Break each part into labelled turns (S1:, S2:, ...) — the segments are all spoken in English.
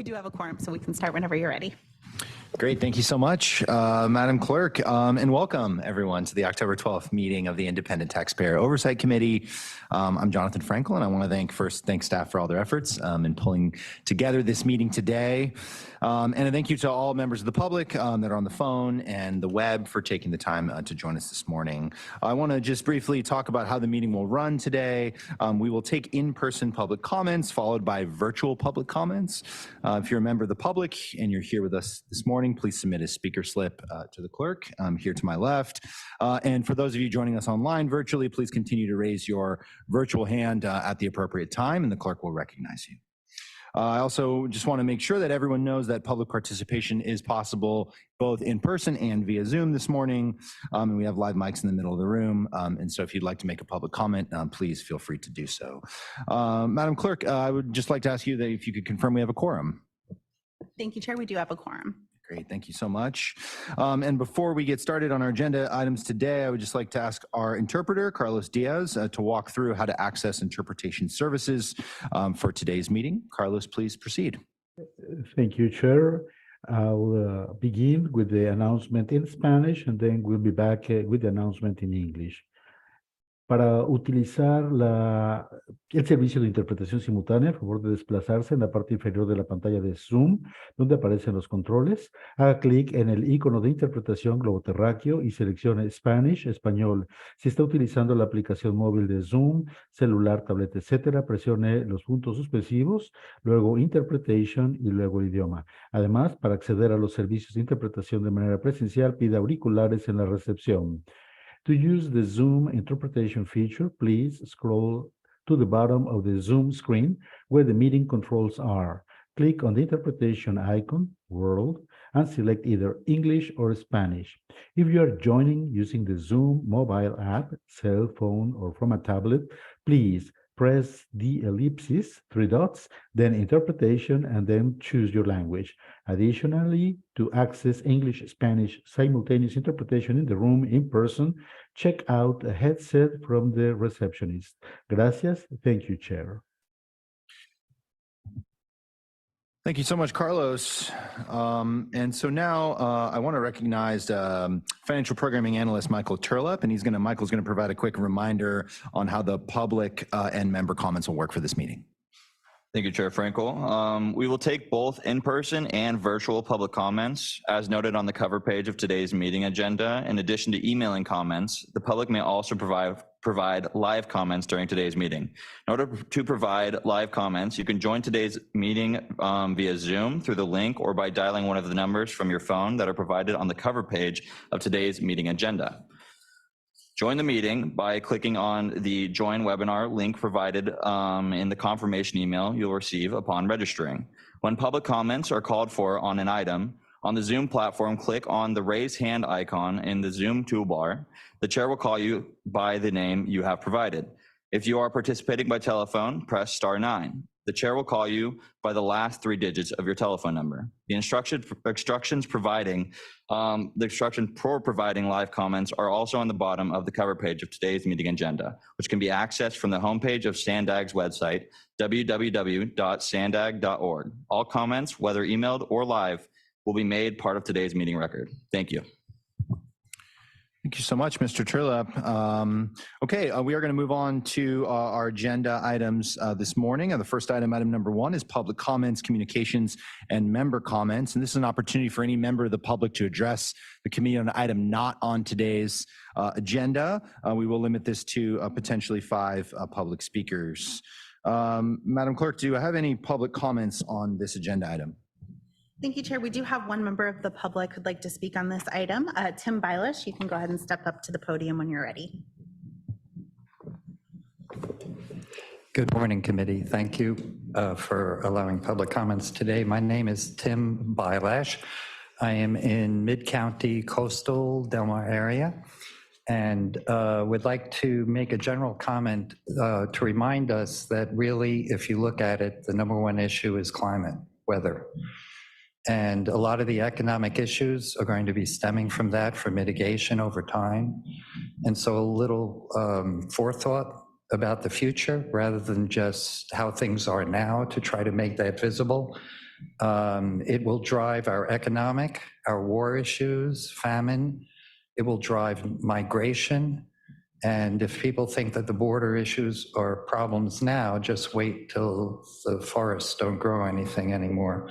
S1: We do have a quorum, so we can start whenever you're ready.
S2: Great, thank you so much, Madam Clerk, and welcome everyone to the October 12th meeting of the Independent Taxpayer Oversight Committee. I'm Jonathan Frankel, and I want to thank staff for all their efforts in pulling together this meeting today. And a thank you to all members of the public that are on the phone and the web for taking the time to join us this morning. I want to just briefly talk about how the meeting will run today. We will take in-person public comments followed by virtual public comments. If you're a member of the public and you're here with us this morning, please submit a speaker slip to the clerk here to my left. And for those of you joining us online virtually, please continue to raise your virtual hand at the appropriate time and the clerk will recognize you. I also just want to make sure that everyone knows that public participation is possible both in person and via Zoom this morning. And we have live mics in the middle of the room. And so if you'd like to make a public comment, please feel free to do so. Madam Clerk, I would just like to ask you that if you could confirm we have a quorum.
S1: Thank you, Chair. We do have a quorum.
S2: Great, thank you so much. And before we get started on our agenda items today, I would just like to ask our interpreter, Carlos Diaz, to walk through how to access interpretation services for today's meeting. Carlos, please proceed.
S3: Thank you, Chair. I'll begin with the announcement in Spanish, and then we'll be back with the announcement in English. Para utilizar el servicio de interpretación simultánea, a favor de desplazarse en la parte inferior de la pantalla de Zoom, donde aparecen los controles, haga clic en el icono de interpretación globoterráqueo y seleccione Spanish, español. Si está utilizando la aplicación móvil de Zoom, celular, tableta, etcétera, presione los puntos suspensivos, luego Interpretation y luego el idioma. Además, para acceder a los servicios de interpretación de manera presencial, pida auriculares en la recepción. To use the Zoom interpretation feature, please scroll to the bottom of the Zoom screen where the meeting controls are. Click on the interpretation icon, World, and select either English or Spanish. If you are joining using the Zoom mobile app, cell phone, or from a tablet, please press the ellipsis, 3 dots, then interpretation, and then choose your language. Additionally, to access English-Spanish simultaneous interpretation in the room in person, check out a headset from the receptionist. Gracias. Thank you, Chair.
S2: Thank you so much, Carlos. And so now I want to recognize financial programming analyst Michael Turlip, and Michael's going to provide a quick reminder on how the public and member comments will work for this meeting.
S4: Thank you, Chair Frankel. We will take both in-person and virtual public comments. As noted on the cover page of today's meeting agenda, in addition to emailing comments, the public may also provide live comments during today's meeting. In order to provide live comments, you can join today's meeting via Zoom through the link or by dialing one of the numbers from your phone that are provided on the cover page of today's meeting agenda. Join the meeting by clicking on the Join Webinar link provided in the confirmation email you'll receive upon registering. When public comments are called for on an item, on the Zoom platform, click on the raise hand icon in the Zoom toolbar. The chair will call you by the name you have provided. If you are participating by telephone, press *9. The chair will call you by the last 3 digits of your telephone number. The instructions for providing live comments are also on the bottom of the cover page of today's meeting agenda, which can be accessed from the homepage of SANDAG's website, www.sandag.org. All comments, whether emailed or live, will be made part of today's meeting record. Thank you.
S2: Thank you so much, Mr. Turlip. Okay, we are going to move on to our agenda items this morning. The first item number 1, is public comments, communications, and member comments. And this is an opportunity for any member of the public to address the committee on an item not on today's agenda. We will limit this to potentially 5 public speakers. Madam Clerk, do I have any public comments on this agenda item?
S1: Thank you, Chair. We do have one member of the public who'd like to speak on this item. Tim Bylish, you can go ahead and step up to the podium when you're ready.
S5: Good morning, committee. Thank you for allowing public comments today. My name is Tim Bylash. I am in Mid-County Coastal Del Mar area and would like to make a general comment to remind us that really, if you look at it, the #1 issue is climate, weather. And a lot of the economic issues are going to be stemming from that for mitigation over time. And so a little forethought about the future rather than just how things are now to try to make that visible It will drive our economic, our war issues, famine. It will drive migration. And if people think that the border issues are problems now, just wait till the forests don't grow anything anymore.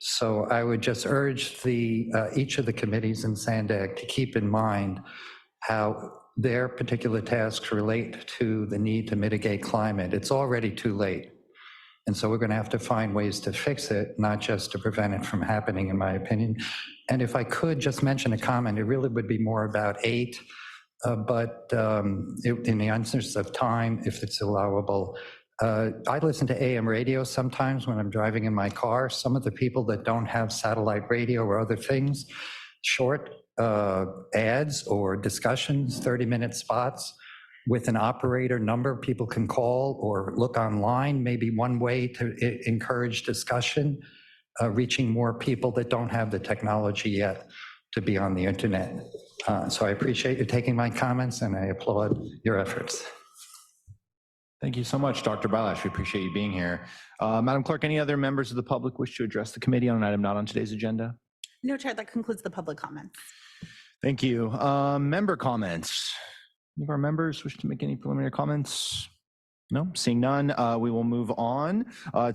S5: So I would just urge each of the committees in SANDAG to keep in mind how their particular tasks relate to the need to mitigate climate. It's already too late. And so we're going to have to find ways to fix it, not just to prevent it from happening, in my opinion. And if I could just mention a comment, it really would be more about 8, but in the interest of time, if it's allowable, I listen to AM radio sometimes when I'm driving in my car. Some of the people that don't have satellite radio or other things, short ads or discussions, 30-minute spots with an operator number people can call or look online, maybe one way to encourage discussion, reaching more people that don't have the technology yet to be on the internet. So I appreciate you taking my comments and I applaud your efforts.
S2: Thank you so much, Dr. Bailash. We appreciate you being here. Madam Clerk, any other members of the public wish to address the committee on an item not on today's agenda?
S1: No, Chair, that concludes the public comments.
S2: Thank you. Member comments. Any of our members wish to make any preliminary comments? No, seeing none, we will move on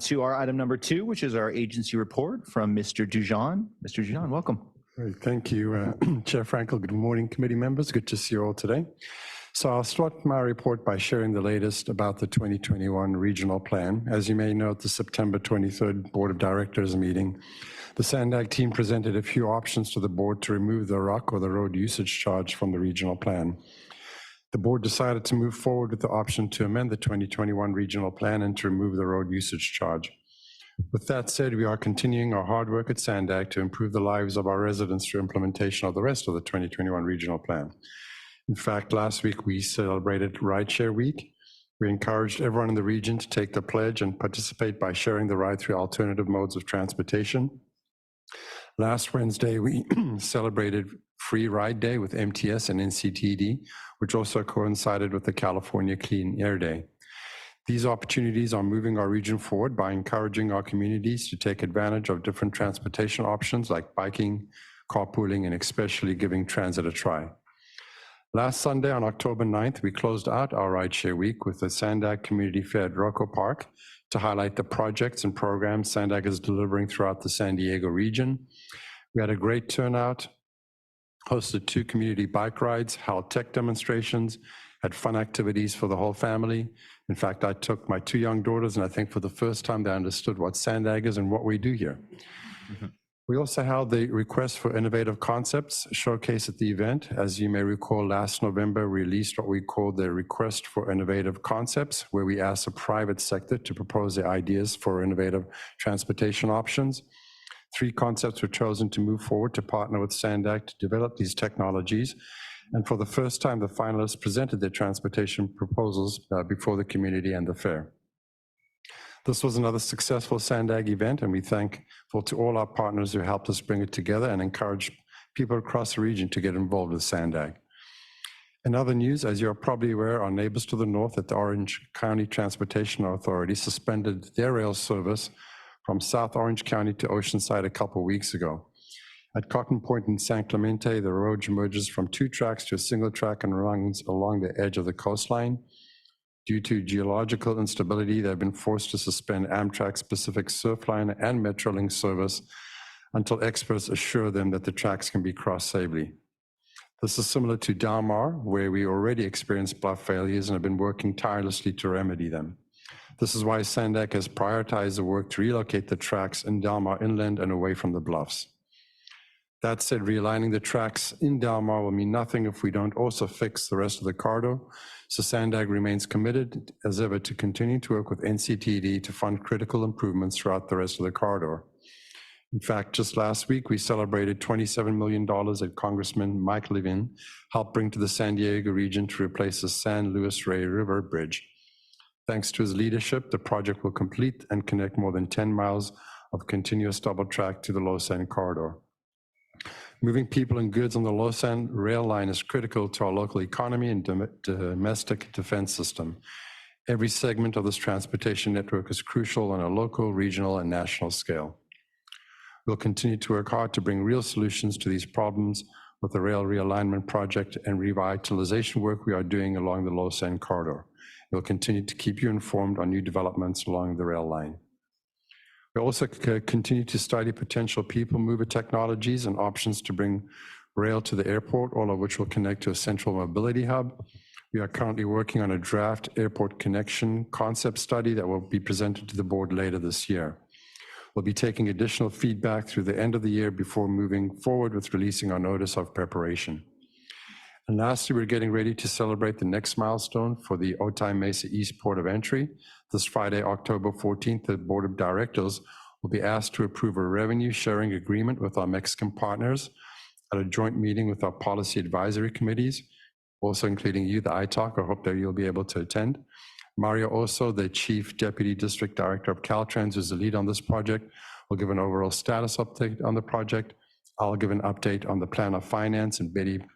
S2: to our item number 2, which is our agency report from Mr. Dujon. Mr. Dujon, welcome.
S6: Great, thank you, Chair Frankel. Good morning, committee members. Good to see you all today. So I'll start my report by sharing the latest about the 2021 regional plan. As you may know, at the September 23rd Board of Directors meeting, the SANDAG team presented a few options to the board to remove the RUC, or the road usage charge, from the regional plan. The board decided to move forward with the option to amend the 2021 regional plan and to remove the road usage charge. With that said, we are continuing our hard work at SANDAG to improve the lives of our residents through implementation of the rest of the 2021 regional plan. In fact, last week we celebrated Rideshare Week. We encouraged everyone in the region to take the pledge and participate by sharing the ride through alternative modes of transportation. Last Wednesday, we celebrated Free Ride Day with MTS and NCTD, which also coincided with the California Clean Air Day. These opportunities are moving our region forward by encouraging our communities to take advantage of different transportation options like biking, carpooling, and especially giving transit a try. Last Sunday on October 9th, we closed out our Rideshare Week with the SANDAG Community Fair at Rocco Park to highlight the projects and programs SANDAG is delivering throughout the San Diego region. We had a great turnout, hosted 2 community bike rides, held tech demonstrations, had fun activities for the whole family. In fact, I took my 2 young daughters, and I think for the first time they understood what SANDAG is and what we do here. We also held the Request for Innovative Concepts showcase at the event. As you may recall, last November, we released what we called the Request for Innovative Concepts, where we asked the private sector to propose their ideas for innovative transportation options. 3 concepts were chosen to move forward to partner with SANDAG to develop these technologies. And for the first time, the finalists presented their transportation proposals before the community and the fair. This was another successful SANDAG event, and we thankful to all our partners who helped us bring it together and encourage people across the region to get involved with SANDAG. In other news, as you're probably aware, our neighbors to the north at the Orange County Transportation Authority suspended their rail service from South Orange County to Oceanside a couple of weeks ago. At Cotton Point in San Clemente, the road merges from 2 tracks to a single track and runs along the edge of the coastline. Due to geological instability, they've been forced to suspend Amtrak's Pacific Surfline and Metrolink service until experts assure them that the tracks can be crossed safely. This is similar to Del Mar, where we already experienced bluff failures and have been working tirelessly to remedy them. This is why SANDAG has prioritized the work to relocate the tracks in Del Mar inland and away from the bluffs. That said, realigning the tracks in Del Mar will mean nothing if we don't also fix the rest of the corridor. So SANDAG remains committed as ever to continue to work with NCTD to fund critical improvements throughout the rest of the corridor. In fact, just last week, we celebrated $27 million that Congressman Mike Levin helped bring to the San Diego region to replace the San Luis Rey River Bridge. Thanks to his leadership, the project will complete and connect more than 10 miles of continuous double track to the Lausanne corridor. Moving people and goods on the Lausanne rail line is critical to our local economy and domestic defense system. Every segment of this transportation network is crucial on a local, regional, and national scale. We'll continue to work hard to bring real solutions to these problems with the rail realignment project and revitalization work we are doing along the Los Angeles corridor. We'll continue to keep you informed on new developments along the rail line. We also continue to study potential people mover technologies and options to bring rail to the airport, all of which will connect to a central mobility hub. We are currently working on a draft airport connection concept study that will be presented to the board later this year. We'll be taking additional feedback through the end of the year before moving forward with releasing our notice of preparation. And lastly, we're getting ready to celebrate the next milestone for the Otay Mesa East Port of Entry. This Friday, October 14th, the Board of Directors will be asked to approve a revenue sharing agreement with our Mexican partners at a joint meeting with our policy advisory committees, also including you, the Itac. I hope that you'll be able to attend. Mario Oso, the Chief Deputy District Director of Caltrans, who's the lead on this project, will give an overall status update on the project. I'll give an update on the plan of finance, and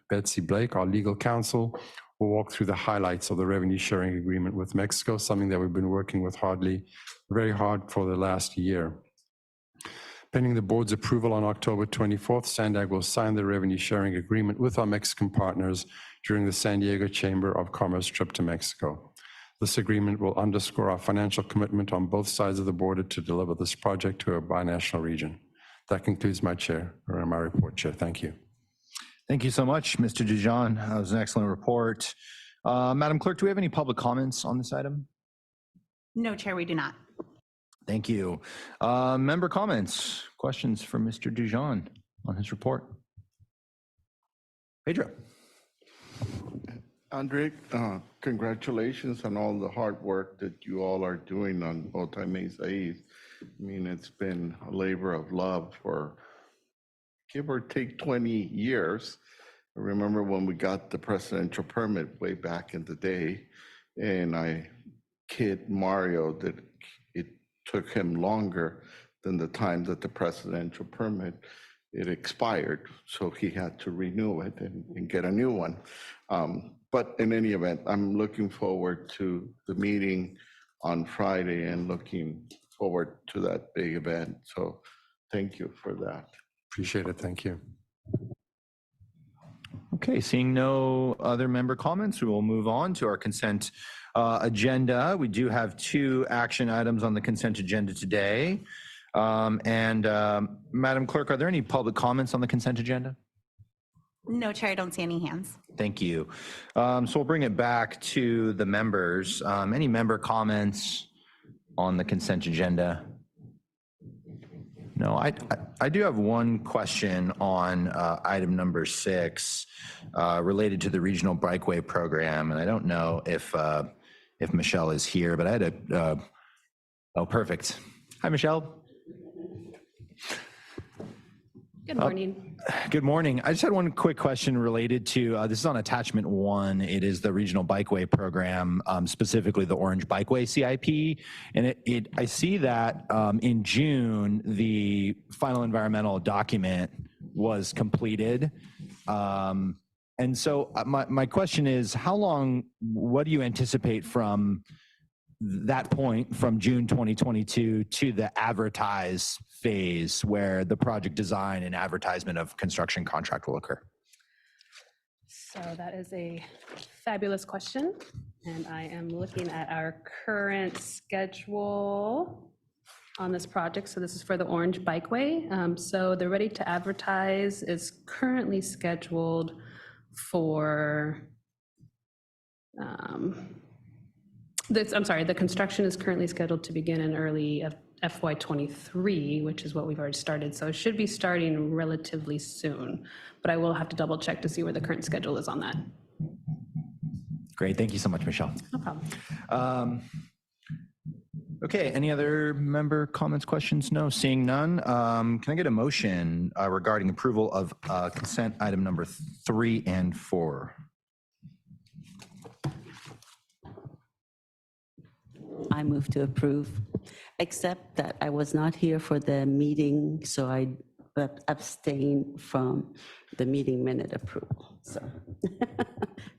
S6: Betsy Blake, our legal counsel, will walk through the highlights of the revenue sharing agreement with Mexico, something that we've been working with very hard for the last year. Pending the board's approval on October 24th, SANDAG will sign the revenue sharing agreement with our Mexican partners during the San Diego Chamber of Commerce trip to Mexico. This agreement will underscore our financial commitment on both sides of the border to deliver this project to a binational region. That concludes my report, Chair. Thank you.
S2: Thank you so much, Mr. Dijon. That was an excellent report. Madam Clerk, do we have any public comments on this item?
S1: No, Chair, we do not.
S2: Thank you. Member comments, questions for Mr. Dijon on his report? Pedro.
S7: Andre, congratulations on all the hard work that you all are doing on Otay Mesa East. I mean, it's been a labor of love for give or take 20 years. I remember when we got the presidential permit way back in the day, and I kid Mario that it took him longer than the time that the presidential permit, it expired. So he had to renew it and get a new one. But in any event, I'm looking forward to the meeting on Friday and looking forward to that big event. So thank you for that.
S6: Appreciate it. Thank you.
S2: Okay, seeing no other member comments, we will move on to our consent agenda. We do have 2 action items on the consent agenda today. Madam Clerk, are there any public comments on the consent agenda?
S1: No, Chair, I don't see any hands.
S2: Thank you. So we'll bring it back to the members. Any member comments on the consent agenda? No, I do have one question on item number 6 related to the regional bikeway program. And I don't know if Michelle is here, but I had oh, perfect. Hi, Michelle.
S8: Good morning.
S2: Good morning. I just had one quick question related to, this is on attachment 1. It is the regional bikeway program, specifically the Orange Bikeway CIP. And I see that in June, the final environmental document was completed. And so my question is, how long, what do you anticipate from that point, from June 2022 to the advertise phase where the project design and advertisement of construction contract will occur?
S8: So that is a fabulous question. And I am looking at our current schedule on this project. So this is for the Orange Bikeway. So the ready to advertise is currently scheduled for, the construction is currently scheduled to begin in early FY23, which is what we've already started. So it should be starting relatively soon, but I will have to double check to see where the current schedule is on that.
S2: Great, thank you so much, Michelle.
S8: No problem.
S2: Okay, any other member comments, questions? No, seeing none. Can I get a motion regarding approval of consent item number 3 and 4?
S9: I move to approve, except that I was not here for the meeting, so I abstain from the meeting minute approval. so.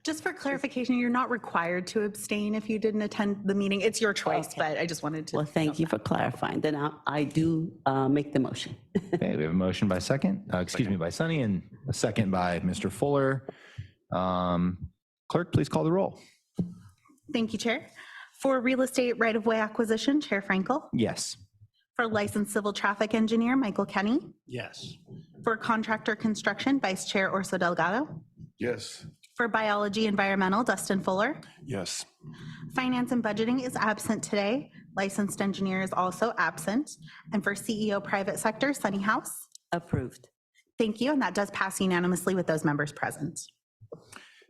S1: Just for clarification, you're not required to abstain if you didn't attend the meeting. It's your choice,
S9: Okay.
S1: but I just wanted to.
S9: Well, thank you for clarifying. Then I do make the motion.
S2: Okay, we have a motion by by Sunny, and a second by Mr. Fuller. Clerk, please call the roll.
S1: Thank you, Chair. For real estate right-of-way acquisition, Chair Frankel.
S2: Yes.
S1: For licensed civil traffic engineer, Michael Kenny.
S6: Yes.
S1: For contractor construction, Vice Chair Orso Delgado.
S7: Yes.
S1: For biology environmental, Dustin Fuller.
S6: Yes.
S1: Finance and budgeting is absent today. Licensed engineer is also absent. And for CEO private sector, Sunny House.
S9: Approved.
S1: Thank you, and that does pass unanimously with those members present.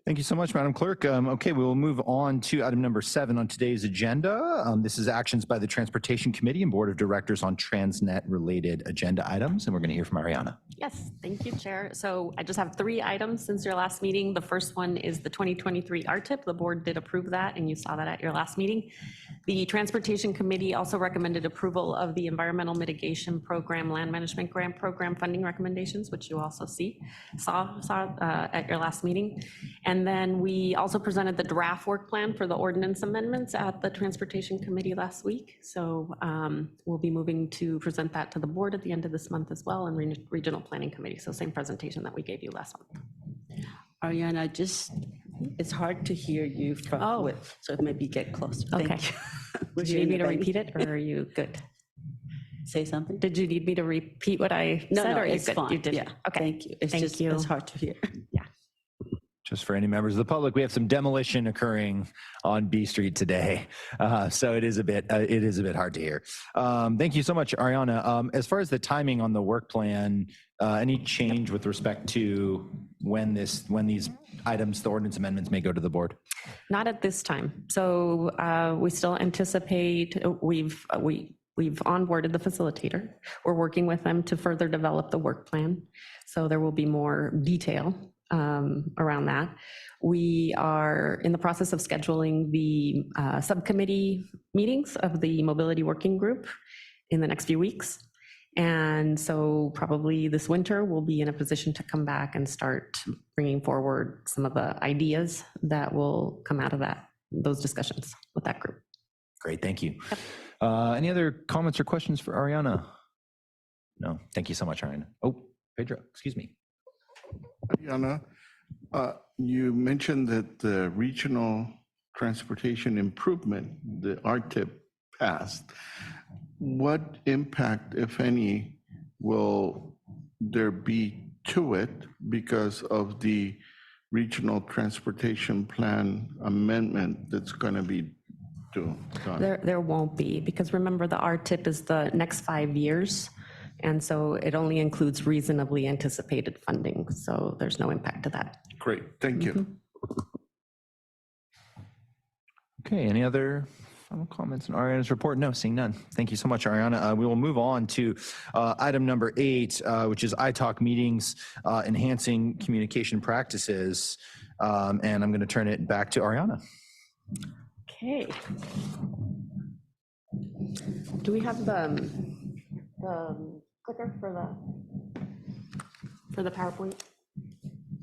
S2: Thank you so much, Madam Clerk. Okay, we will move on to item number 7 on today's agenda. This is actions by the Transportation Committee and Board of Directors on TransNet related agenda items, and we're going to hear from Ariana.
S10: Yes, thank you, Chair. So I just have 3 items since your last meeting. The first one is the 2023 RTIP. The board did approve that, and you saw that at your last meeting. The Transportation Committee also recommended approval of the Environmental Mitigation Program, Land Management Grant Program funding recommendations, which you also saw at your last meeting. And then we also presented the draft work plan for the ordinance amendments at the Transportation Committee last week. So we'll be moving to present that to the board at the end of this month as well, and Regional Planning Committee. So same presentation that we gave you last month.
S9: Ariana, it's hard to hear you from, so maybe get closer. Thank
S10: Okay.
S9: you.
S10: Did you need me to repeat it, or are you good?
S9: Say something?
S10: Did you need me to repeat what I said,
S9: No,
S10: or are you
S9: it's
S10: good?
S9: fine.
S10: You did.
S9: Yeah,
S10: Okay.
S9: thank you. It's
S10: Thank
S9: just,
S10: you.
S9: it's hard to hear.
S2: Just for any members of the public, we have some demolition occurring on B Street today, so it is a bit hard to hear. Thank you so much, Ariana. As far as the timing on the work plan, any change with respect to when these items, the ordinance amendments, may go to the board?
S10: Not at this time. So we still anticipate, we've onboarded the facilitator. We're working with them to further develop the work plan. So there will be more detail around that. We are in the process of scheduling the subcommittee meetings of the mobility working group in the next few weeks. And so probably this winter, we'll be in a position to come back and start bringing forward some of the ideas that will come out of those discussions with that group.
S2: Great, thank you. Any other comments or questions for Ariana? No, thank you so much, Ariana. Oh, Pedro, excuse me.
S7: Ariana, you mentioned that the regional transportation improvement, the RTIP, passed. What impact, if any, will there be to it because of the regional transportation plan amendment that's going to be done?
S10: There won't be, because remember, the RTIP is the next 5 years. And so it only includes reasonably anticipated funding. So there's no impact to that.
S7: Great, thank you.
S2: Okay, any other final comments on Ariana's report? No, seeing none. Thank you so much, Ariana. We will move on to item number 8, which is ITAC meetings, enhancing communication practices. And I'm going to turn it back to Ariana.
S10: Okay. Do we have the clicker for the PowerPoint?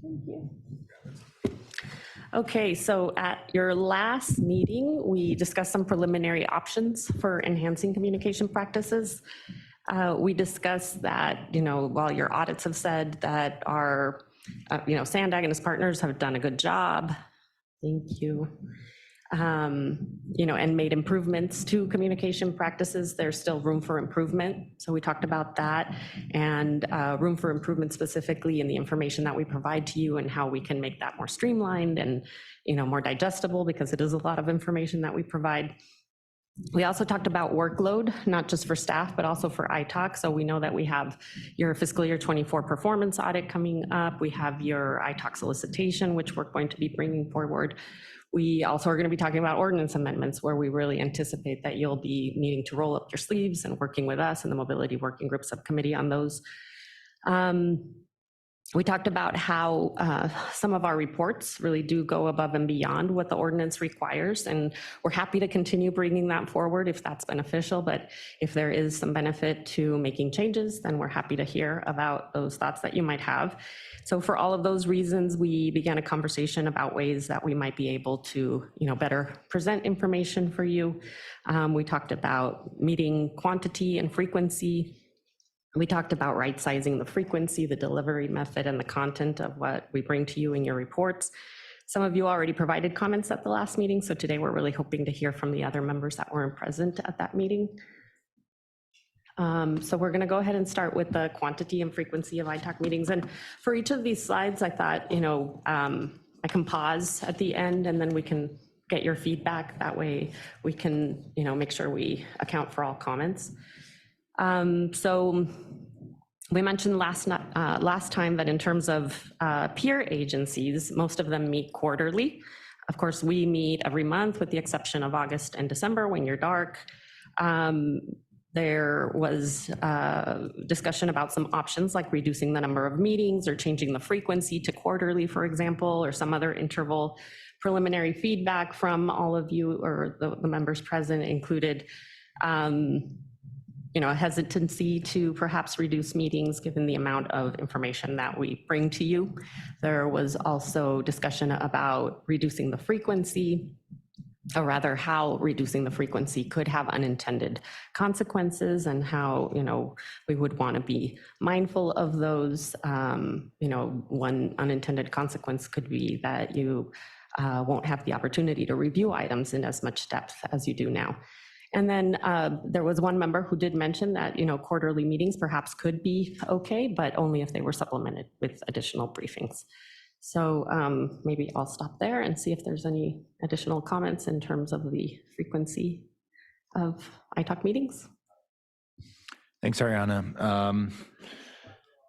S10: Thank you. Okay, so at your last meeting, we discussed some preliminary options for enhancing communication practices. We discussed that, while your audits have said that our, Sandag and his partners have done a good job. Thank you. And made improvements to communication practices, there's still room for improvement. So we talked about that, and room for improvement specifically in the information that we provide to you and how we can make that more streamlined and, more digestible, because it is a lot of information that we provide. We also talked about workload, not just for staff, but also for ITAC. So we know that we have your fiscal year 24 performance audit coming up. We have your ITAC solicitation, which we're going to be bringing forward. We also are going to be talking about ordinance amendments, where we really anticipate that you'll be needing to roll up your sleeves and working with us and the Mobility Working Group Subcommittee on those. We talked about how some of our reports really do go above and beyond what the ordinance requires, and we're happy to continue bringing that forward if that's beneficial, but if there is some benefit to making changes, then we're happy to hear about those thoughts that you might have. So for all of those reasons, we began a conversation about ways that we might be able to, better present information for you. We talked about meeting quantity and frequency. We talked about right-sizing the frequency, the delivery method, and the content of what we bring to you in your reports. Some of you already provided comments at the last meeting, so today we're really hoping to hear from the other members that weren't present at that meeting. So we're going to go ahead and start with the quantity and frequency of ITAC meetings. And for each of these slides, I thought, I can pause at the end and then we can get your feedback. That way we can, make sure we account for all comments. So we mentioned last time that in terms of peer agencies, most of them meet quarterly. Of course, we meet every month with the exception of August and December when you're dark. There was discussion about some options like reducing the number of meetings or changing the frequency to quarterly, for example, or some other interval. Preliminary feedback from all of you or the members present included a hesitancy to perhaps reduce meetings given the amount of information that we bring to you. There was also discussion about reducing the frequency, or rather how reducing the frequency could have unintended consequences and how, we would want to be mindful of those. One unintended consequence could be that you won't have the opportunity to review items in as much depth as you do now. And then there was one member who did mention that, quarterly meetings perhaps could be okay, but only if they were supplemented with additional briefings. So maybe I'll stop there and see if there's any additional comments in terms of the frequency of ITAC meetings.
S2: Thanks, Ariana.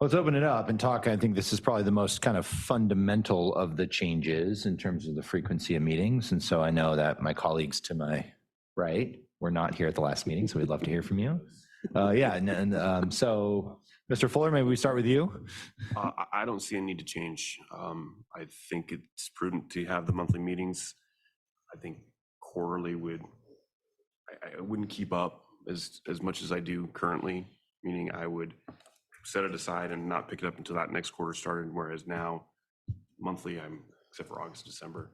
S2: Let's open it up and talk. I think this is probably the most kind of fundamental of the changes in terms of the frequency of meetings. And so I know that my colleagues to my right were not here at the last meeting, so we'd love to hear from you. So Mr. Fuller, maybe we start with you.
S11: I don't see a need to change. I think it's prudent to have the monthly meetings. I think quarterly I wouldn't keep up as much as I do currently, meaning I would set it aside and not pick it up until that next quarter started, whereas now monthly, except for August, December,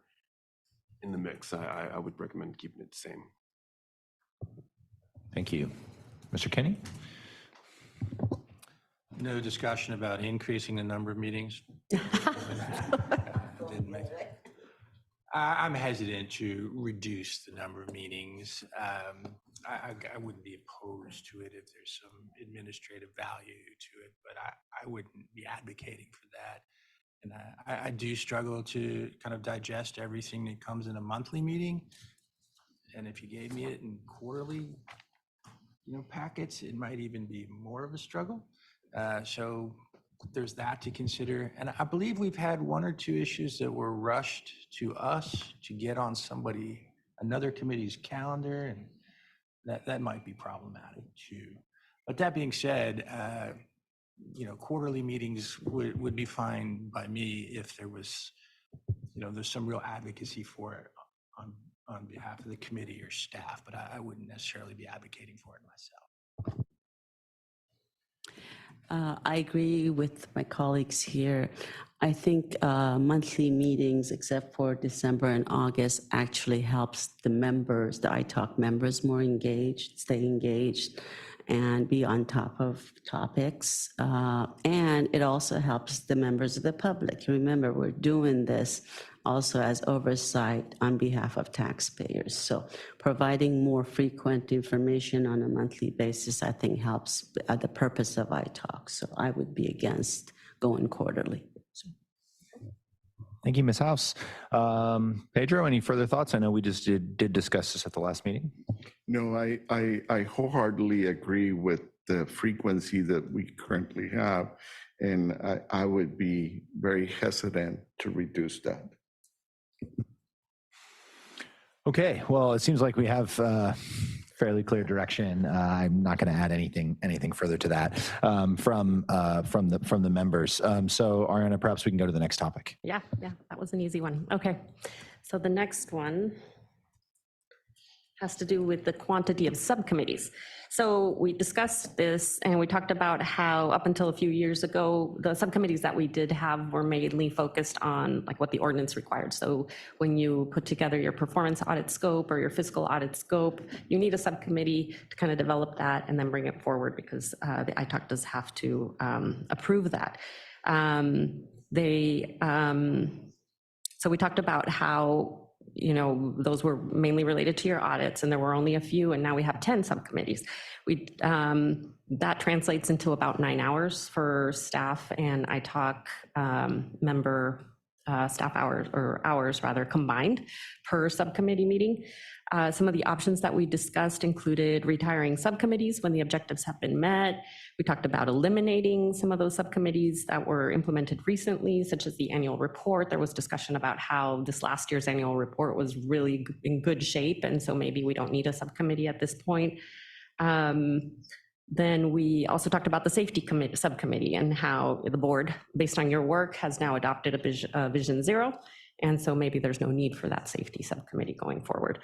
S11: in the mix. I would recommend keeping it the same.
S2: Thank you. Mr. Kenny?
S12: No discussion about increasing the number of meetings. I'm hesitant to reduce the number of meetings. I wouldn't be opposed to it if there's some administrative value to it, but I wouldn't be advocating for that. And I do struggle to kind of digest everything that comes in a monthly meeting. And if you gave me it in quarterly, packets, it might even be more of a struggle. So there's that to consider. And I believe we've had one or two issues that were rushed to us to get on another committee's calendar, and that might be problematic too. But that being said, quarterly meetings would be fine by me if there was, there's some real advocacy for it on behalf of the committee or staff, but I wouldn't necessarily be advocating for it myself.
S9: I agree with my colleagues here. I think monthly meetings, except for December and August, actually helps the members, the ITAC members, more engaged, stay engaged, and be on top of topics. And it also helps the members of the public. Remember, we're doing this also as oversight on behalf of taxpayers. So providing more frequent information on a monthly basis, I think helps the purpose of ITAC. So I would be against going quarterly. So.
S2: Thank you, Ms. House. Pedro, any further thoughts? I know we just did discuss this at the last meeting.
S7: No, I wholeheartedly agree with the frequency that we currently have, and I would be very hesitant to reduce that.
S2: Okay, well, it seems like we have fairly fairly clear direction. I'm not going to add anything further to that from the members. So Ariana, perhaps we can go to the next topic.
S10: Yeah, that was an easy one. Okay, so the next one has to do with the quantity of subcommittees. So we discussed this and we talked about how up until a few years ago, the subcommittees that we did have were mainly focused on like what the ordinance required. So when you put together your performance audit scope or your fiscal audit scope, you need a subcommittee to kind of develop that and then bring it forward because the ITOC does have to approve that. So we talked about how those were mainly related to your audits and there were only a few and now we have 10 subcommittees. That translates into about 9 hours for staff and ITOC member staff hours or hours rather combined per subcommittee meeting. Some of the options that we discussed included retiring subcommittees when the objectives have been met. We talked about eliminating some of those subcommittees that were implemented recently, such as the annual report. There was discussion about how this last year's annual report was really in good shape, and so maybe we don't need a subcommittee at this point. Then we also talked about the safety subcommittee and how the board, based on your work, has now adopted a Vision Zero, and so maybe there's no need for that safety subcommittee going forward.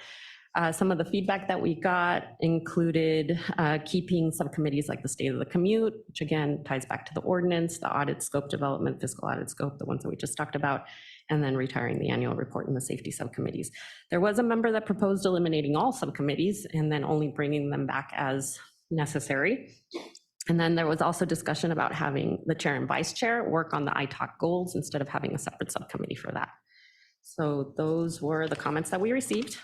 S10: Some of the feedback that we got included keeping subcommittees like the state of the commute, which again ties back to the ordinance, the audit scope development, fiscal audit scope, the ones that we just talked about, and then retiring the annual report and the safety subcommittees. There was a member that proposed eliminating all subcommittees and then only bringing them back as necessary. And then there was also discussion about having the chair and vice chair work on the ITOC goals instead of having a separate subcommittee for that. So those were the comments that we received.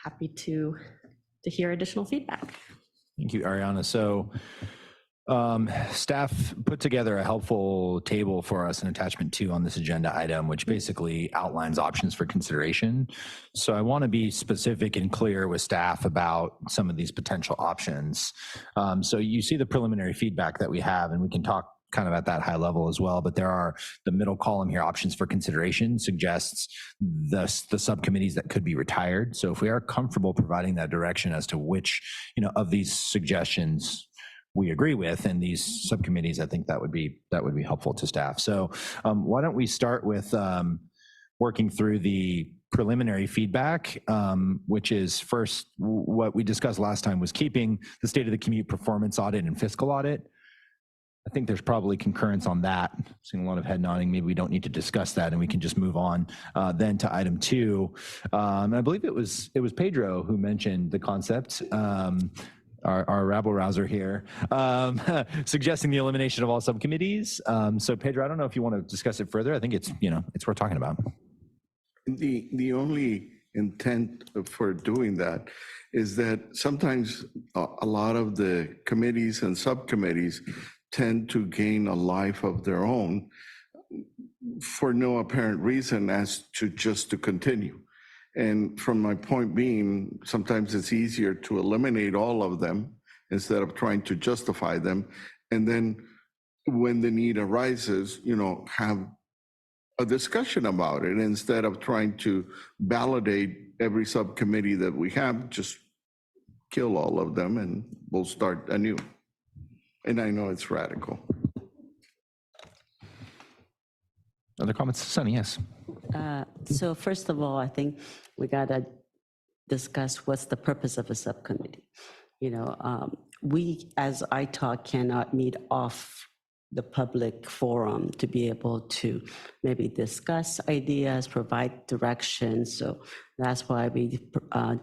S10: Happy to hear additional feedback.
S2: Thank you, Ariana. So staff put together a helpful table for us in attachment 2 on this agenda item, which basically outlines options for consideration. So I want to be specific and clear with staff about some of these potential options. So you see the preliminary feedback that we have, and we can talk kind of at that high level as well, but there are the middle column here, options for consideration, suggests the subcommittees that could be retired. So if we are comfortable providing that direction as to which of these suggestions we agree with in these subcommittees, I think that would be helpful to staff. So why don't we start with working through the preliminary feedback, which is first what we discussed last time was keeping the state of the commute performance audit and fiscal audit. I think there's probably concurrence on that. Seeing a lot of head nodding. Maybe we don't need to discuss that and we can just move on then to item 2. And I believe it was Pedro who mentioned the concept, our rabble-rouser here, suggesting the elimination of all subcommittees. So Pedro, I don't know if you want to discuss it further. I think it's worth talking about.
S7: The only intent for doing that is that sometimes a lot of the committees and subcommittees tend to gain a life of their own for no apparent reason as to just to continue. And from my point being, sometimes it's easier to eliminate all of them instead of trying to justify them. And then when the need arises, have a discussion about it instead of trying to validate every subcommittee that we have, just kill all of them and we'll start anew. And I know it's radical.
S2: Other comments, Sunny? Yes.
S9: So first of all, I think we got to discuss what's the purpose of a subcommittee. We as ITOC cannot meet off the public forum to be able to maybe discuss ideas, provide direction. So that's why we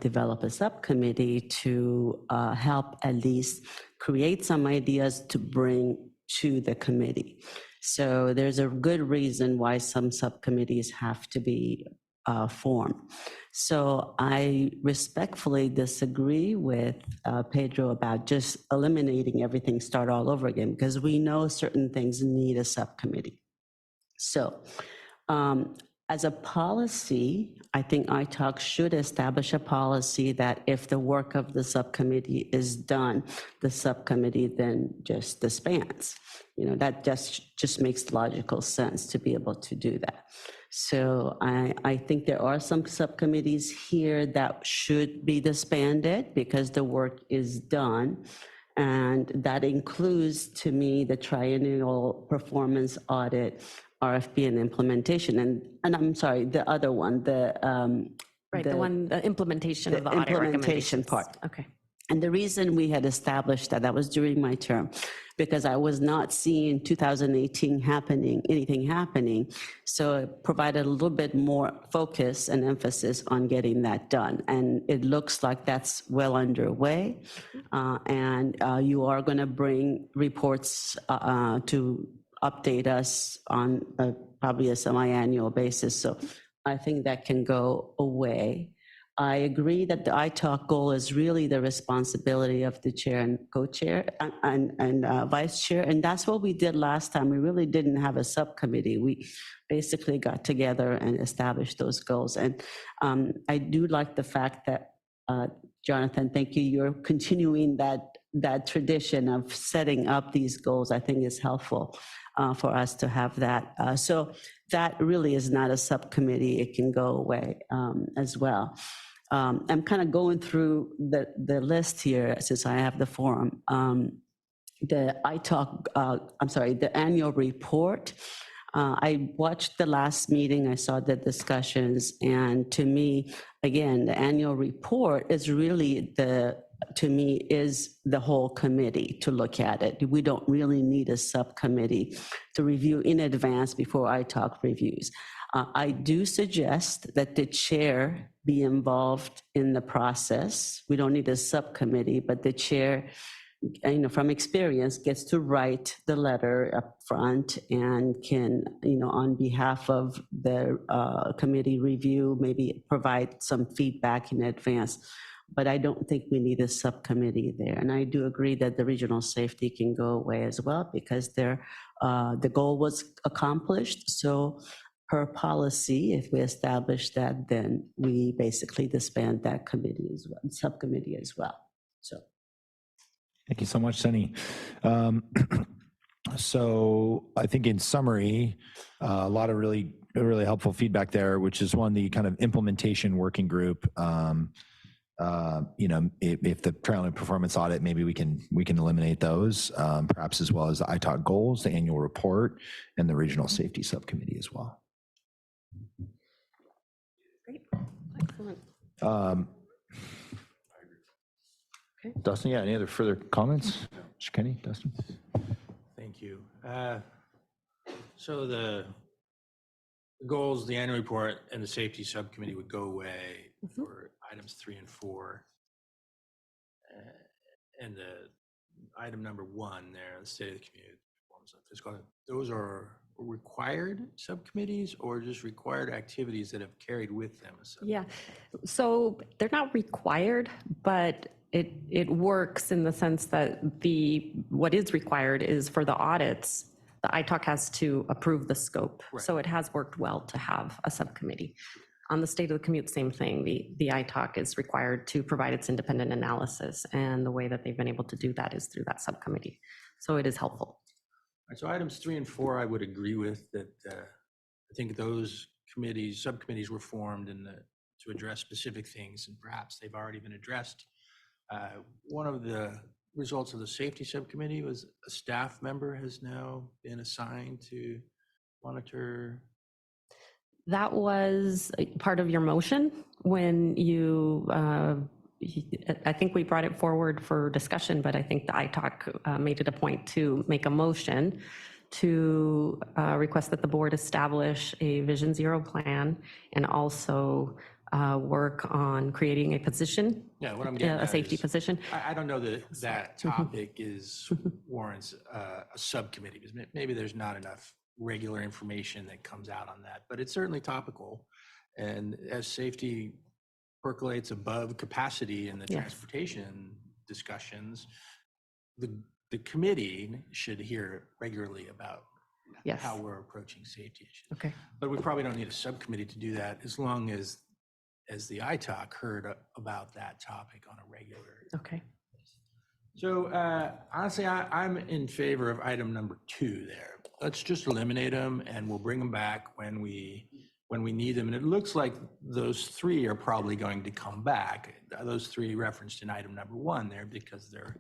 S9: develop a subcommittee to help at least create some ideas to bring to the committee. So there's a good reason why some subcommittees have to be formed. So I respectfully disagree with Pedro about just eliminating everything, start all over again, because we know certain things need a subcommittee. So as a policy, I think ITOC should establish a policy that if the work of the subcommittee is done, the subcommittee then just disbands. That just makes logical sense to be able to do that. So I think there are some subcommittees here that should be disbanded because the work is done. And that includes, to me, the triennial performance audit, RFP and implementation. And I'm sorry, the other one, the
S10: implementation of the
S9: the
S10: audit
S9: implementation
S10: recommendations.
S9: part.
S10: Okay.
S9: And the reason we had established that, that was during my term, because I was not seeing 2018 anything happening. So it provided a little bit more focus and emphasis on getting that done. And it looks like that's well underway. And you are going to bring reports to update us on probably a semi-annual basis. So I think that can go away. I agree that the ITALK goal is really the responsibility of the chair and co-chair and vice chair. And that's what we did last time. We really didn't have a subcommittee. We basically got together and established those goals. And I do like the fact that, Jonathan, thank you, you're continuing that tradition of setting up these goals. I think is helpful for us to have that. So that really is not a subcommittee. It can go away as well. I'm kind of going through the list here since I have the forum. The the annual report. I watched the last meeting, I saw the discussions, and to me, again, the annual report is really is the whole committee to look at it. We don't really need a subcommittee to review in advance before ITALK reviews. I do suggest that the chair be involved in the process. We don't need a subcommittee, but the chair, from experience, gets to write the letter up front and can, on behalf of the committee review, maybe provide some feedback in advance. But I don't think we need a subcommittee there. And I do agree that the regional safety can go away as well because the goal was accomplished. So per policy, if we establish that, then we basically disband that committee as well, subcommittee as well. So.
S2: Thank you so much, Sunny. So I think in summary, a lot of really helpful feedback there, which is one, the kind of implementation working group. If the trial and performance audit, maybe we can eliminate those, perhaps as well as the ITALK goals, the annual report, and the regional safety subcommittee as well.
S10: Great. Excellent.
S2: Okay. Dustin, yeah, any other further comments? Mr. Kenny, Dustin?
S12: Thank you. So the goals, the annual report, and the safety subcommittee would go away for items 3 and 4. And the item number 1 there, the state of the community performance of fiscal, those are required subcommittees or just required activities that have carried with them a subcommittee?
S10: Yeah, so they're not required, but it works in the sense that what is required is for the audits, the ITALK has to approve the scope. Right. So it has worked well to have a subcommittee. On the state of the commute, same thing. The ITALK is required to provide its independent analysis, and the way that they've been able to do that is through that subcommittee. So it is helpful.
S12: Right, so items 3 and 4, I would agree with that. I think those subcommittees were formed to address specific things, and perhaps they've already been addressed. One of the results of the safety subcommittee was a staff member has now been assigned to monitor.
S10: That was part of your motion when you, I think we brought it forward for discussion, but I think the ITALK made it a point to make a motion to request that the board establish a Vision Zero plan and also work on creating a position.
S12: Yeah, what I'm getting at
S10: a safety
S12: is, position. I don't know that topic warrants a subcommittee, because maybe there's not enough regular information that comes out on that, but it's certainly topical. And as safety percolates above capacity in the transportation discussions, the committee should hear regularly about how we're approaching safety issues.
S10: Okay.
S12: But we probably don't need a subcommittee to do that, as long as the ITALK heard about that topic on a regular.
S10: Okay.
S12: So honestly, I'm in favor of item number 2 there. Let's just eliminate them, and we'll bring them back when when we need them. And it looks like those three are probably going to come back. Those three referenced in item number 1 there because they're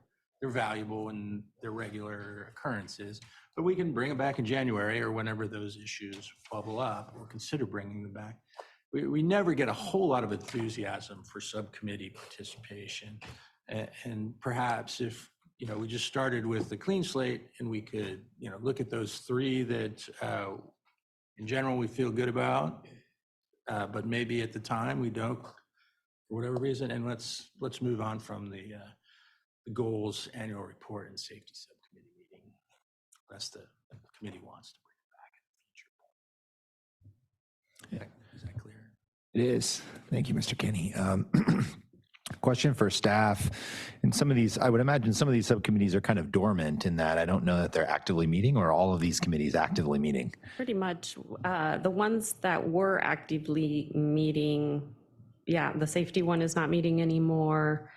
S12: valuable and they're regular occurrences. But we can bring them back in January or whenever those issues bubble up, or consider bringing them back. We never get a whole lot of enthusiasm for subcommittee participation. And perhaps if, we just started with the clean slate and we could, look at those three that in general we feel good about, but maybe at the time we don't, for whatever reason, and let's move on from the goals annual report and safety subcommittee meeting. That's the committee wants to bring it back in the future. Is that clear?
S2: It is. Thank you, Mr. Kinney. Question for staff. And some of these, I would imagine some of these subcommittees are kind of dormant in that I don't know that they're actively meeting, or all of these committees actively meeting.
S10: Pretty much. The ones that were actively meeting, the safety one is not meeting anymore.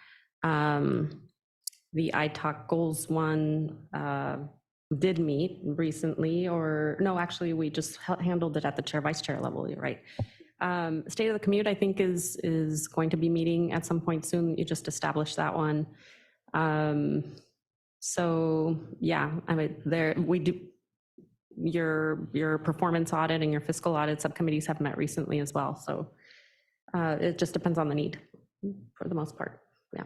S10: The Itac goals one did meet recently, or no, actually we just handled it at the chair vice chair level. You're right. State of the commute, I think, is going to be meeting at some point soon. You just established that one. So yeah, I mean, we do. Your performance audit and your fiscal audit subcommittees have met recently as well. So it just depends on the need, for the most part. Yeah.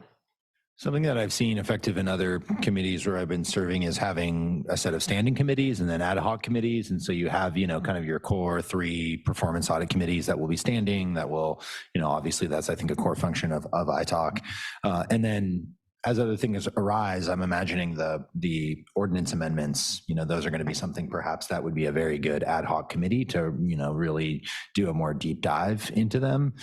S2: Something that I've seen effective in other committees where I've been serving is having a set of standing committees and then ad hoc committees. And so you have, kind of your core 3 performance audit committees that will be standing, that will, obviously that's, I think, a core function of Itac. And then as other things arise, I'm imagining the ordinance amendments, those are going to be something perhaps that would be a very good ad hoc committee to, really do a more deep dive into them.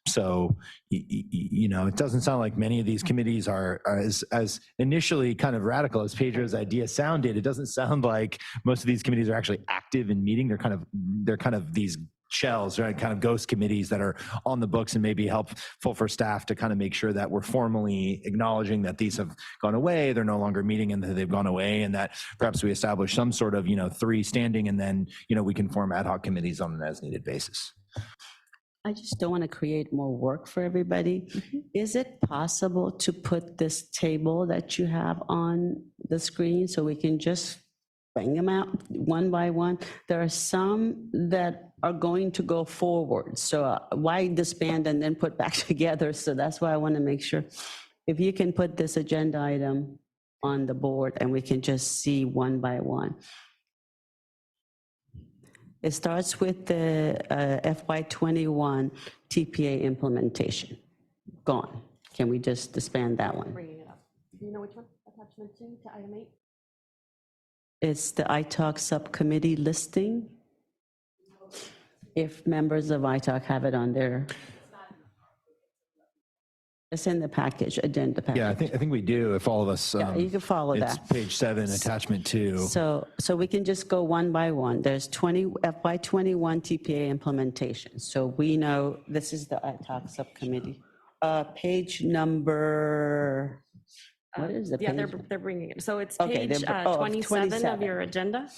S2: So, it doesn't sound like many of these committees are as initially kind of radical as Pedro's idea sounded. It doesn't sound like most of these committees are actually active in meeting. They're kind of these shells, right? Kind of ghost committees that are on the books and maybe helpful for staff to kind of make sure that we're formally acknowledging that these have gone away, they're no longer meeting and that they've gone away, and that perhaps we establish some sort of, 3 standing, and then, we can form ad hoc committees on an as needed basis.
S9: I just don't want to create more work for everybody. Is it possible to put this table that you have on the screen so we can just bang them out one by one? There are some that are going to go forward. So why disband and then put back together? So that's why I want to make sure if you can put this agenda item on the board and we can just see one by one. It starts with the FY21 TPA implementation. Gone. Can we just disband that one?
S10: Bringing it up. Do you know which one? Attachment 2 to item 8?
S9: It's the Itac subcommittee listing. If members of Itac have it on their, it's in the package, agenda package.
S2: Yeah, I think we do. If all of us,
S9: Yeah, you can follow
S2: it's
S9: that.
S2: page 7, attachment 2.
S9: So we can just go one by one. There's FY21 TPA implementation. So we know this is the Itac subcommittee. Page number, what is the page?
S10: Yeah, they're bringing it. So it's
S9: Okay,
S10: page
S9: they're-
S10: 27 of your agenda.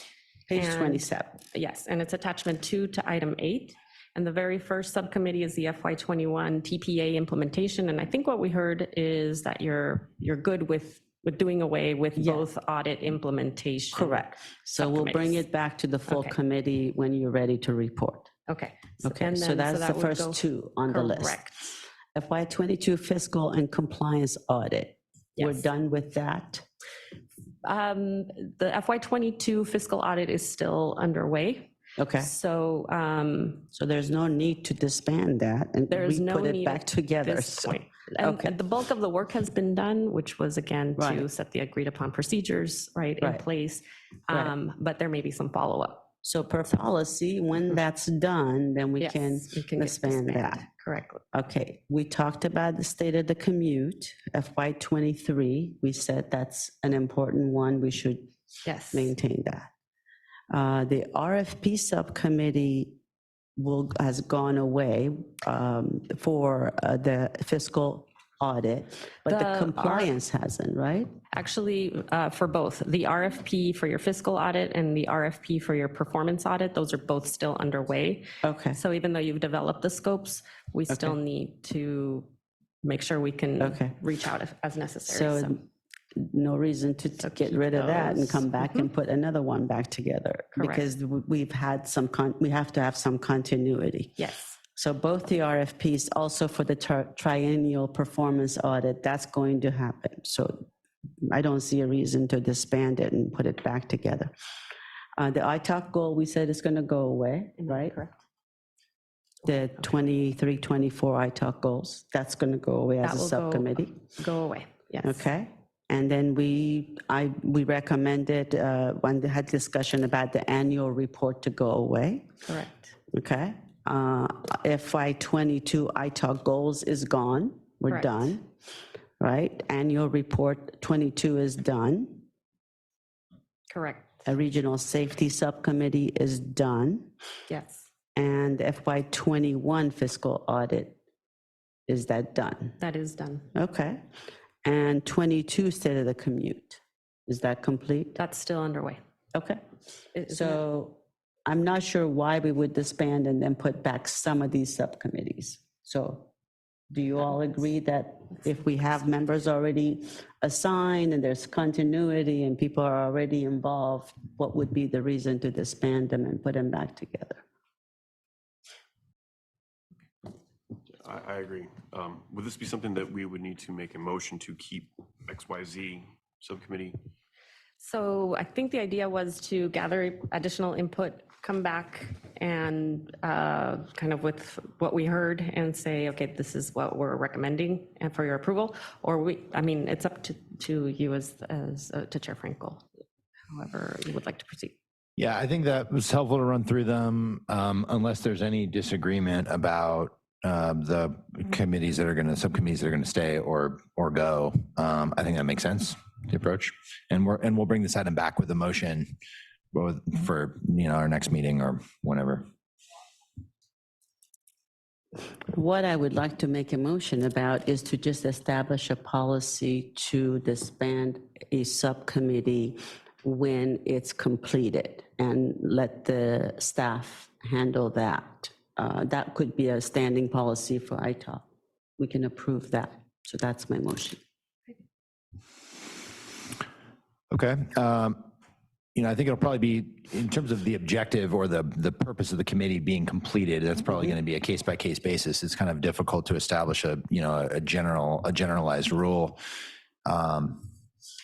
S9: Page
S10: and-
S9: 27.
S10: Yes, and it's attachment 2 to item 8. And the very first subcommittee is the FY21 TPA implementation. And I think what we heard is that you're good with doing away with both audit implementation.
S9: Correct. So we'll bring
S10: subcommittees.
S9: it back to the full
S10: Okay.
S9: committee when you're ready to report.
S10: Okay.
S9: Okay,
S10: and
S9: so
S10: then-
S9: that's
S10: that
S9: the
S10: would go-
S9: first 2 on the list.
S10: Correct.
S9: FY22 fiscal and compliance audit. We're
S10: Yes.
S9: done with that.
S10: The FY22 fiscal audit is still underway.
S9: Okay,
S10: So
S9: so there's no need to disband that and
S10: there's
S9: we
S10: no
S9: put it
S10: need
S9: back
S10: at
S9: together.
S10: this
S9: So-
S10: point. And
S9: Okay.
S10: the bulk of the work has been done, which was again to
S9: Right.
S10: set the agreed upon procedures in
S9: Right.
S10: place.
S9: Right.
S10: But there may be some follow-up.
S9: So per policy, when that's done, then we
S10: Yes,
S9: can
S10: you can get
S9: disband that.
S10: disbanded. Correctly.
S9: Okay, we talked about the state of the commute, FY23. We said that's an important one. We should
S10: Yes.
S9: maintain that. The RFP subcommittee has gone away for the fiscal audit, but the
S10: The
S9: compliance hasn't, right?
S10: Actually, for both, the RFP for your fiscal audit and the RFP for your performance audit, those are both still underway.
S9: Okay,
S10: So even though you've developed the scopes, we still need to make sure we can
S9: Okay.
S10: reach out as necessary.
S9: so no reason to get rid of that and come back and put another one back together.
S10: Correct.
S9: Because we've had some, we have to have some continuity.
S10: Yes,
S9: So both the RFPs, also for the triennial performance audit, that's going to happen. So I don't see a reason to disband it and put it back together. The ITAC goal, we said is going to go away, right?
S10: correct.
S9: The 23, 24 ITAC goals, that's going to go away as
S10: That
S9: a
S10: will
S9: subcommittee.
S10: Go away, yes.
S9: Okay. And then we recommended, when they had discussion about the annual report to go away.
S10: Correct.
S9: Okay. FY '22 ITAC goals is gone. We're
S10: Correct.
S9: done, right? Annual report 22 is done.
S10: Correct,
S9: A regional safety subcommittee is done.
S10: yes,
S9: And FY '21 fiscal audit, is that done?
S10: that is done.
S9: Okay. And 22 state of the commute, is that complete?
S10: That's still underway.
S9: Okay.
S10: Isn't it?
S9: So I'm not sure why we would disband and then put back some of these subcommittees. So do you all agree that if we have members already assigned and there's continuity and people are already involved, what would be the reason to disband them and put them back together?
S11: I agree. Would this be something that we would need to make a motion to keep XYZ subcommittee?
S10: So I think the idea was to gather additional input, come back and kind of with what we heard and say, okay, this is what we're recommending and for your approval, or I mean, it's up to you as to Chair Frankel, however you would like to proceed.
S2: Yeah, I think that was helpful to run through them, unless there's any disagreement about the committees that are going to, subcommittees that are going to stay or go. I think that makes sense, the approach. And we'll bring this item back with a motion for, our next meeting or whenever.
S9: What I would like to make a motion about is to just establish a policy to disband a subcommittee when it's completed and let the staff handle that. That could be a standing policy for ITAC. We can approve that. So that's my motion.
S2: Okay. I think it'll probably be, in terms of the objective or the purpose of the committee being completed, that's probably going to be a case-by-case basis. It's kind of difficult to establish a generalized rule.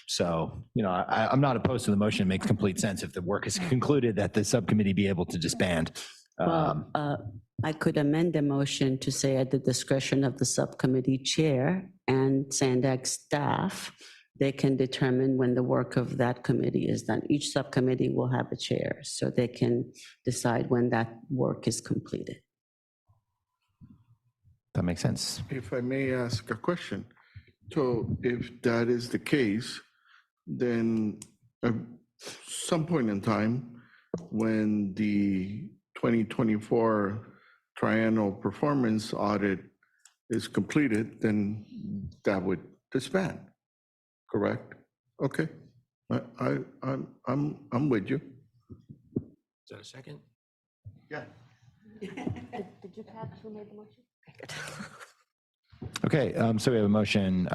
S2: So, I'm not opposed to the motion. It makes complete sense if the work is concluded that the subcommittee be able to disband.
S9: Well, I could amend the motion to say at the discretion of the subcommittee chair and Sandac staff, they can determine when the work of that committee is done. Each subcommittee will have a chair, so they can decide when that work is completed.
S2: That makes sense.
S7: If I may ask a question. So if that is the case, then at some point in time, when the 2024 triennial performance audit is completed, then that would disband, correct? Okay, I'm with you.
S12: Is that a second?
S7: Yeah.
S10: Did you catch who made the motion?
S2: Okay, so we have a motion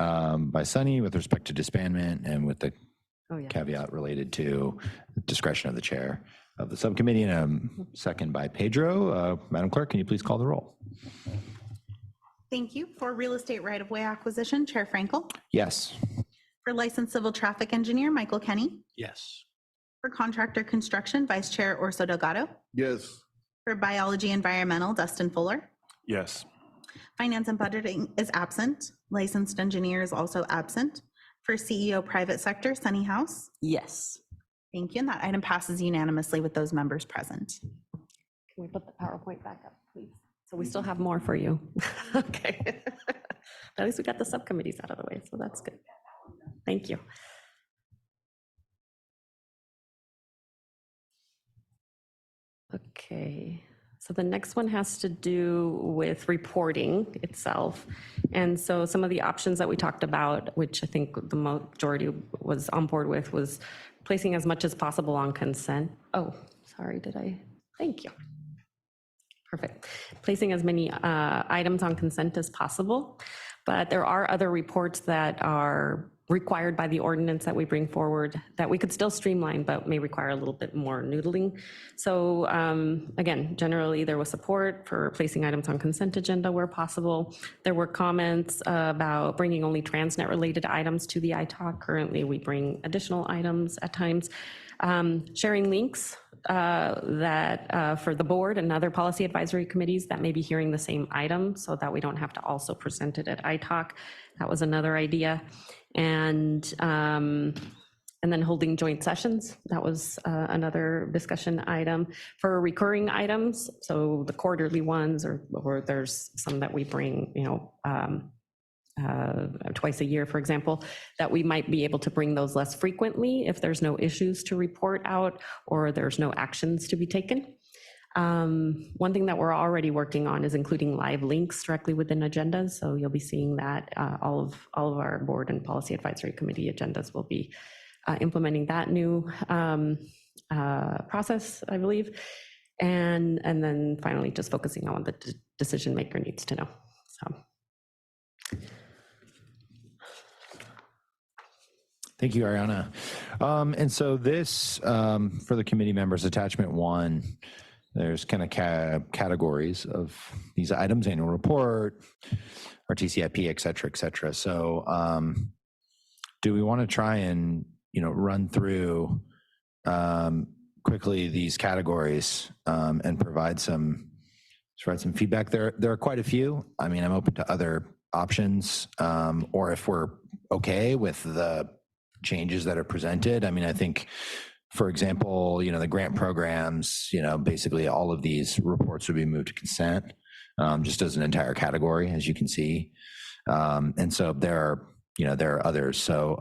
S2: by Sunny with respect to disbandment and with the caveat related to the discretion of the chair of the subcommittee, and a second by Pedro. Madam Clerk, can you please call the roll?
S1: Thank you. For real estate right-of-way acquisition, Chair Frankel.
S2: Yes.
S1: For licensed civil traffic engineer, Michael Kenny.
S12: Yes.
S1: For contractor construction, Vice Chair Orso Delgado.
S7: Yes.
S1: For biology environmental, Dustin Fuller.
S11: Yes.
S1: Finance and budgeting is absent. Licensed engineer is also absent. For CEO private sector, Sunny House.
S9: Yes.
S1: Thank you. And that item passes unanimously with those members present.
S10: Can we put the PowerPoint back up, please? So we still have more for you. Okay. But at least we got the subcommittees out of the way, so that's good. Thank you. Okay, So the next one has to do with reporting itself. And so some of the options that we talked about, which I think the majority was on board with, was placing as much as possible on consent. Oh, sorry, thank you. Perfect. Placing as many items on consent as possible. But there are other reports that are required by the ordinance that we bring forward that we could still streamline, but may require a little bit more noodling. So again, generally there was support for placing items on consent agenda where possible. There were comments about bringing only TransNet related items to the ITAC. Currently we bring additional items at times. Sharing links that for the board and other policy advisory committees that may be hearing the same item so that we don't have to also present it at ITAC. That was another idea. And then holding joint sessions. That was another discussion item. For recurring items, so the quarterly ones, or there's some that we bring, twice a year, for example, that we might be able to bring those less frequently if there's no issues to report out or there's no actions to be taken. One thing that we're already working on is including live links directly within agendas. So you'll be seeing that all of our board and policy advisory committee agendas will be implementing that new process, I believe. And then finally, just focusing on what the decision maker needs to know. So.
S2: Thank you, Ariana. And so this, for the committee members, attachment 1, there's kind of categories of these items: annual report, our TCIP, et cetera, et cetera. So do we want to try and, run through quickly these categories and provide some feedback? There are quite a few. I mean, I'm open to other options, or if we're okay with the changes that are presented. I mean, I think, for example, the grant programs, basically all of these reports would be moved to consent, just as an entire category, as you can see. And so there are others. So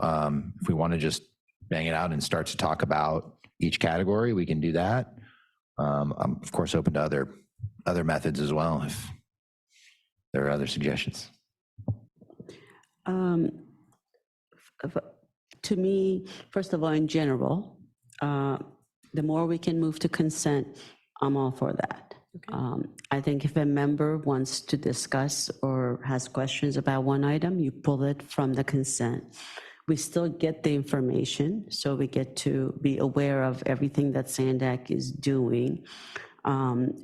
S2: if we want to just bang it out and start to talk about each category, we can do that. I'm of course open to other methods as well, if there are other suggestions.
S9: To me, first of all, in general, the more we can move to consent, I'm all for that. Okay. I think if a member wants to discuss or has questions about one item, you pull it from the consent. We still get the information, so we get to be aware of everything that SANDAC is doing. I'm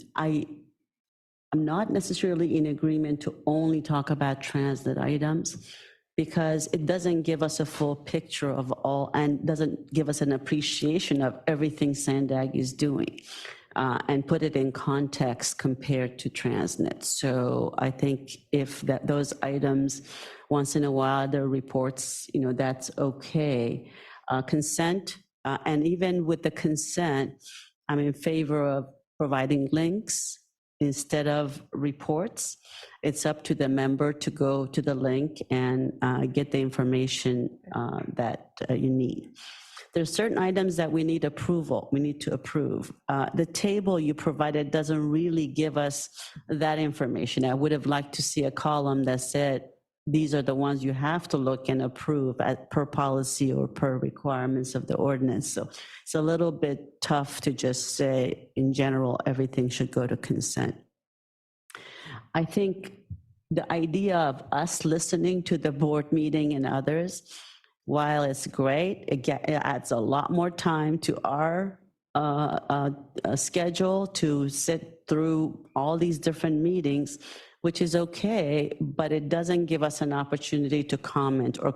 S9: not necessarily in agreement to only talk about TransNet items, because it doesn't give us a full picture of all and doesn't give us an appreciation of everything SANDAG is doing and put it in context compared to TransNet. So I think if those items, once in a while, there are reports, that's okay. Consent, and even with the consent, I'm in favor of providing links instead of reports. It's up to the member to go to the link and get the information that you need. There's certain items that we need approval. We need to approve. The table you provided doesn't really give us that information. I would have liked to see a column that said, these are the ones you have to look and approve per policy or per requirements of the ordinance. So it's a little bit tough to just say, in general, everything should go to consent. I think the idea of us listening to the board meeting and others, while it's great, it adds a lot more time to our schedule to sit through all these different meetings, which is okay, but it doesn't give us an opportunity to comment or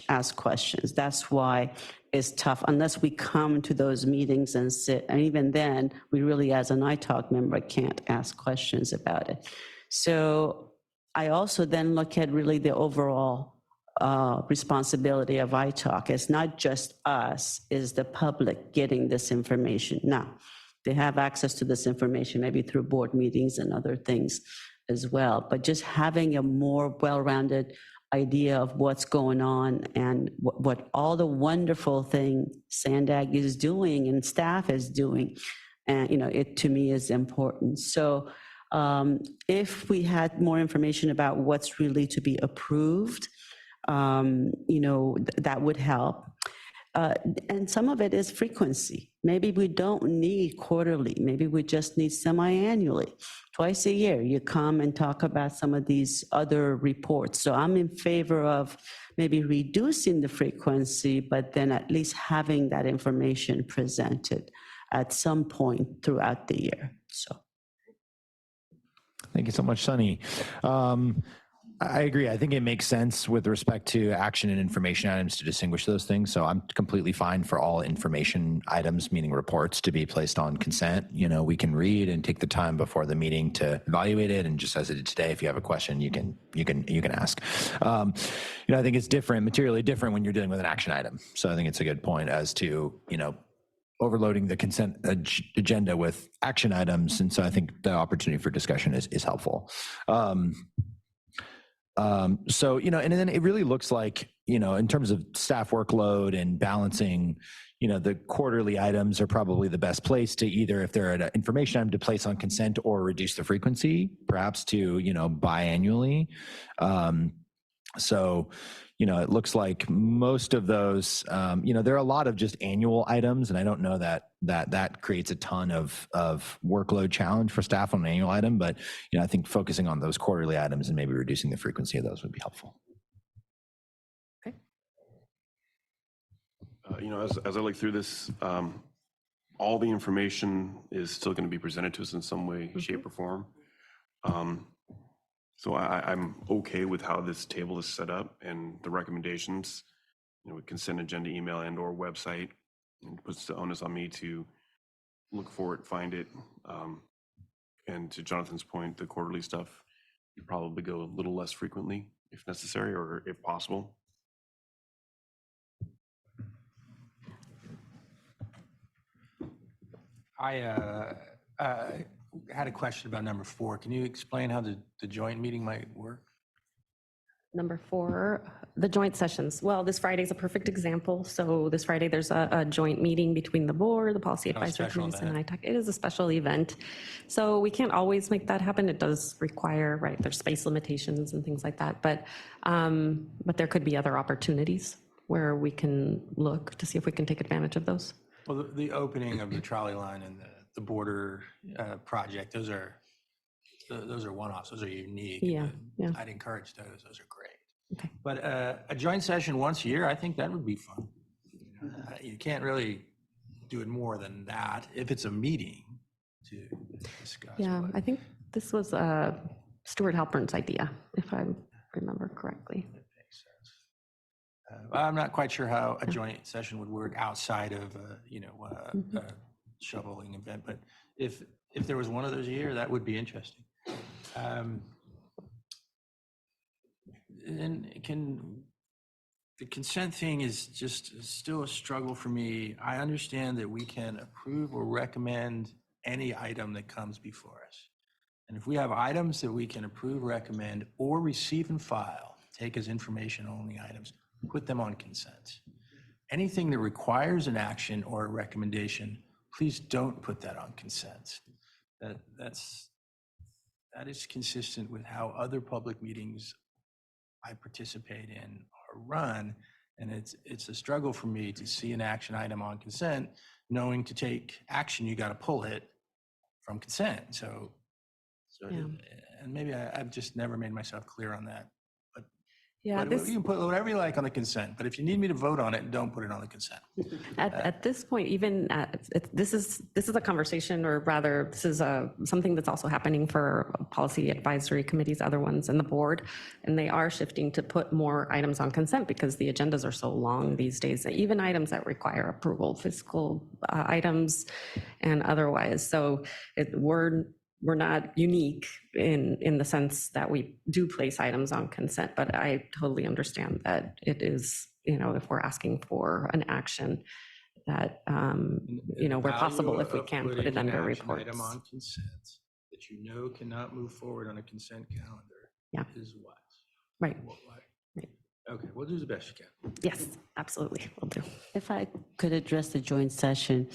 S9: ask questions. That's why it's tough, unless we come to those meetings and sit, and even then, we really, as an ITALK member, can't ask questions about it. So I also then look at really the overall responsibility of ITALK. It's not just us, it's the public getting this information. Now, they have access to this information maybe through board meetings and other things as well, but just having a more well-rounded idea of what's going on and what all the wonderful thing SANDAG is doing and staff is doing. And, it to me is important. So if we had more information about what's really to be approved, that would help. And some of it is frequency. Maybe we don't need quarterly. Maybe we just need semi-annually. Twice a year, you come and talk about some of these other reports. So I'm in favor of maybe reducing the frequency, but then at least having that information presented at some point throughout the year. So.
S2: Thank you so much, Sunny. I agree. I think it makes sense with respect to action and information items to distinguish those things. So I'm completely fine for all information items, meaning reports, to be placed on consent. We can read and take the time before the meeting to evaluate it. And just as it did today, if you have a question, you can ask. I think it's different, materially different when you're dealing with an action item. So I think it's a good point as to, overloading the consent agenda with action items. And so I think the opportunity for discussion is helpful. So, and then it really looks like, in terms of staff workload and balancing, the quarterly items are probably the best place to either, if they're an information item, to place on consent or reduce the frequency, perhaps to, biannually. So, it looks like most of those, there are a lot of just annual items, and I don't know that creates a ton of workload challenge for staff on an annual item, but, I think focusing on those quarterly items and maybe reducing the frequency of those would be helpful.
S10: Okay.
S11: As I look through this, all the information is still going to be presented to us in some way, shape, or form. So I'm okay with how this table is set up and the recommendations, with consent agenda, email, and/or website. And puts the onus on me to look for it, find it. And to Jonathan's point, the quarterly stuff, you probably go a little less frequently if necessary or if possible.
S12: I had a question about number 4. Can you explain how the joint meeting might work?
S10: Number 4, the joint sessions. Well, this Friday is a perfect example. So this Friday, there's a joint meeting between the board, the policy advisory committees, and Itac. It is a special event. So we can't always make that happen. It does require, right, there's space limitations and things like that. But there could be other opportunities where we can look to see if we can take advantage of those.
S12: Well, the opening of the trolley line and the border project, those are one-offs. Those are unique.
S10: Yeah.
S12: I'd encourage those. Those are great.
S10: Okay.
S12: But a joint session once a year, I think that would be fun. You can't really do it more than that if it's a meeting to discuss.
S10: Yeah, I think this was Stuart Halpern's idea, if I remember correctly.
S12: That makes sense. I'm not quite sure how a joint session would work outside of a shoveling event, but if there was one of those a year, that would be interesting. And the consent thing is just still a struggle for me. I understand that we can approve or recommend any item that comes before us. And if we have items that we can approve, recommend, or receive and file, take as information only items, put them on consent. Anything that requires an action or a recommendation, please don't put that on consent. That is consistent with how other public meetings I participate in are run. And it's a struggle for me to see an action item on consent, knowing to take action, you got to pull it from consent. So
S10: Yeah.
S12: And maybe I've just never made myself clear on that.
S10: Yeah,
S12: But you can put whatever you like on the consent, but if you need me to vote on it, don't put it on the consent.
S10: At this point, even this is a conversation, or rather, this is something that's also happening for policy advisory committees, other ones, and the board, and they are shifting to put more items on consent because the agendas are so long these days. Even items that require approval, fiscal items, and otherwise. So we're not unique in the sense that we do place items on consent, but I totally understand that it is, if we're asking for an action that, where possible, if we can put it under reports.
S12: Item on consent that cannot move forward on a consent calendar.
S10: Yeah.
S12: Is what?
S10: Right.
S12: Right. Okay, we'll do the best you can.
S10: Yes, absolutely, we'll do.
S9: If I could address the joint session,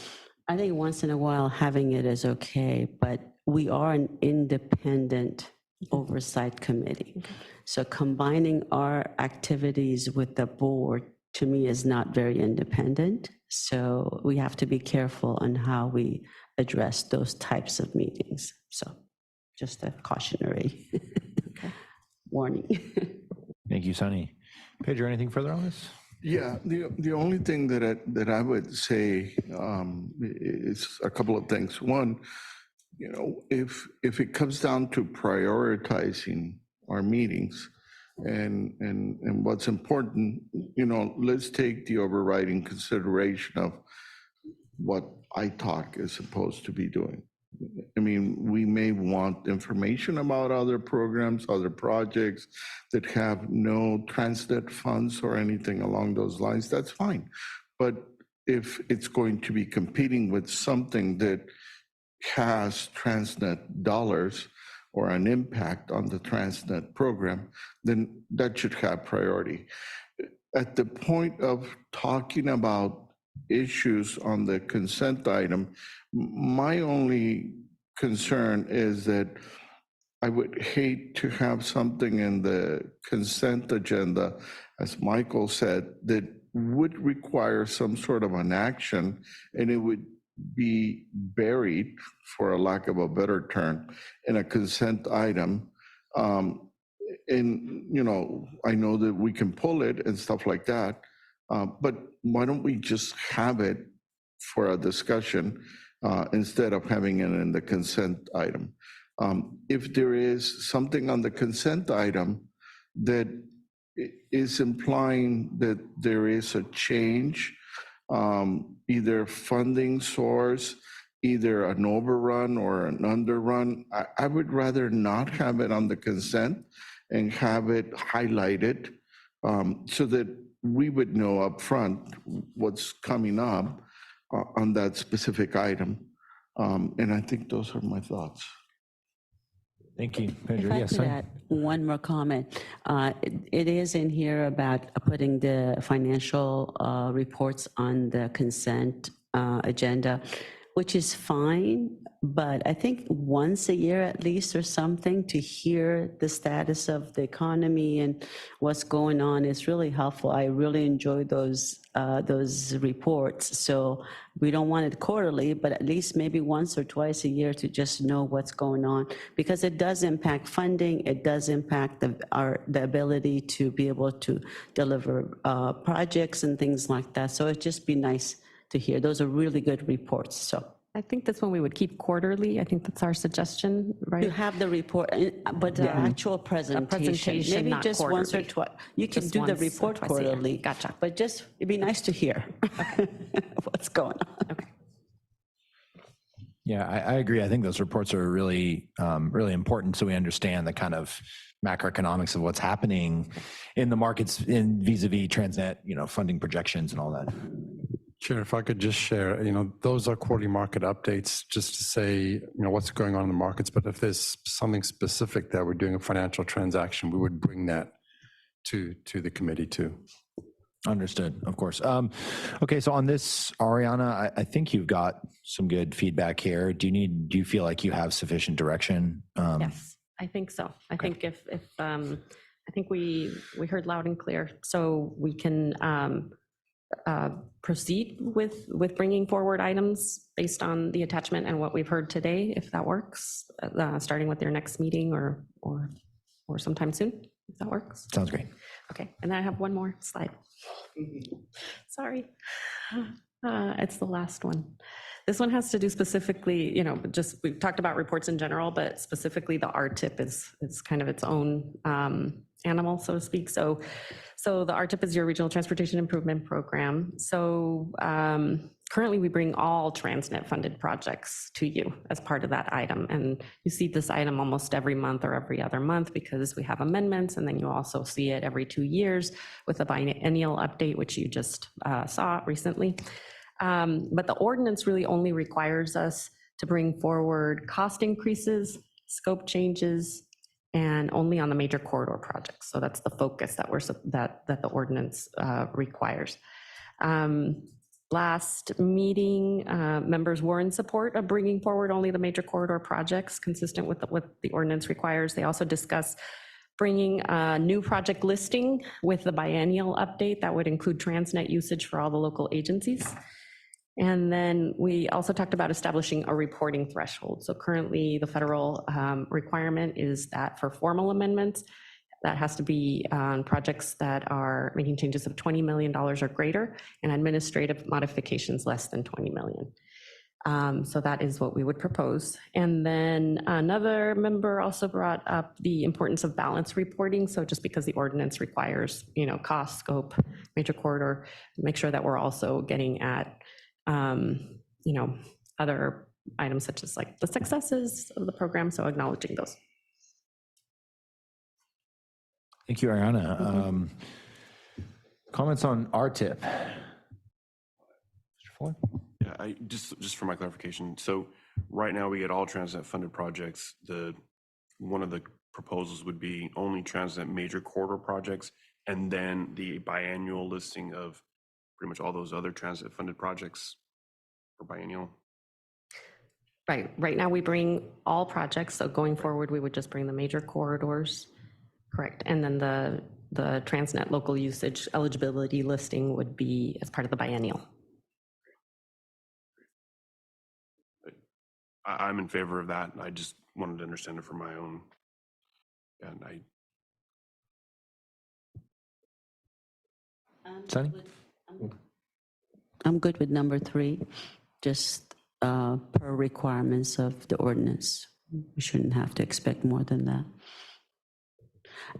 S9: I think once in a while having it is okay, but we are an independent oversight committee. So combining our activities with the board, to me, is not very independent. So we have to be careful on how we address those types of meetings. So just a cautionary warning.
S2: Thank you, Sunny. Pedro, anything further on this?
S7: Yeah, the only thing that I would say is a couple of things. One, if it comes down to prioritizing our meetings and what's important, let's take the overriding consideration of what ITAC is supposed to be doing. I mean, we may want information about other programs, other projects that have no TransNet funds or anything along those lines, that's fine. But if it's going to be competing with something that has TransNet dollars or an impact on the TransNet program, then that should have priority. At the point of talking about issues on the consent item, my only concern is that I would hate to have something in the consent agenda, as Michael said, that would require some sort of an action, and it would be buried, for a lack of a better term, in a consent item. I know that we can pull it and stuff like that, but why don't we just have it for a discussion instead of having it in the consent item? If there is something on the consent item that is implying that there is a change, either funding source, either an overrun or an underrun, I would rather not have it on the consent and have it highlighted so that we would know upfront what's coming up on that specific item. And I think those are my thoughts.
S2: Thank you,
S9: If
S2: Pedro.
S9: I
S2: Yes,
S9: could
S2: Sunny?
S9: add one more comment. It is in here about putting the financial reports on the consent agenda, which is fine, but I think once a year at least or something to hear the status of the economy and what's going on is really helpful. I really enjoy those reports. So we don't want it quarterly, but at least maybe once or twice a year to just know what's going on, because it does impact funding. It does impact the ability to be able to deliver projects and things like that. So it'd just be nice to hear. Those are really good reports. So
S10: I think this one we would keep quarterly. I think that's our suggestion, right?
S9: you have the report, but the actual presentation, maybe
S10: not
S9: just once or
S10: quarterly.
S9: twice. You can
S10: Just
S9: do the
S10: once or
S9: report
S10: twice a year.
S9: quarterly.
S10: Gotcha.
S9: But just, it'd be nice to hear what's going on.
S10: Okay.
S2: Yeah, I agree. I think those reports are really, really important so we understand the kind of macroeconomics of what's happening in the markets in vis-a-vis TransNet, funding projections and all that.
S6: Chair, if I could just share, those are quarterly market updates just to say, what's going on in the markets. But if there's something specific that we're doing a financial transaction, we would bring that to the committee too.
S2: Understood, of course. Okay, so on this, Ariana, I think you've got some good feedback here. Do you feel like you have sufficient direction?
S10: Yes, I think so. I think if I think we heard loud and clear, so we can proceed with bringing forward items based on the attachment and what we've heard today, if that works, starting with your next meeting or sometime soon, if that works.
S2: Sounds great.
S10: Okay, and then I have one more slide. Sorry. It's the last one. This one has to do specifically, just we've talked about reports in general, but specifically the RTIP is kind of its own animal, so to speak. So the RTIP is your Regional Transportation Improvement Program. So currently we bring all TransNet funded projects to you as part of that item. And you see this item almost every month or every other month because we have amendments, and then you also see it every 2 years with a biennial update, which you just saw recently. But the ordinance really only requires us to bring forward cost increases, scope changes, and only on the major corridor projects. So that's the focus that the ordinance requires. Last meeting, members were in support of bringing forward only the major corridor projects consistent with what the ordinance requires. They also discussed bringing a new project listing with the biennial update that would include TransNet usage for all the local agencies. And then we also talked about establishing a reporting threshold. So currently the federal requirement is that for formal amendments, that has to be on projects that are making changes of $20 million or greater, and administrative modifications less than 20 million. So that is what we would propose. And then another member also brought up the importance of balance reporting. So just because the ordinance requires, cost, scope, major corridor, make sure that we're also getting at, other items such as like the successes of the program. So acknowledging those.
S2: Thank you, Ariana. Comments on RTIP? Mr. Fuller?
S11: Yeah, just for my clarification. So right now we get all TransNet funded projects. One of the proposals would be only TransNet major corridor projects, and then the biannual listing of pretty much all those other TransNet funded projects for biennial.
S10: Right now we bring all projects. So going forward, we would just bring the major corridors. Correct. And then the TransNet local usage eligibility listing would be as part of the biennial.
S11: I'm in favor of that. I just wanted to understand it for my own. And
S2: Sunny?
S9: I'm good with number 3, just per requirements of the ordinance. We shouldn't have to expect more than that.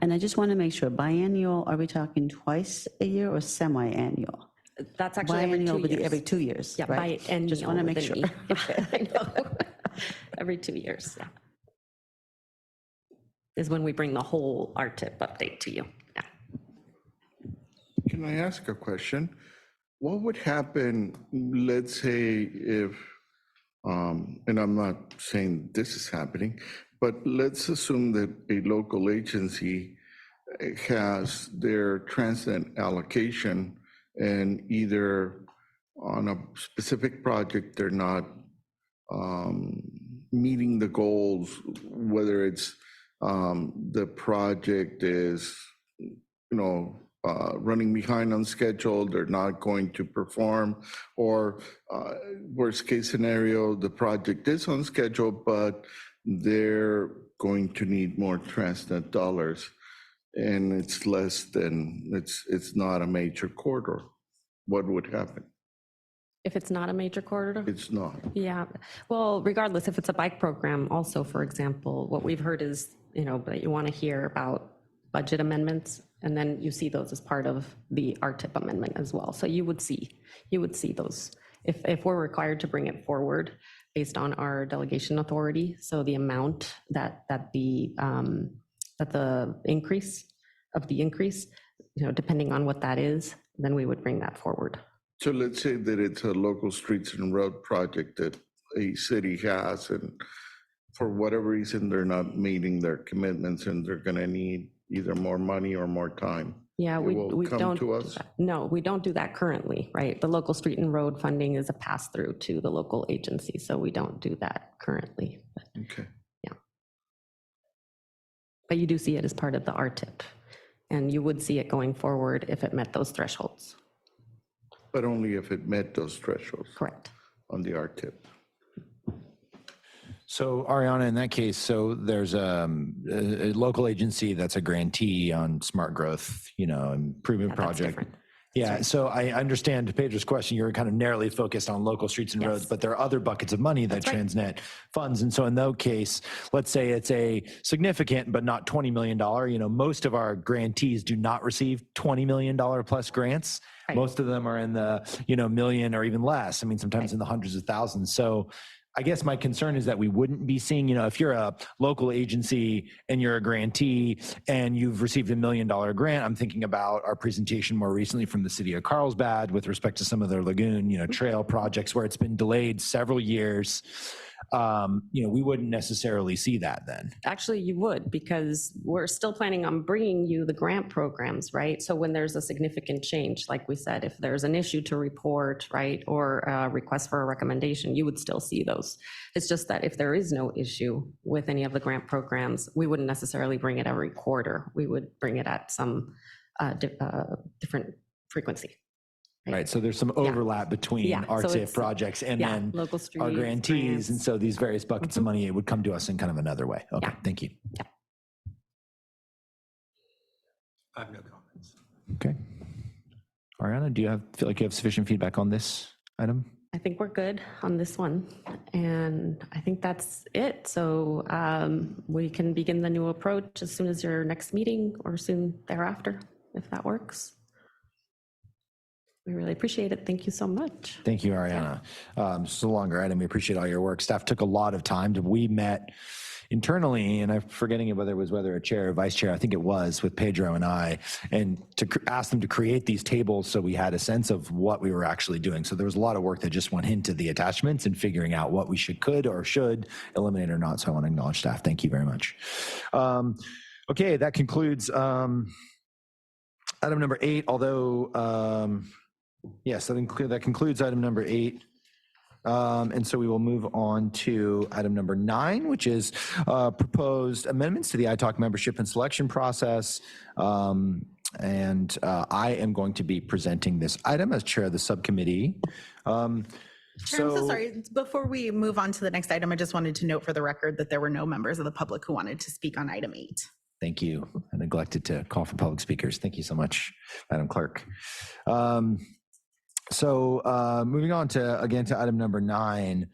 S9: And I just want to make sure, biennial, are we talking twice a year or semi-annual?
S10: That's actually
S9: Biennial
S10: every 2
S9: would be
S10: years.
S9: every 2 years,
S10: Yeah,
S9: right?
S10: biennial.
S9: Just want to make
S10: with
S9: sure.
S10: an E. I know. Every 2 years, yeah. Is when we bring the whole RTIP update to you. Yeah.
S7: Can I ask a question? What would happen, let's say if, and I'm not saying this is happening, but let's assume that a local agency has their TransNet allocation and either on a specific project, they're not meeting the goals, whether it's the project is, running behind on schedule, they're not going to perform, or worst case scenario, the project is on schedule, but they're going to need more TransNet dollars, and it's less than, it's not a major corridor. What would happen?
S10: If it's not a major corridor?
S7: It's not.
S10: Yeah, well, regardless, if it's a bike program also, for example, what we've heard is, that you want to hear about budget amendments, and then you see those as part of the RTIP amendment as well. So you would see those if we're required to bring it forward based on our delegation authority. So the amount that the increase, depending on what that is, then we would bring that forward.
S7: So let's say that it's a local streets and road project that a city has, and for whatever reason, they're not meeting their commitments and they're going to need either more money or more time.
S10: Yeah,
S7: It
S10: we
S7: will come
S10: don't
S7: to
S10: do
S7: us?
S10: that. No, we don't do that currently, right? The local street and road funding is a pass-through to the local agency, so we don't do that currently. But,
S7: Okay.
S10: yeah. But you do see it as part of the RTIP, and you would see it going forward if it met those thresholds.
S7: But only if it met those thresholds
S10: Correct.
S7: on the RTIP.
S2: So Ariana, in that case, so there's a local agency that's a grantee on smart growth, improvement
S10: Yeah, that's
S2: project.
S10: different.
S2: Yeah, so I understand Pedro's question, you're kind of narrowly focused on local streets and roads,
S10: Yes.
S2: but there are other buckets of money that
S10: That's right.
S2: TransNet funds. And so in that case, let's say it's a significant but not $20 million, most of our grantees do not receive $20 million plus grants.
S10: Right.
S2: Most of them are in the, million or even less. I mean, sometimes in the hundreds of thousands. So I guess my concern is that we wouldn't be seeing, if you're a local agency and you're a grantee and you've received $1 million grant, I'm thinking about our presentation more recently from the city of Carlsbad with respect to some of their lagoon, trail projects where it's been delayed several years. we wouldn't necessarily see that then.
S10: Actually, you would, because we're still planning on bringing you the grant programs, right? So when there's a significant change, like we said, if there's an issue to report, right, or a request for a recommendation, you would still see those. It's just that if there is no issue with any of the grant programs, we wouldn't necessarily bring it every quarter. We would bring it at some different frequency.
S2: Right, so there's some overlap between
S10: Yeah, so
S2: RTIF
S10: it's-
S2: projects and
S10: yeah,
S2: then
S10: local
S2: our
S10: streets,
S2: grantees,
S10: grants.
S2: and so these various buckets of money, it would come to us in kind of another way. Okay,
S10: Yeah.
S2: thank you.
S12: I have no comments.
S2: Okay. Ariana, do you feel like you have sufficient feedback on this item?
S10: I think we're good on this one, and I think that's it. So we can begin the new approach as soon as your next meeting or soon thereafter, if that works. We really appreciate it. Thank you so much.
S2: Thank you, Ariana. It's a longer item. We appreciate all your work. Staff took a lot of time. We met internally, and I'm forgetting whether a chair or vice chair, I think it was, with Pedro and I, and to ask them to create these tables so we had a sense of what we were actually doing. So there was a lot of work that just went into the attachments and figuring out what we could or should eliminate or not. So I want to acknowledge staff. Thank you very much. Okay, that concludes item number 8, although, yes, that concludes item number 8. And so we will move on to item number 9, which is proposed amendments to the ITAC membership and selection process. And I am going to be presenting this item as chair of the subcommittee.
S1: Chair, I'm so sorry. Before we move on to the next item, I just wanted to note for the record that there were no members of the public who wanted to speak on item 8.
S2: Thank you. I neglected to call for public speakers. Thank you so much, Madam Clerk. So moving on to item number 9.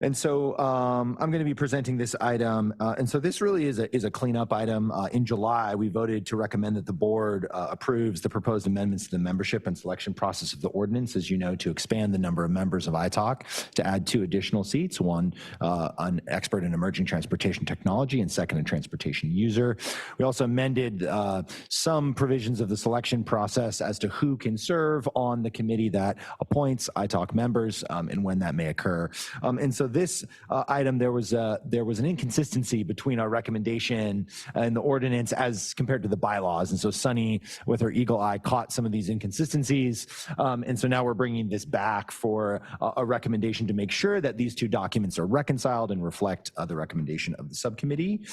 S2: And so I'm going to be presenting this item. And so this really is a cleanup item. In July, we voted to recommend that the board approves the proposed amendments to the membership and selection process of the ordinance, as you know, to expand the number of members of ITAC, to add 2 additional seats, one an expert in emerging transportation technology and second a transportation user. We also amended some provisions of the selection process as to who can serve on the committee that appoints ITAC members and when that may occur. And so this item, there was an inconsistency between our recommendation and the ordinance as compared to the bylaws. And so Sunny, with her eagle eye, caught some of these inconsistencies. And so now we're bringing this back for a recommendation to make sure that these 2 documents are reconciled and reflect the recommendation of the subcommittee.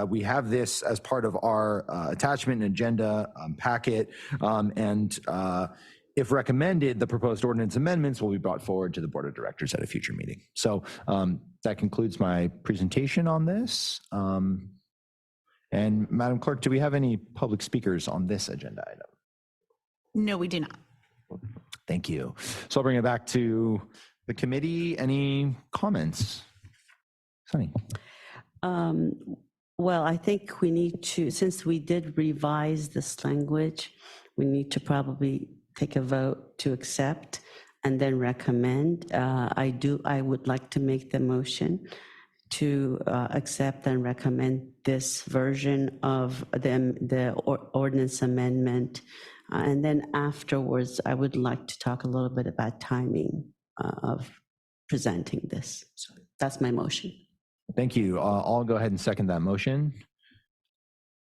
S2: We have this as part of our attachment and agenda packet, and if recommended, the proposed ordinance amendments will be brought forward to the Board of Directors at a future meeting. So that concludes my presentation on this. And Madam Clerk, do we have any public speakers on this agenda item?
S1: No, we do not.
S2: Thank you. So I'll bring it back to the committee. Any comments? Sunny.
S9: Well, I think we need to, since we did revise this language, we need to probably take a vote to accept and then recommend. I would like to make the motion to accept and recommend this version of the ordinance amendment. And then afterwards, I would like to talk a little bit about timing of presenting this. So that's my motion.
S2: Thank you. I'll go ahead and second that motion.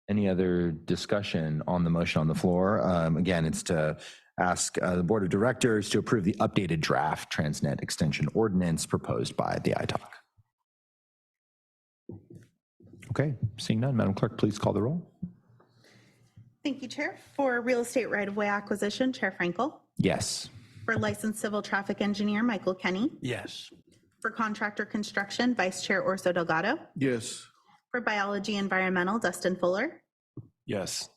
S2: Any other discussion on the motion on the floor? Again, it's to ask the Board of Directors to approve the updated draft TransNet extension ordinance proposed by the ITAC. Okay, seeing none, Madam Clerk, please call the roll.
S1: Thank you, Chair. For real estate right-of-way acquisition, Chair Frankel.
S2: Yes.
S1: For licensed civil traffic engineer, Michael Kenny.
S12: Yes.
S1: For contractor construction, Vice Chair Orso Delgado.
S7: Yes.
S1: For biology environmental, Dustin Fuller.
S11: Yes.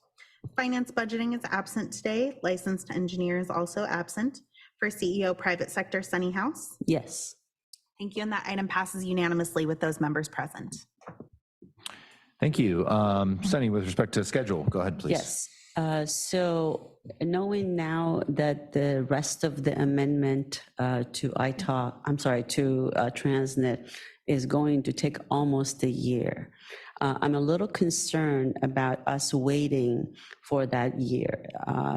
S1: Finance budgeting is absent today. Licensed engineer is also absent. For CEO private sector, Sunny House.
S9: Yes.
S1: Thank you, and that item passes unanimously with those members present.
S2: Thank you. Sunny, with respect to schedule, go ahead, please.
S9: Yes. So knowing now that the rest of the amendment to TransNet is going to take almost a year, I'm a little concerned about us waiting for that year.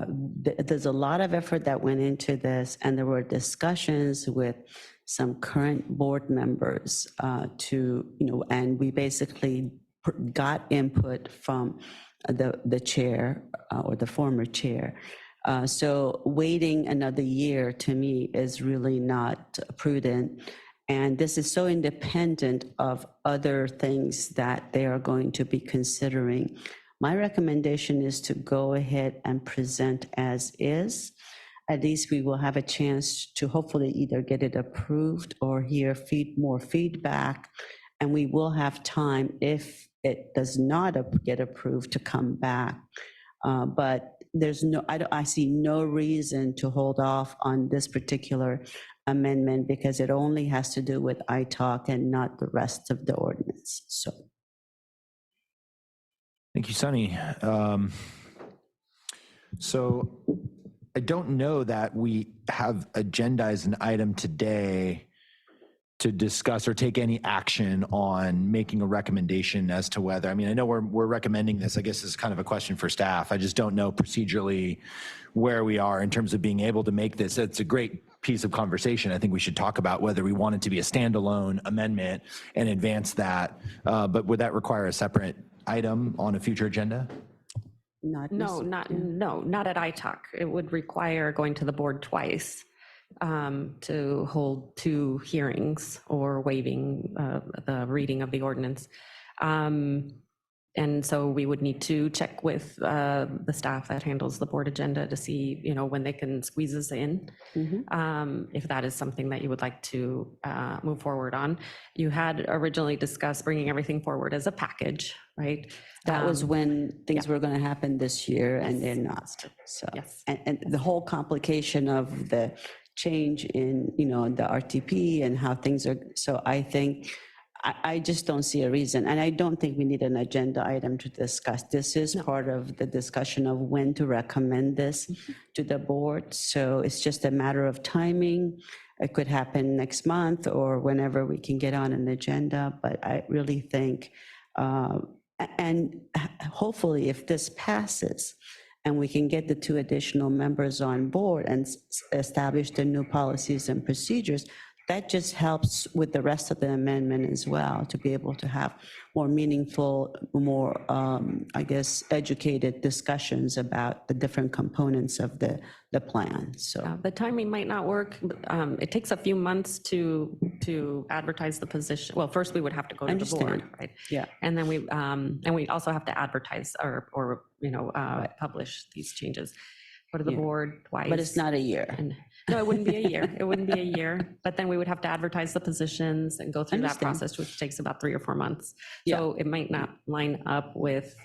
S9: There's a lot of effort that went into this, and there were discussions with some current board members and we basically got input from the chair or the former chair. So waiting another year to me is really not prudent. And this is so independent of other things that they are going to be considering. My recommendation is to go ahead and present as is. At least we will have a chance to hopefully either get it approved or hear more feedback. And we will have time, if it does not get approved, to come back. But I see no reason to hold off on this particular amendment because it only has to do with ITAC and not the rest of the ordinance. So.
S2: Thank you, Sunny. So I don't know that we have agendized an item today to discuss or take any action on making a recommendation as to whether, I mean, I know we're recommending this. I guess this is kind of a question for staff. I just don't know procedurally where we are in terms of being able to make this. It's a great piece of conversation. I think we should talk about whether we want it to be a standalone amendment and advance that. But would that require a separate item on a future agenda?
S10: No, not at ITAC. It would require going to the board twice to hold 2 hearings or waiving the reading of the ordinance. And so we would need to check with the staff that handles the board agenda to see, when they can squeeze us in. If that is something that you would like to move forward on. You had originally discussed bringing everything forward as a package, right?
S9: That was when things were going to happen this year, and they're not. So,
S10: yes.
S9: And the whole complication of the change in, the RTP and how things are. So I think I just don't see a reason. And I don't think we need an agenda item to discuss. This is part of the discussion of when to recommend this to the board. So it's just a matter of timing. It could happen next month or whenever we can get on an agenda. But I really think, and hopefully if this passes and we can get the 2 additional members on board and establish the new policies and procedures, that just helps with the rest of the amendment as well, to be able to have more meaningful, more, educated discussions about the different components of the plan. So
S10: the timing might not work. It takes a few months to advertise the position. Well, first we would have to go to the board, right?
S9: Yeah.
S10: And then we also have to advertise or publish these changes. Go to the board twice.
S9: But it's not a year.
S10: No, it wouldn't be a year. It wouldn't be a year. But then we would have to advertise the positions and go through that process, which takes about 3 or 4 months. So it might not line up with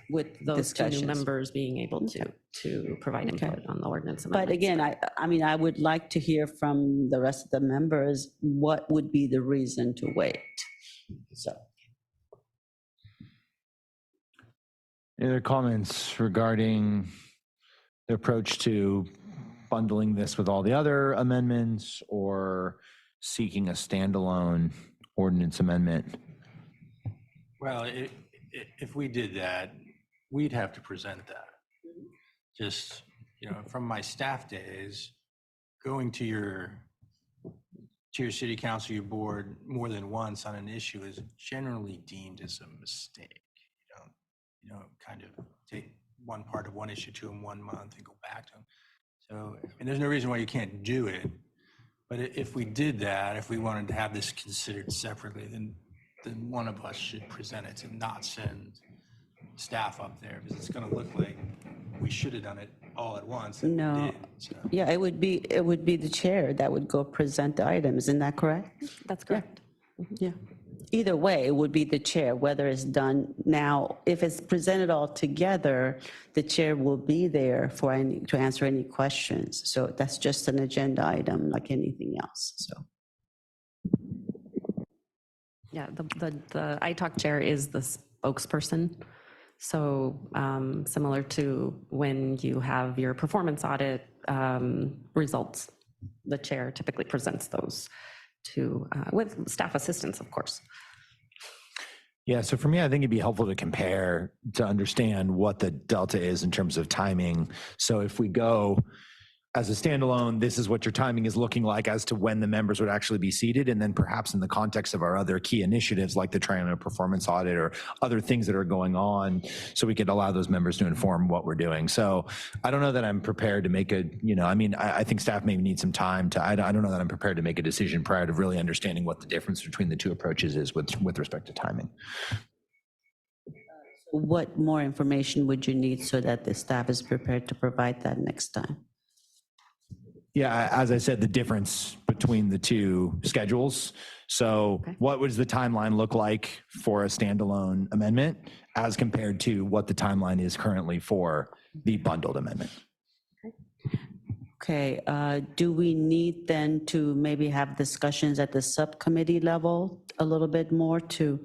S10: those 2 new members being able to provide input on the ordinance amendments.
S9: But again, I would like to hear from the rest of the members, what would be the reason to wait? So.
S2: Any other comments regarding the approach to bundling this with all the other amendments or seeking a standalone ordinance amendment?
S12: Well, if we did that, we'd have to present that. Just, from my staff days, going to your city council, your board more than once on an issue is generally deemed as a mistake. You don't kind of take one part of one issue to them 1 month and go back to them. So, and there's no reason why you can't do it. But if we did that, if we wanted to have this considered separately, then one of us should present it and not send staff up there, because it's going to look like we should have done it all at once. And
S9: No.
S12: we did, so.
S9: Yeah, it would be the chair that would go present the items. Isn't that correct?
S10: That's correct.
S9: Yeah. Either way, it would be the chair, whether it's done now. If it's presented all together, the chair will be there to answer any questions. So that's just an agenda item like anything else, so.
S10: Yeah, the ITAC chair is the spokesperson. So similar to when you have your performance audit results, the chair typically presents those with staff assistance, of course.
S2: Yeah, so for me, I think it'd be helpful to compare to understand what the delta is in terms of timing. So if we go as a standalone, this is what your timing is looking like as to when the members would actually be seated. And then perhaps in the context of our other key initiatives like the triennial performance audit or other things that are going on, so we could allow those members to inform what we're doing. So I don't know that I'm prepared to make a, I think staff maybe need some time to, I don't know that I'm prepared to make a decision prior to really understanding what the difference between the two approaches is with respect to timing.
S9: What more information would you need so that the staff is prepared to provide that next time?
S2: Yeah, as I said, the difference between the two schedules. So what does the timeline look like for a standalone amendment as compared to what the timeline is currently for the bundled amendment?
S9: Okay, do we need then to maybe have discussions at the subcommittee level a little bit more to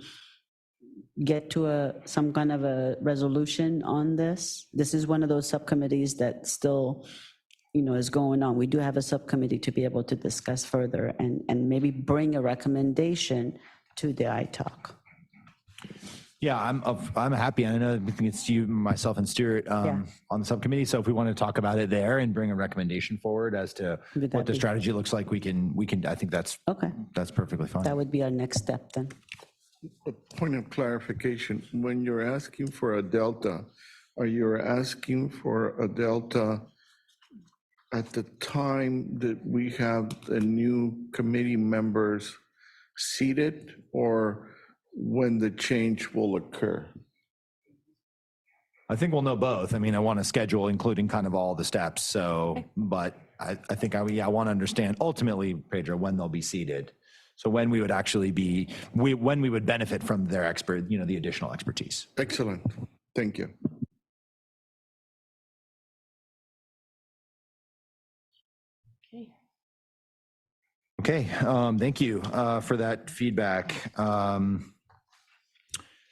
S9: get to some kind of a resolution on this? This is one of those subcommittees that still is going on. We do have a subcommittee to be able to discuss further and maybe bring a recommendation to the ITAC.
S2: Yeah, I'm happy. I know I think it's you, myself, and Stuart on the subcommittee. So if we want to talk about it there and bring a recommendation forward as to what the strategy looks like, we can. I think that's perfectly fine.
S9: That would be our next step then.
S7: A point of clarification: when you're asking for a delta, are you asking for a delta at the time that we have the new committee members seated, or when the change will occur?
S2: I think we'll know both. I mean, I want to schedule including kind of all the steps. So, but I think I want to understand ultimately, Pedro, when they'll be seated. So when we would actually be, when we would benefit from their the additional expertise.
S7: Excellent. Thank you.
S2: Okay, thank you for that feedback.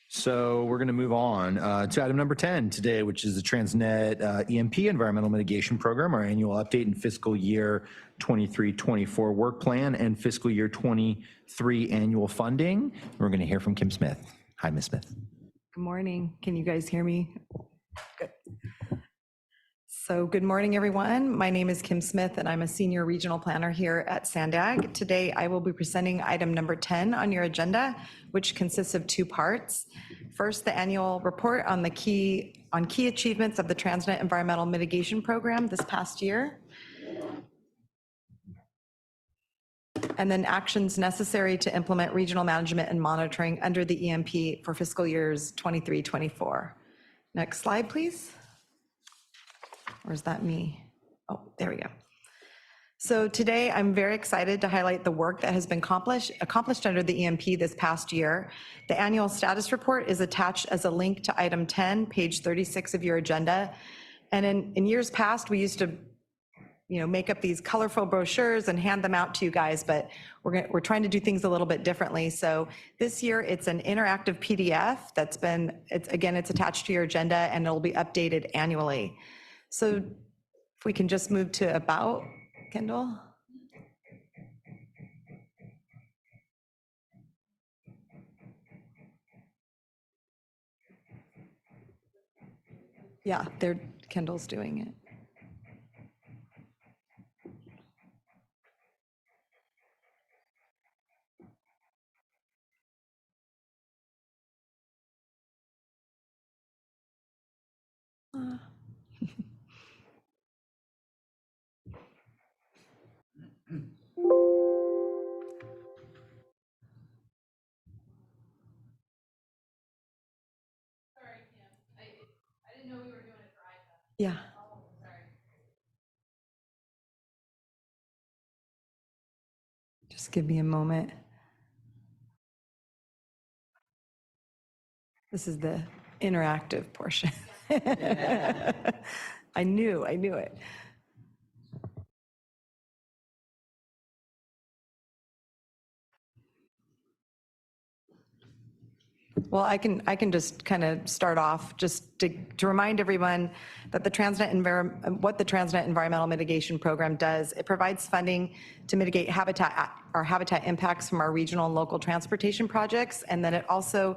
S2: So we're going to move on to item number 10 today, which is the TransNet EMP Environmental Mitigation Program, our annual update in fiscal year 23-24 work plan and fiscal year 23 annual funding. We're going to hear from Kim Smith. Hi, Ms. Smith.
S13: Good morning. Can you guys hear me? Good. So good morning, everyone. My name is Kim Smith, and I'm a senior regional planner here at Sandag. Today, I will be presenting item number 10 on your agenda, which consists of two parts. First, the annual report on key achievements of the TransNet Environmental Mitigation Program this past year. And then actions necessary to implement regional management and monitoring under the EMP for fiscal years 23-24. Next slide, please. Or is that me? Oh, there we go. So today I'm very excited to highlight the work that has been accomplished under the EMP this past year. The annual status report is attached as a link to item 10, page 36 of your agenda. And in years past, we used to make up these colorful brochures and hand them out to you guys, but we're trying to do things a little bit differently. So this year it's an interactive PDF it's attached to your agenda, and it'll be updated annually. So if we can just move to about, Kendall. Yeah, Kendall's doing it. Yeah. Just give me a moment. This is the interactive portion. I knew it. Well, I can just kind of start off just to remind everyone that what the TransNet Environmental Mitigation Program does. It provides funding to mitigate habitat impacts from our regional and local transportation projects, and then it also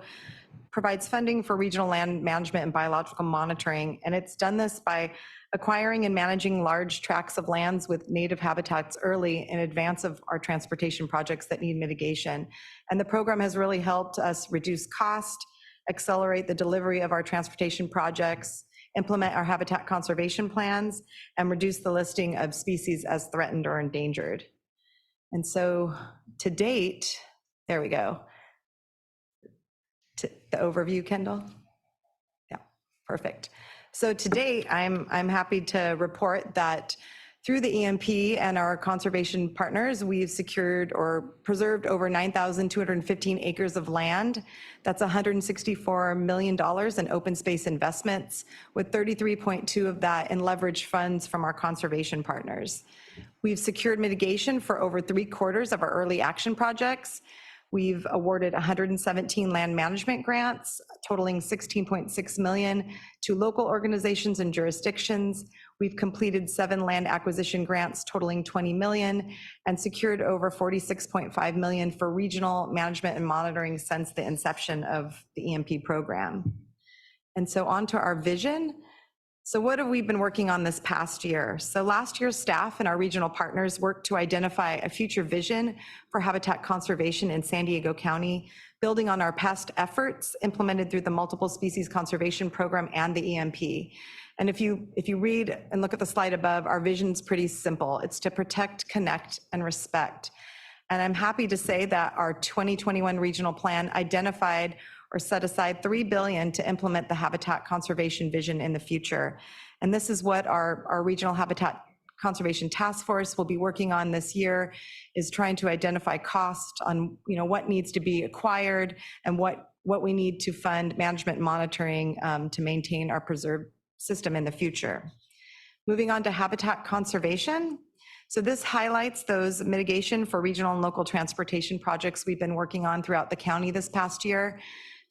S13: provides funding for regional land management and biological monitoring. And it's done this by acquiring and managing large tracts of lands with native habitats early in advance of our transportation projects that need mitigation. And the program has really helped us reduce cost, accelerate the delivery of our transportation projects, implement our habitat conservation plans, and reduce the listing of species as threatened or endangered. And so to date, there we go. The overview, Kendall? Yeah, perfect. So to date, I'm happy to report that through the EMP and our conservation partners, we've secured or preserved over 9,215 acres of land. That's $164 million in open space investments, with 33.2 of that in leverage funds from our conservation partners. We've secured mitigation for over 3/4 of our early action projects. We've awarded 117 land management grants totaling $16.6 million to local organizations and jurisdictions. We've completed 7 land acquisition grants totaling $20 million and secured over $46.5 million for regional management and monitoring since the inception of the EMP program. And so on to our vision. So what have we been working on this past year? So last year, staff and our regional partners worked to identify a future vision for habitat conservation in San Diego County, building on our past efforts implemented through the Multiple Species Conservation Program and the EMP. And if you read and look at the slide above, our vision's pretty simple. It's to protect, connect, and respect. And I'm happy to say that our 2021 regional plan identified or set aside $3 billion to implement the habitat conservation vision in the future. And this is what our regional habitat conservation task force will be working on this year, is trying to identify cost on what needs to be acquired and what we need to fund management and monitoring to maintain our preserved system in the future. Moving on to habitat conservation. So this highlights those mitigation for regional and local transportation projects we've been working on throughout the county this past year.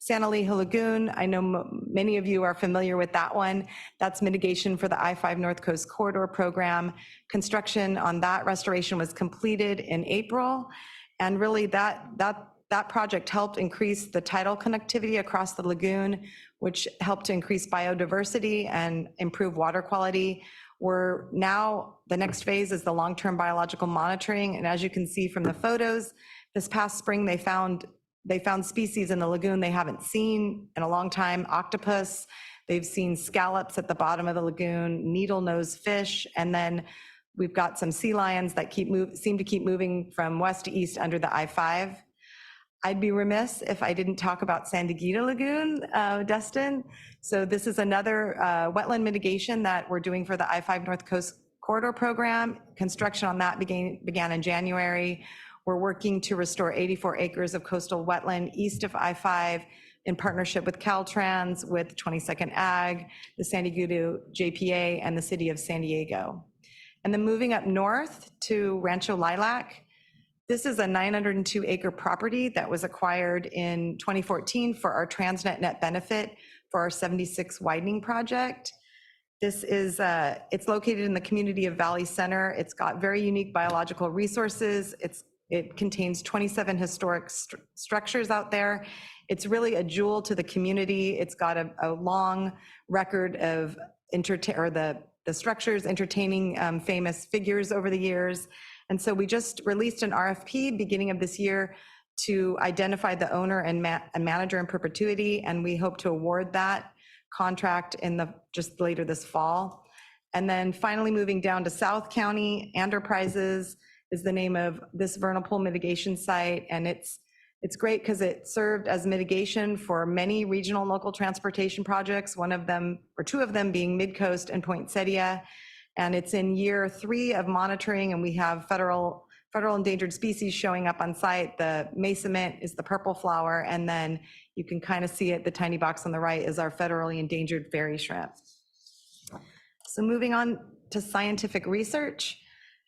S13: Diego Lagoon, I know many of you are familiar with that one. That's mitigation for the I-5 North Coast Corridor program. Construction on that restoration was completed in April. And really that project helped increase the tidal connectivity across the lagoon, which helped to increase biodiversity and improve water quality. We're now, the next phase is the long-term biological monitoring. And as you can see from the photos, this past spring, they found species in the lagoon they haven't seen in a long time: octopus. They've seen scallops at the bottom of the lagoon, needle-nosed fish, and then we've got some sea lions that seem to keep moving from west to east under the I-5. I'd be remiss if I didn't talk about Diego Lagoon, Dustin. So this is another wetland mitigation that we're doing for the I-5 North Coast Corridor program. Construction on that began in January. We're working to restore 84 acres of coastal wetland east of I-5 in partnership with Caltrans, with 22nd Ag, the San Diego JPA, and the city of San Diego. And then moving up north to Rancho Lilac, this is a 902-acre property that was acquired in 2014 for our TransNet net benefit for our 76 widening project. This is, it's located in the community of Valley Center. It's got very unique biological resources. It contains 27 historic structures out there. It's really a jewel to the community. It's got a long record of the structures entertaining famous figures over the years. And so we just released an RFP beginning of this year to identify the owner and manager in perpetuity, and we hope to award that contract just later this fall. And then finally moving down to South County, Enterprises is the name of this vernal pool mitigation site, and it's great because it served as mitigation for many regional and local transportation projects, one of them or two of them being Midcoast and Poinsettia. And it's in year 3 of monitoring, and we have federal endangered species showing up on site. The mesa mint is the purple flower, and then you can kind of see it, the tiny box on the right is our federally endangered fairy shrimp. So moving on to scientific research.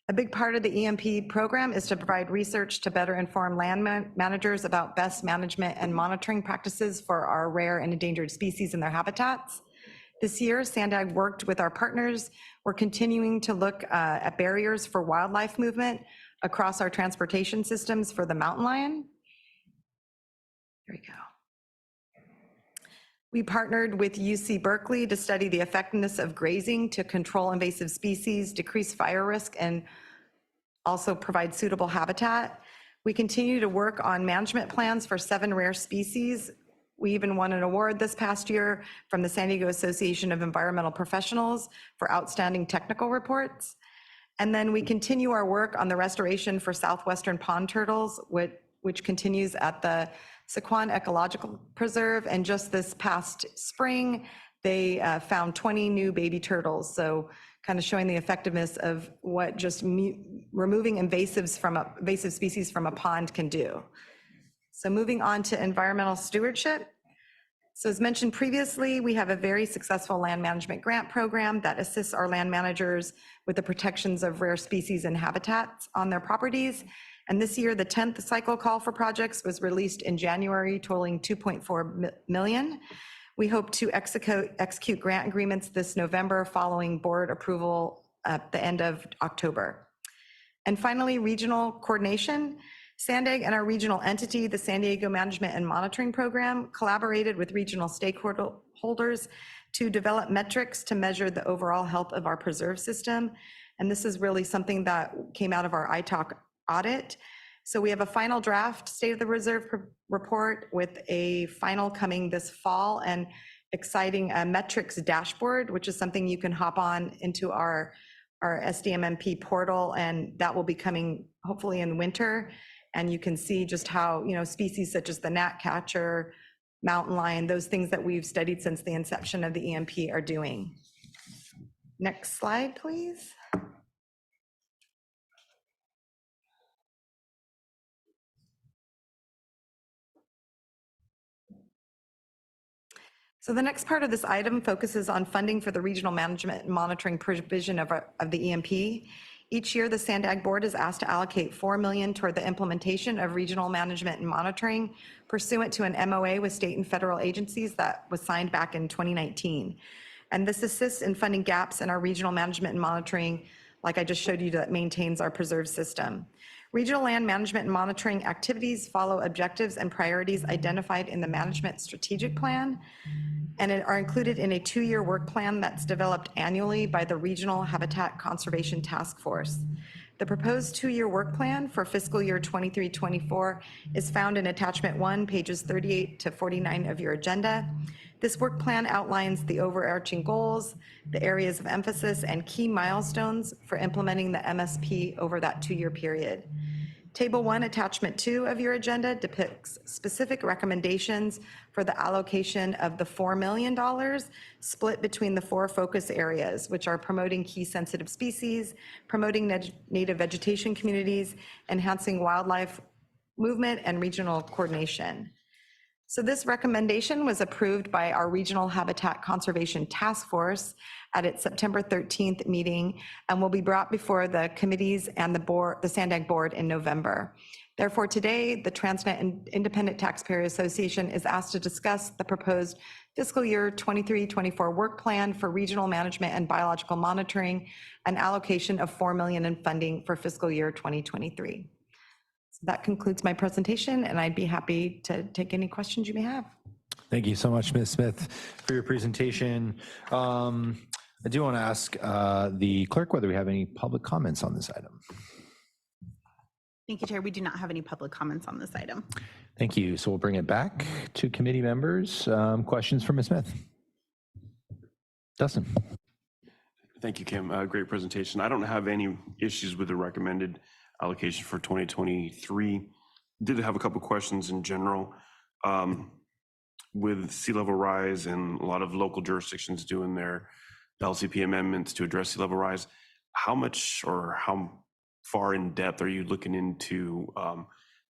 S13: A big part of the EMP program is to provide research to better inform land managers about best management and monitoring practices for our rare and endangered species and their habitats. This year, SANDAG worked with our partners. We're continuing to look at barriers for wildlife movement across our transportation systems for the mountain lion. There we go. We partnered with UC Berkeley to study the effectiveness of grazing to control invasive species, decrease fire risk, and also provide suitable habitat. We continue to work on management plans for 7 rare species. We even won an award this past year from the San Diego Association of Environmental Professionals for outstanding technical reports. And then we continue our work on the restoration for Southwestern pond turtles, which continues at the Sequan Ecological Preserve. And just this past spring, they found 20 new baby turtles. So kind of showing the effectiveness of what just removing invasive species from a pond can do. So moving on to environmental stewardship. So as mentioned previously, we have a very successful land management grant program that assists our land managers with the protections of rare species and habitats on their properties. And this year, the 10th cycle call for projects was released in January, totaling $2.4 million. We hope to execute grant agreements this November following board approval at the end of October. And finally, regional coordination. SANDAG and our regional entity, the San Diego Management and Monitoring Program, collaborated with regional stakeholders to develop metrics to measure the overall health of our preserve system. And this is really something that came out of our Itac audit. So we have a final draft State of the Reserve report with a final coming this fall, and exciting metrics dashboard, which is something you can hop on into our SDMMP portal, and that will be coming hopefully in winter. And you can see just how, species such as the gnatcatcher, mountain lion, those things that we've studied since the inception of the EMP are doing. Next slide, please. So the next part of this item focuses on funding for the regional management and monitoring provision of the EMP. Each year, the SANDAG board is asked to allocate $4 million toward the implementation of regional management and monitoring pursuant to an MOA with state and federal agencies that was signed back in 2019. And this assists in funding gaps in our regional management and monitoring, like I just showed you, that maintains our preserve system. Regional land management and monitoring activities follow objectives and priorities identified in the management strategic plan, and are included in a 2-year work plan that's developed annually by the Regional Habitat Conservation Task Force. The proposed 2-year work plan for fiscal year 23-24 is found in attachment 1, pages 38 to 49 of your agenda. This work plan outlines the overarching goals, the areas of emphasis, and key milestones for implementing the MSP over that 2-year period. Table 1, attachment 2 of your agenda depicts specific recommendations for the allocation of the $4 million split between the 4 focus areas, which are promoting key sensitive species, promoting native vegetation communities, enhancing wildlife movement, and regional coordination. So this recommendation was approved by our Regional Habitat Conservation Task Force at its September 13th meeting, and will be brought before the committees and the SANDAG board in November. Therefore, today, the TransNet and Independent Taxpayer Association is asked to discuss the proposed fiscal year 23-24 work plan for regional management and biological monitoring, an allocation of $4 million in funding for fiscal year 2023. So that concludes my presentation, and I'd be happy to take any questions you may have.
S2: Thank you so much, Ms. Smith, for your presentation. I do want to ask the clerk whether we have any public comments on this item.
S1: Thank you, Chair. We do not have any public comments on this item.
S2: Thank you. So we'll bring it back to committee members. Questions for Ms. Smith? Dustin.
S11: Thank you, Kim. Great presentation. I don't have any issues with the recommended allocation for 2023. Did have a couple questions in general. With sea level rise and a lot of local jurisdictions doing their LCP amendments to address sea level rise, how much or how far in depth are you looking into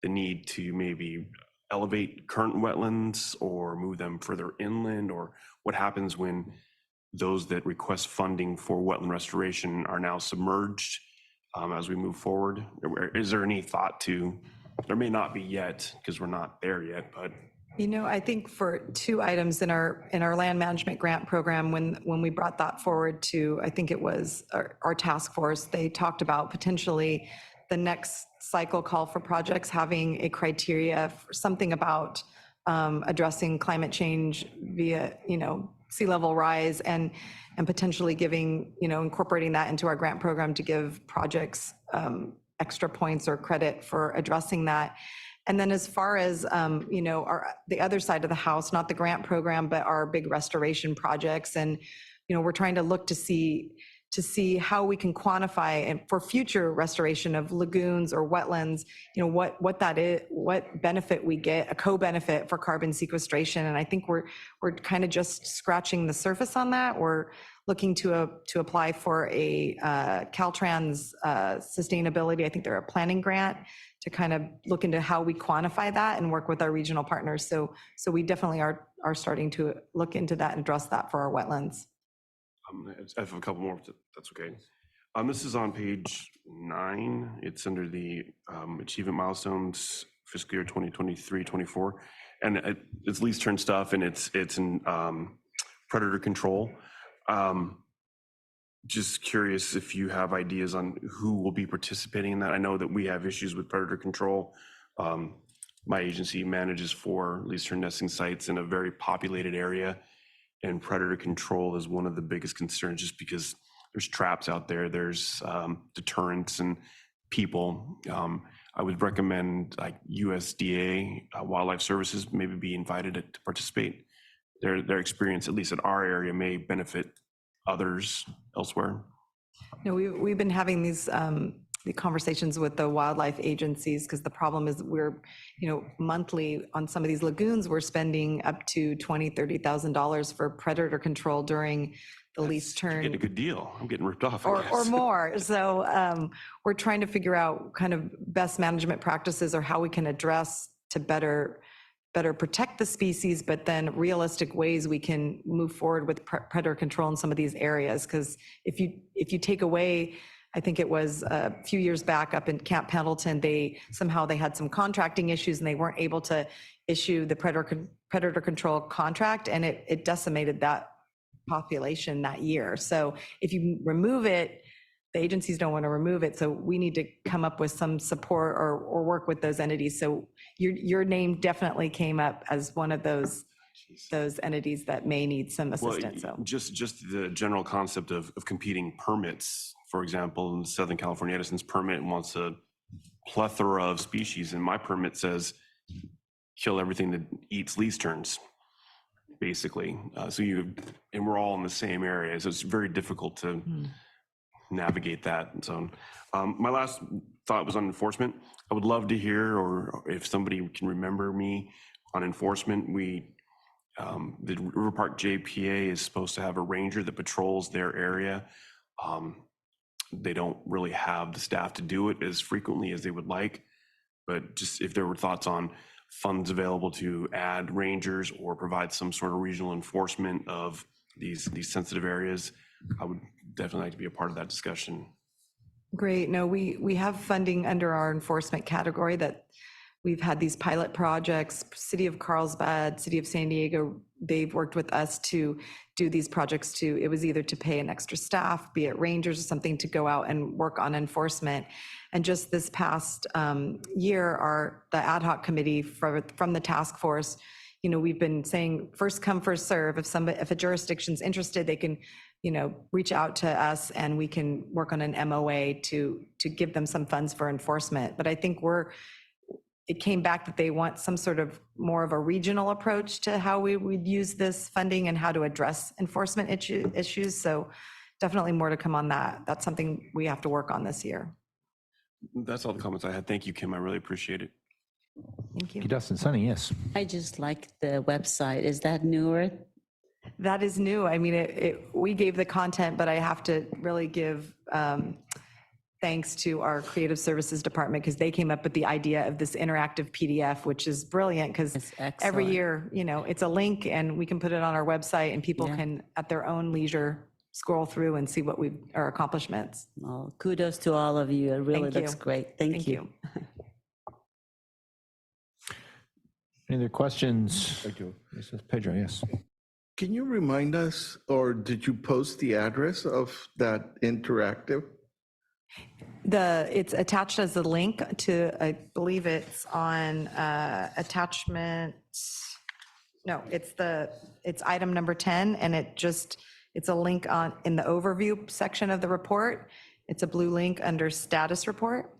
S11: the need to maybe elevate current wetlands or move them further inland, or what happens when those that request funding for wetland restoration are now submerged as we move forward? Is there any thought to, there may not be yet because we're not there yet, but
S13: I think for 2 items in our land management grant program, when we brought that forward to, I think it was our task force, they talked about potentially the next cycle call for projects having a criteria for something about addressing climate change via, sea level rise and potentially giving, incorporating that into our grant program to give projects extra points or credit for addressing that. And then as far as, the other side of the house, not the grant program, but our big restoration projects. And, we're trying to look to see how we can quantify and for future restoration of lagoons or wetlands, what that is, what benefit we get, a co-benefit for carbon sequestration. And I think we're kind of just scratching the surface on that. We're looking to apply for a Caltrans sustainability. I think they're a planning grant to kind of look into how we quantify that and work with our regional partners. So we definitely are starting to look into that and address that for our wetlands.
S11: I have a couple more, if that's okay. This is on page 9. It's under the achievement milestones, fiscal year 2023-24. And it's lease turn stuff, and it's in predator control. Just curious if you have ideas on who will be participating in that. I know that we have issues with predator control. My agency manages 4 lease turn nesting sites in a very populated area, and predator control is one of the biggest concerns just because there's traps out there, there's deterrents and people. I would recommend like USDA, Wildlife Services, maybe be invited to participate. Their experience, at least in our area, may benefit others elsewhere.
S13: We've been having these the conversations with the wildlife agencies, because the problem is we're, monthly on some of these lagoons, we're spending up to $20,000, $30,000 for predator control during the lease turn.
S11: You're getting a good deal. I'm getting ripped off.
S13: Or more. So we're trying to figure out kind of best management practices or how we can address to better protect the species, but then realistic ways we can move forward with predator control in some of these areas. Because if you take away, I think it was a few years back up in Camp Pendleton, they had some contracting issues and they weren't able to issue the predator control contract, and it decimated that population that year. So if you remove it, the agencies don't want to remove it. So we need to come up with some support or work with those entities. So your name definitely came up as one of those entities that may need some assistance.
S11: Well, just the general concept of competing permits. For example, in Southern California, Edison's permit wants a plethora of species, and my permit says kill everything that eats lease turns, basically. And we're all in the same area, so it's very difficult to navigate that. And so my last thought was on enforcement. I would love to hear, or if somebody can remember me on enforcement, the River Park JPA is supposed to have a ranger that patrols their area. They don't really have the staff to do it as frequently as they would like, but just if there were thoughts on funds available to add rangers or provide some sort of regional enforcement of these sensitive areas, I would definitely like to be a part of that discussion.
S13: Great. No, we have funding under our enforcement category that we've had these pilot projects. City of Carlsbad, City of San Diego, they've worked with us to do these projects it was either to pay an extra staff, be it rangers or something, to go out and work on enforcement. And just this past year, the ad hoc committee from the task force, we've been saying first come, first serve. If a jurisdiction's interested, they can, reach out to us and we can work on an MOA to give them some funds for enforcement. But I think it came back that they want some sort of more of a regional approach to how we would use this funding and how to address enforcement issues. So definitely more to come on that. That's something we have to work on this year.
S11: That's all the comments I had. Thank you, Kim. I really appreciate it.
S13: Thank you.
S2: Dustin, Sunny, yes.
S9: I just like the website. Is that newer?
S13: That is new. I mean, we gave the content, but I have to really give thanks to our creative services department, because they came up with the idea of this interactive PDF, which is brilliant, because every year, it's a link and we can put it on our website and people can, at their own leisure, scroll through and see what our accomplishments.
S9: Well, kudos to all of you. It really looks great. Thank you.
S2: Any other questions? This is Pedro, yes.
S7: Can you remind us, or did you post the address of that interactive?
S13: It's attached as a link to, I believe it's on attachment No, it's item number 10, and it's a link in the overview section of the report. It's a blue link under status report.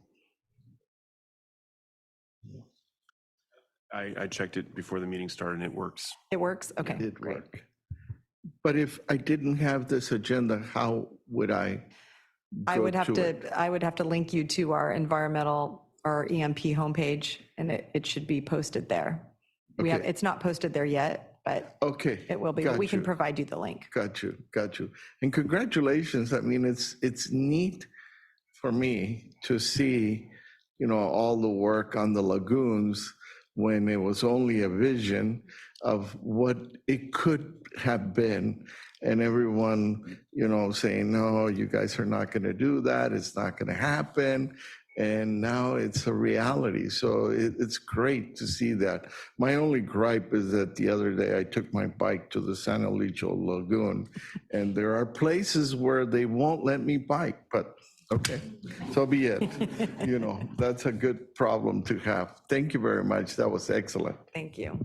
S11: I checked it before the meeting started and it works.
S13: It works? Okay,
S7: Did
S13: great.
S7: work. But if I didn't have this agenda, how would I
S13: I
S7: go
S13: would have
S7: to it?
S13: I would have to link you to our environmental, our EMP homepage, and it should be posted there.
S7: Okay.
S13: It's not posted there yet, but
S7: Okay.
S13: it will be, but we
S7: got
S13: can
S7: you.
S13: provide you the link.
S7: Got you, got you. And congratulations. I mean, it's neat for me to see, all the work on the lagoons when it was only a vision of what it could have been. And everyone, saying, no, you guys are not going to do that. It's not going to happen. And now it's a reality. So it's great to see that. My only gripe is that the other day I took my bike to the San Elijo Lagoon, and there are places where they won't let me bike, but okay, so be it. That's a good problem to have. Thank you very much. That was excellent.
S13: Thank you.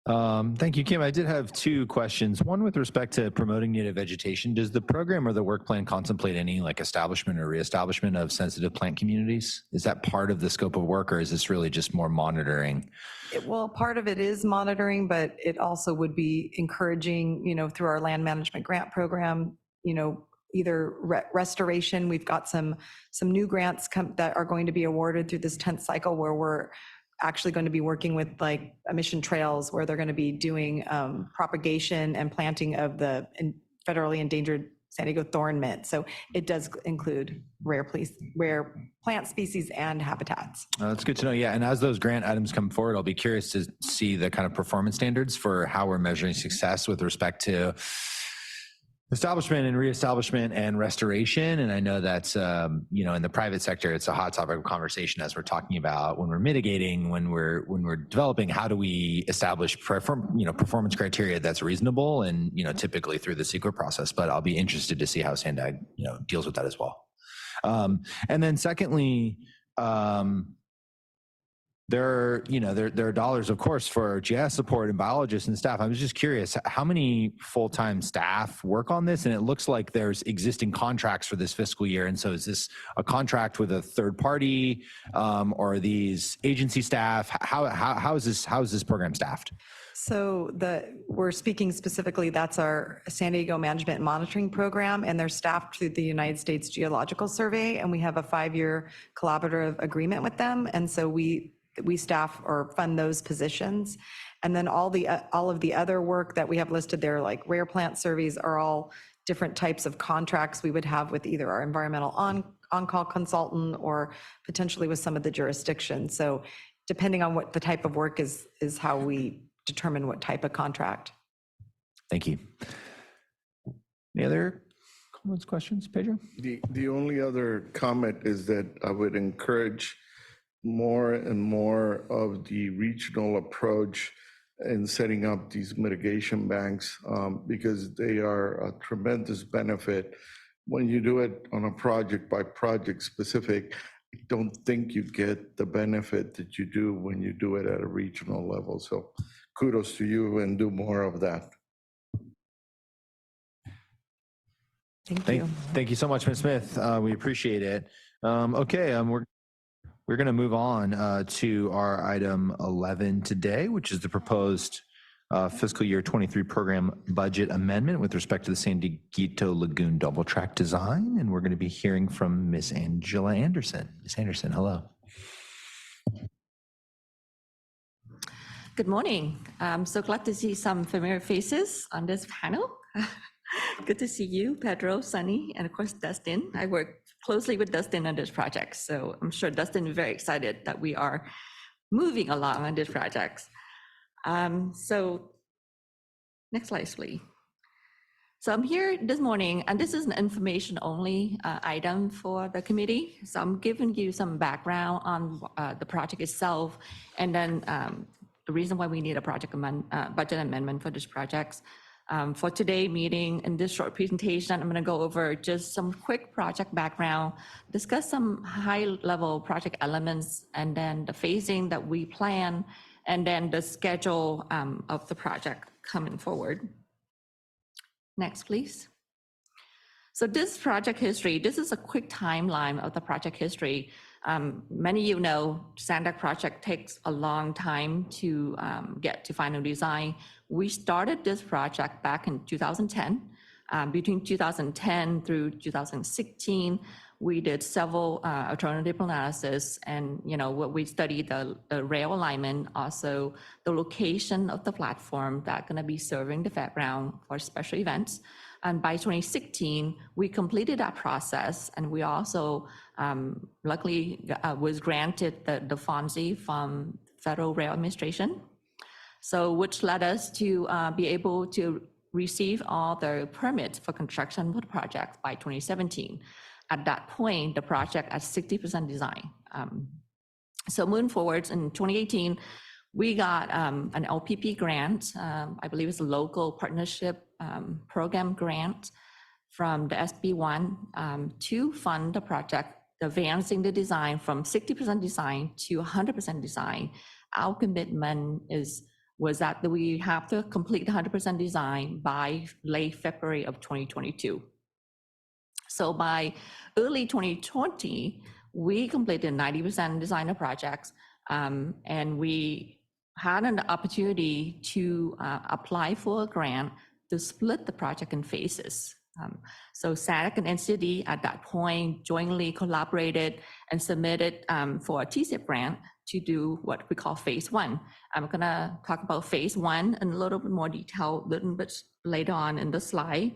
S2: Thank you, Kim. I did have two questions. One with respect to promoting native vegetation. Does the program or the work plan contemplate any establishment or reestablishment of sensitive plant communities? Is that part of the scope of work, or is this really just more monitoring?
S13: Well, part of it is monitoring, but it also would be encouraging, through our land management grant program, either restoration. We've got some new grants that are going to be awarded through this 10th cycle, where we're actually going to be working with emission trails, where they're going to be doing propagation and planting of the federally endangered San Diego thorn mint. So it does include rare plant species and habitats.
S2: That's good to know. Yeah. And as those grant items come forward, I'll be curious to see the kind of performance standards for how we're measuring success with respect to establishment and reestablishment and restoration. And I know that's, in the private sector, it's a hot topic of conversation as we're talking about when we're mitigating, when we're developing, how do we establish performance criteria that's reasonable, and, typically through the secret process. But I'll be interested to see how Sandag, deals with that as well. And then secondly, there are dollars, of course, for GIS support and biologists and staff. I was just curious, how many full-time staff work on this? And it looks like there's existing contracts for this fiscal year. And so is this a contract with a third party, or are these agency staff? How is this program staffed?
S13: So we're speaking specifically, that's our San Diego Management and Monitoring Program, and they're staffed through the United States Geological Survey, and we have a 5-year collaborative agreement with them. And so we staff or fund those positions. And then all of the other work that we have listed there, like rare plant surveys, are all different types of contracts we would have with either our environmental on-call consultant or potentially with some of the jurisdictions. So depending on what the type of work is how we determine what type of contract.
S2: Thank you. Any other comments, questions, Pedro?
S7: The only other comment is that I would encourage more and more of the regional approach in setting up these mitigation banks, because they are a tremendous benefit. When you do it on a project by project specific, I don't think you get the benefit that you do when you do it at a regional level. So kudos to you, and do more of that.
S2: Thank you so much, Ms. Smith. We appreciate it. Okay, we're going to move on to our item 11 today, which is the proposed fiscal year 23 program budget amendment with respect to the San Diego Lagoon double track design. And we're going to be hearing from Ms. Angela Anderson. Ms. Anderson, hello.
S14: Good morning. I'm so glad to see some familiar faces on this panel. Good to see you, Pedro, Sunny, and of course, Dustin. I work closely with Dustin on this project, so I'm sure Dustin is very excited that we are moving along on this project. So next slide, please. So I'm here this morning, and this is an information-only item for the committee. So I'm giving you some background on the project itself, and then the reason why we need a budget amendment for this project. For today's meeting, in this short presentation, I'm going to go over just some quick project background, discuss some high-level project elements, and then the phasing that we plan, and then the schedule of the project coming forward. Next, please. So this project history, this is a quick timeline of the project history. Many of you know SANDAC project takes a long time to get to final design. We started this project back in 2010. Between 2010 through 2016, we did several alternative analysis, and we studied the rail alignment, also the location of the platform that's going to be serving the fairground for special events. And by 2016, we completed that process, and we also luckily was granted the FONSI from Federal Rail Administration, so which led us to be able to receive all the permits for construction for the project by 2017. At that point, the project at 60% design. So moving forward in 2018, we got an LPP grant. I believe it's a local partnership program grant from the SB1 to fund the project, advancing the design from 60% design to 100% design. Our commitment was that we have to complete 100% design by late February of 2022. So by early 2020, we completed 90% design of projects, and we had an opportunity to apply for a grant to split the project in phases. So SADC and NCD at that point jointly collaborated and submitted for a TCIP grant to do what we call phase one. I'm gonna talk about phase one in a little bit more detail, a little bit later on in the slide.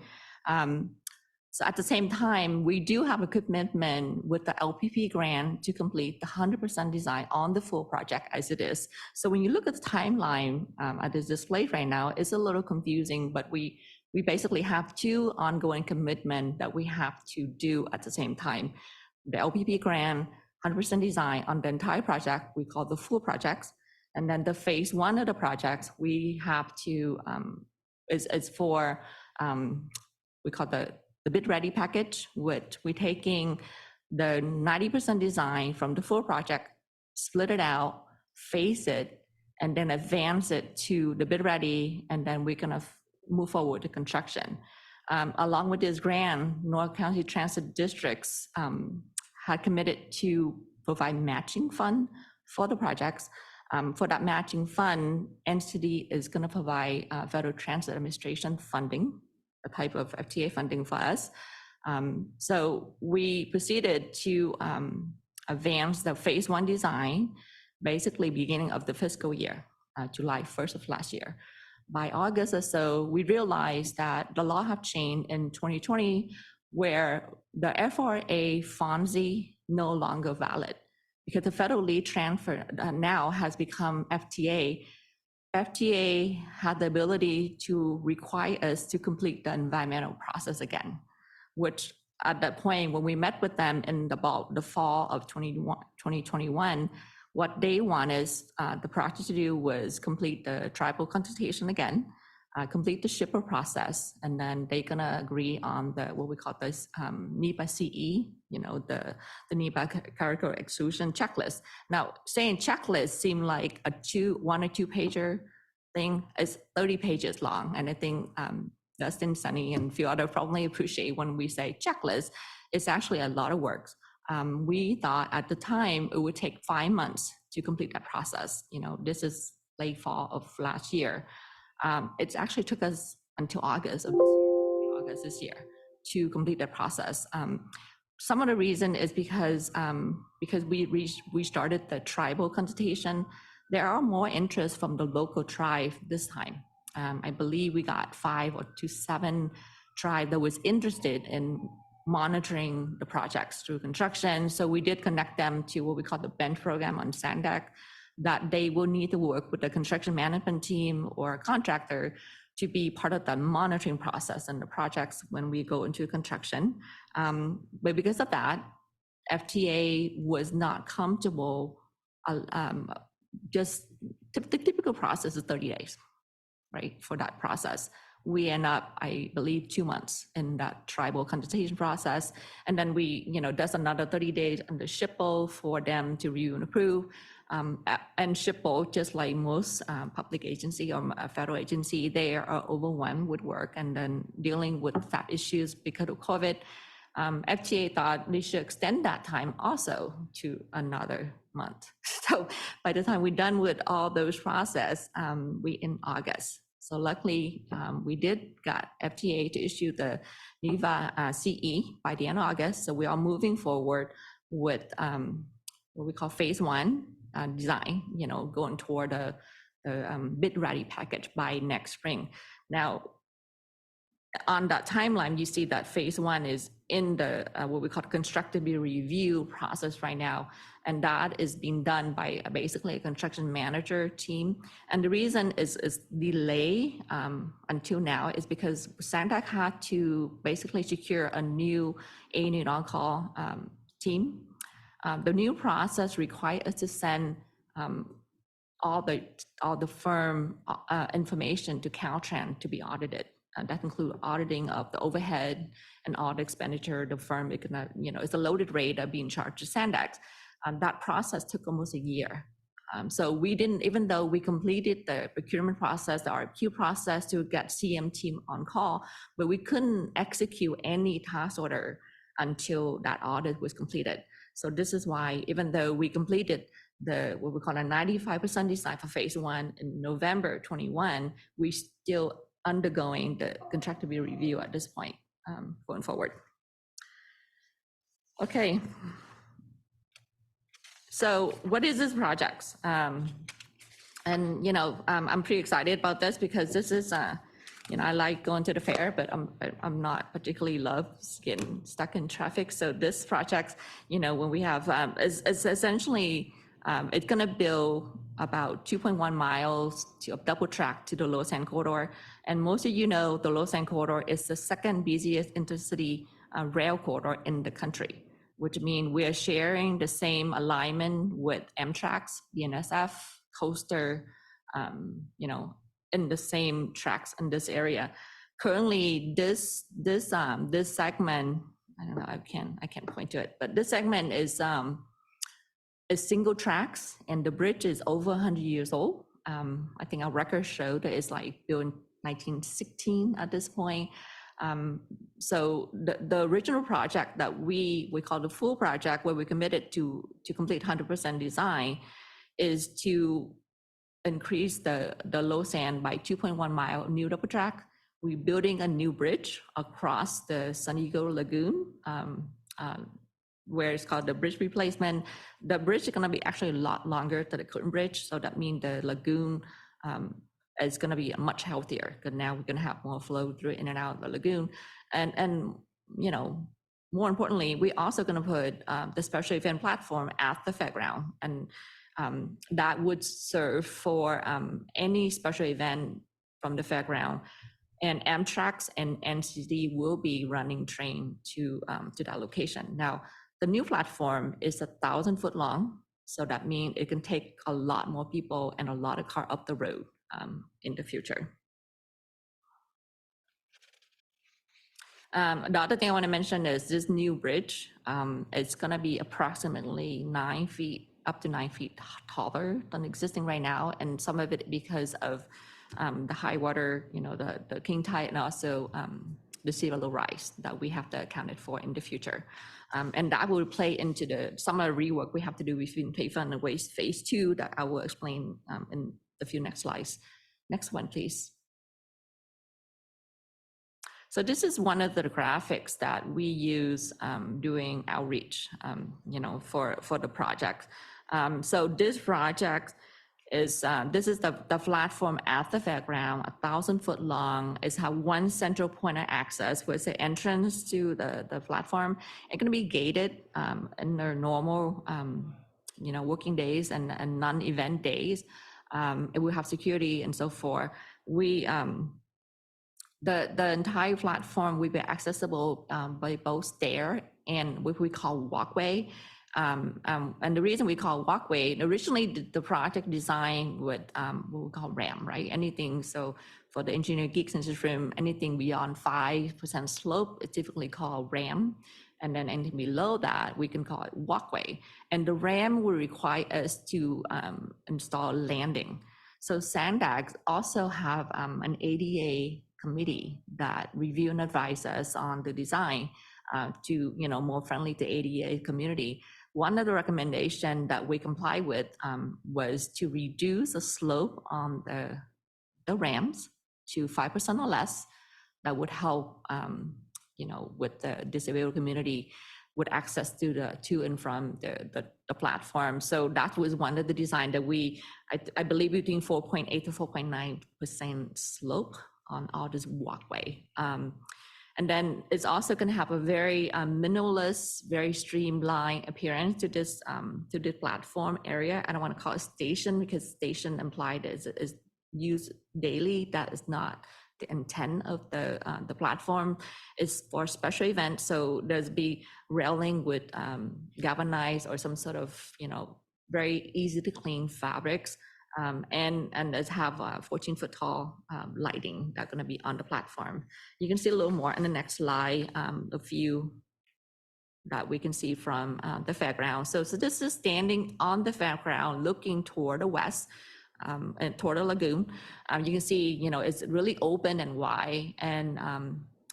S14: So at the same time, we do have a commitment with the LPP grant to complete the 100% design on the full project as it is. So when you look at the timeline at this display right now, it's a little confusing, but we basically have two ongoing commitments that we have to do at the same time. The LPP grant, 100% design on the entire project, we call the full projects. And then the phase one of the projects, we have to, is for, we call the bid ready package, which we're taking the 90% design from the full project, split it out, phase it, and then advance it to the bid ready, and then we're gonna move forward to construction. Along with this grant, North County Transit Districts had committed to provide matching fund for the projects. For that matching fund, NCD is gonna provide Federal Transit Administration funding, a type of FTA funding for us. So we proceeded to advance the phase one design, basically beginning of the fiscal year, July 1st of last year. By August or so, we realized that the law have changed in 2020, where the FRA FONSI no longer valid because the federal lead transfer now has become FTA. FTA had the ability to require us to complete the environmental process again, which at that point, when we met with them in about the fall of 2021, what they want is the project to do was complete the tribal consultation again, complete the shipper process, and then they're gonna agree on the what we call this NEPA CE, the NEPA character exclusion checklist. Now, saying checklist seemed like a 1 or 2 pager thing. It's 30 pages long, and I think Dustin, Sunny, and a few others probably appreciate when we say checklist. It's actually a lot of work. We thought at the time it would take 5 months to complete that process. This is late fall of last year. It actually took us until August this year to complete that process. Some of the reason is because we started the tribal consultation. There are more interest from the local tribe this time. I believe we got 5 to 7 tribe that was interested in monitoring the projects through construction. So we did connect them to what we call the bench program on SANDAC, that they will need to work with the construction management team or a contractor to be part of the monitoring process and the projects when we go into construction. But because of that, FTA was not comfortable. Just the typical process is 30 days, right, for that process. We end up, I believe, 2 months in that tribal consultation process. And then we, there's another 30 days on the SHPO for them to review and approve. And SHPO, just like most public agency or federal agency, they are overwhelmed with work and then dealing with FAP issues because of COVID. FTA thought they should extend that time also to another month. So by the time we're done with all those process, we in August. So luckily, we did got FTA to issue the NEVA CE by the end of August. So we are moving forward with what we call phase one design, going toward the bid ready package by next spring. Now, on that timeline, you see that phase one is in the what we call constructive review process right now. And that is being done by basically a construction manager team. And the reason is delay until now is because SANDAC had to basically secure a new A&E on-call team. The new process requires us to send all the firm information to Caltrans to be audited. That includes auditing of the overhead and all the expenditure the firm is gonna, it's a loaded rate of being charged to SANDAC. That process took almost a year. So we didn't, even though we completed the procurement process, the RFQ process to get CM team on call, but we couldn't execute any task order until that audit was completed. So this is why, even though we completed what we call a 95% design for phase one in November 21, we still undergoing the contractor review at this point going forward. Okay. So what is this project? And, I'm pretty excited about this because this is, I like going to the fair, but I'm not particularly love getting stuck in traffic. So this project, when we have, is essentially, it's gonna build about 2.1 miles of double track to the Lower Sand Corridor. And most of the Lower Sand Corridor is the second busiest intercity rail corridor in the country, which means we are sharing the same alignment with Amtrak, BNSF, Coaster, in the same tracks in this area. Currently, this segment, I don't know, I can't point to it, but this segment is single tracks, and the bridge is over 100 years old. I think our records show that it's like built in 1916 at this point. So the original project that we call the full project, where we committed to complete 100% design, is to increase the low sand by 2.1 mile new double track. We're building a new bridge across the Diego Lagoon, where it's called the bridge replacement. The bridge is going to be actually a lot longer than the current bridge, so that means the lagoon is going to be much healthier, because now we're going to have more flow through in and out of the lagoon. And more importantly, we're also going to put the special event platform at the fairground, and that would serve for any special event from the fairground. And Amtrak and NCD will be running train to that location. Now, the new platform is 1,000 foot long, so that means it can take a lot more people and a lot of cars up the road in the future. The other thing I want to mention is this new bridge. It's going to be approximately 9 feet, up to 9 feet taller than existing right now, and some of it because of the high water, the king tide, and also the sea level rise that we have to account for in the future. And that will play into some of the rework we have to do between pavement and waste phase 2 that I will explain in a few next slides. Next one, please. So this is one of the graphics that we use doing outreach, for the project. So this project is, this is the platform at the fairground, 1,000 foot long. It's have one central point of access with the entrance to the platform. It's gonna be gated in their normal, working days and non-event days. It will have security and so forth. The entire platform will be accessible by both stair and what we call walkway. And the reason we call walkway, originally the project design with what we call ramp, right? Anything, so for the engineer geeks in this room, anything beyond 5% slope is typically called ramp. And then anything below that, we can call it walkway. And the RAM will require us to install landing. So Sandags also have an ADA committee that review and advise us on the design to, more friendly to ADA community. One of the recommendations that we comply with was to reduce the slope on the ramps to 5% or less. That would help, with the disabled community with access to and from the platform. So that was one of the design that I believe between 4.8 to 4.9% slope on all this walkway. And then it's also going to have a very minimalist, very streamlined appearance to this platform area. I don't want to call it station because station implied is used daily. That is not the intent of the platform. Is for special events. So there's be railing with galvanized or some sort of very easy to clean fabrics. And let's have 14-foot tall lighting that's going to be on the platform. You can see a little more in the next slide, a few that we can see from the fairground. So this is standing on the fairground looking toward the west and toward the lagoon. You can see, it's really open and wide. And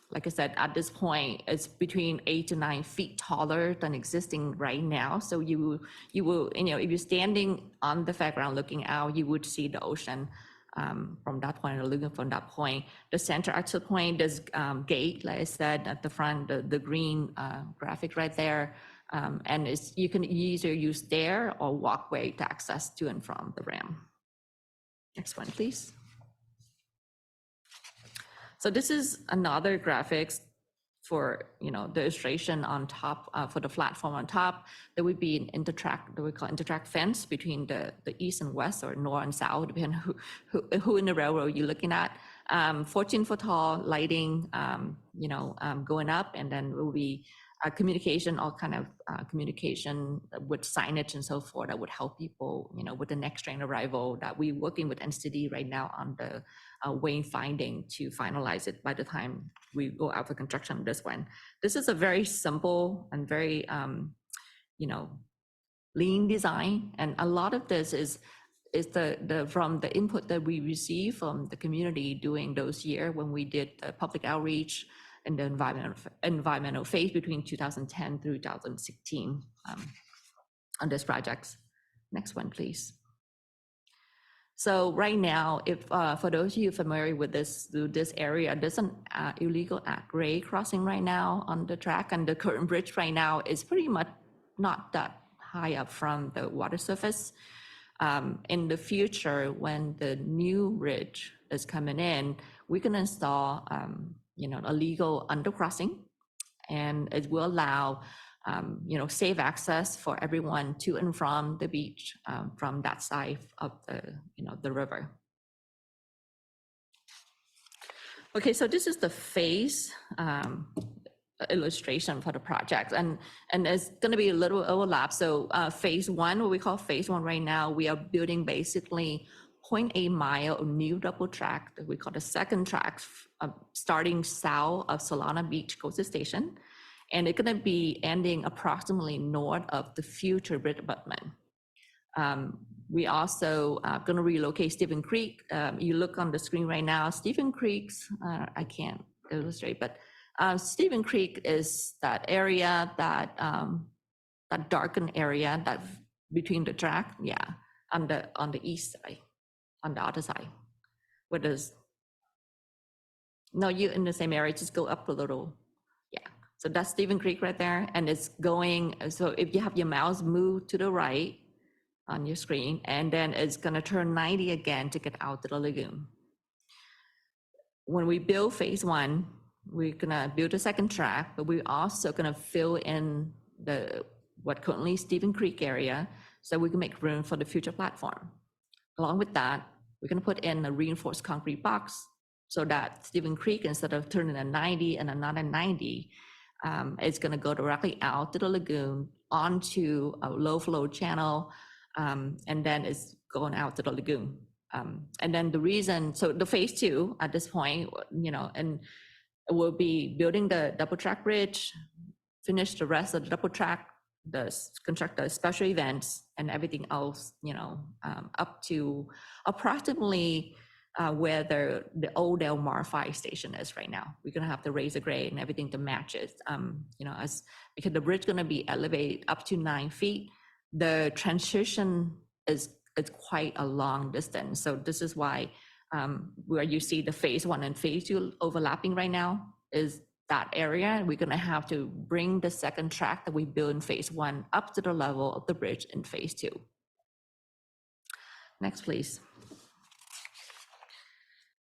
S14: like I said, at this point, it's between 8 to 9 feet taller than existing right now. So you will, if you're standing on the fairground looking out, you would see the ocean from that point, or looking from that point. The center access point, there's gate, like I said, at the front, the green graphic right there. And you can either use stair or walkway to access to and from the ramp. Next one, please. So this is another graphics for the illustration on top for the platform on top. There would be an intertrack that we call intertrack fence between the east and west, or north and south, depending on who in the railroad you're looking at. 14-foot tall lighting, going up, and then will be communication, all kind of communication with signage and so forth that would help people, with the next train arrival. That we're working with NCD right now on the wayfinding to finalize it by the time we go out for construction of this one. This is a very simple and very, lean design, and a lot of this is from the input that we received from the community during those years when we did the public outreach and the environmental phase between 2010 through 2016 on this project. Next one, please. So right now, if for those of you familiar with this area, there's an illegal grade crossing right now on the track, and the current bridge right now is pretty much not that high up from the water surface. In the future, when the new bridge is coming in, we can install a legal undercrossing, and it will allow safe access for everyone to and from the beach from that side of the river. Okay, so this is the phase illustration for the project, and it's going to be a little overlap. So phase one, what we call phase one right now, we are building basically 0.8 mile of new double track that we call the second track, starting south of Solana Beach Coastal Station. And it's going to be ending approximately north of the future bridge abutment. We also going to relocate Stephen Creek. You look on the screen right now, Stephen Creek's, I can't illustrate, but Stephen Creek is that area, that darkened area that between the track, on the east side, on the other side. Where does, no, you in the same area, just go up a little. So that's Stephen Creek right there, and it's going, so if you have your mouse move to the right on your screen, and then it's gonna turn 90 again to get out to the lagoon. When we build phase one, we're gonna build a second track, but we're also gonna fill in what currently Stephen Creek area, so we can make room for the future platform. Along with that, we're gonna put in a reinforced concrete box so that Stephen Creek, instead of turning a 90 and another 90, it's going to go directly out to the lagoon onto a low flow channel, and then it's going out to the lagoon. And then the reason, so the phase two at this point, and we'll be building the double track bridge, finish the rest of the double track, construct the special events and everything else, up to approximately where the old Del Mar fire station is right now. We're gonna have to raise the grade and everything to match it. Because the bridge gonna be elevated up to 9 feet, the transition is quite a long distance. So this is why where you see the phase 1 and phase 2 overlapping right now is that area. We're gonna have to bring the second track that we built in phase 1 up to the level of the bridge in phase 2. Next, please.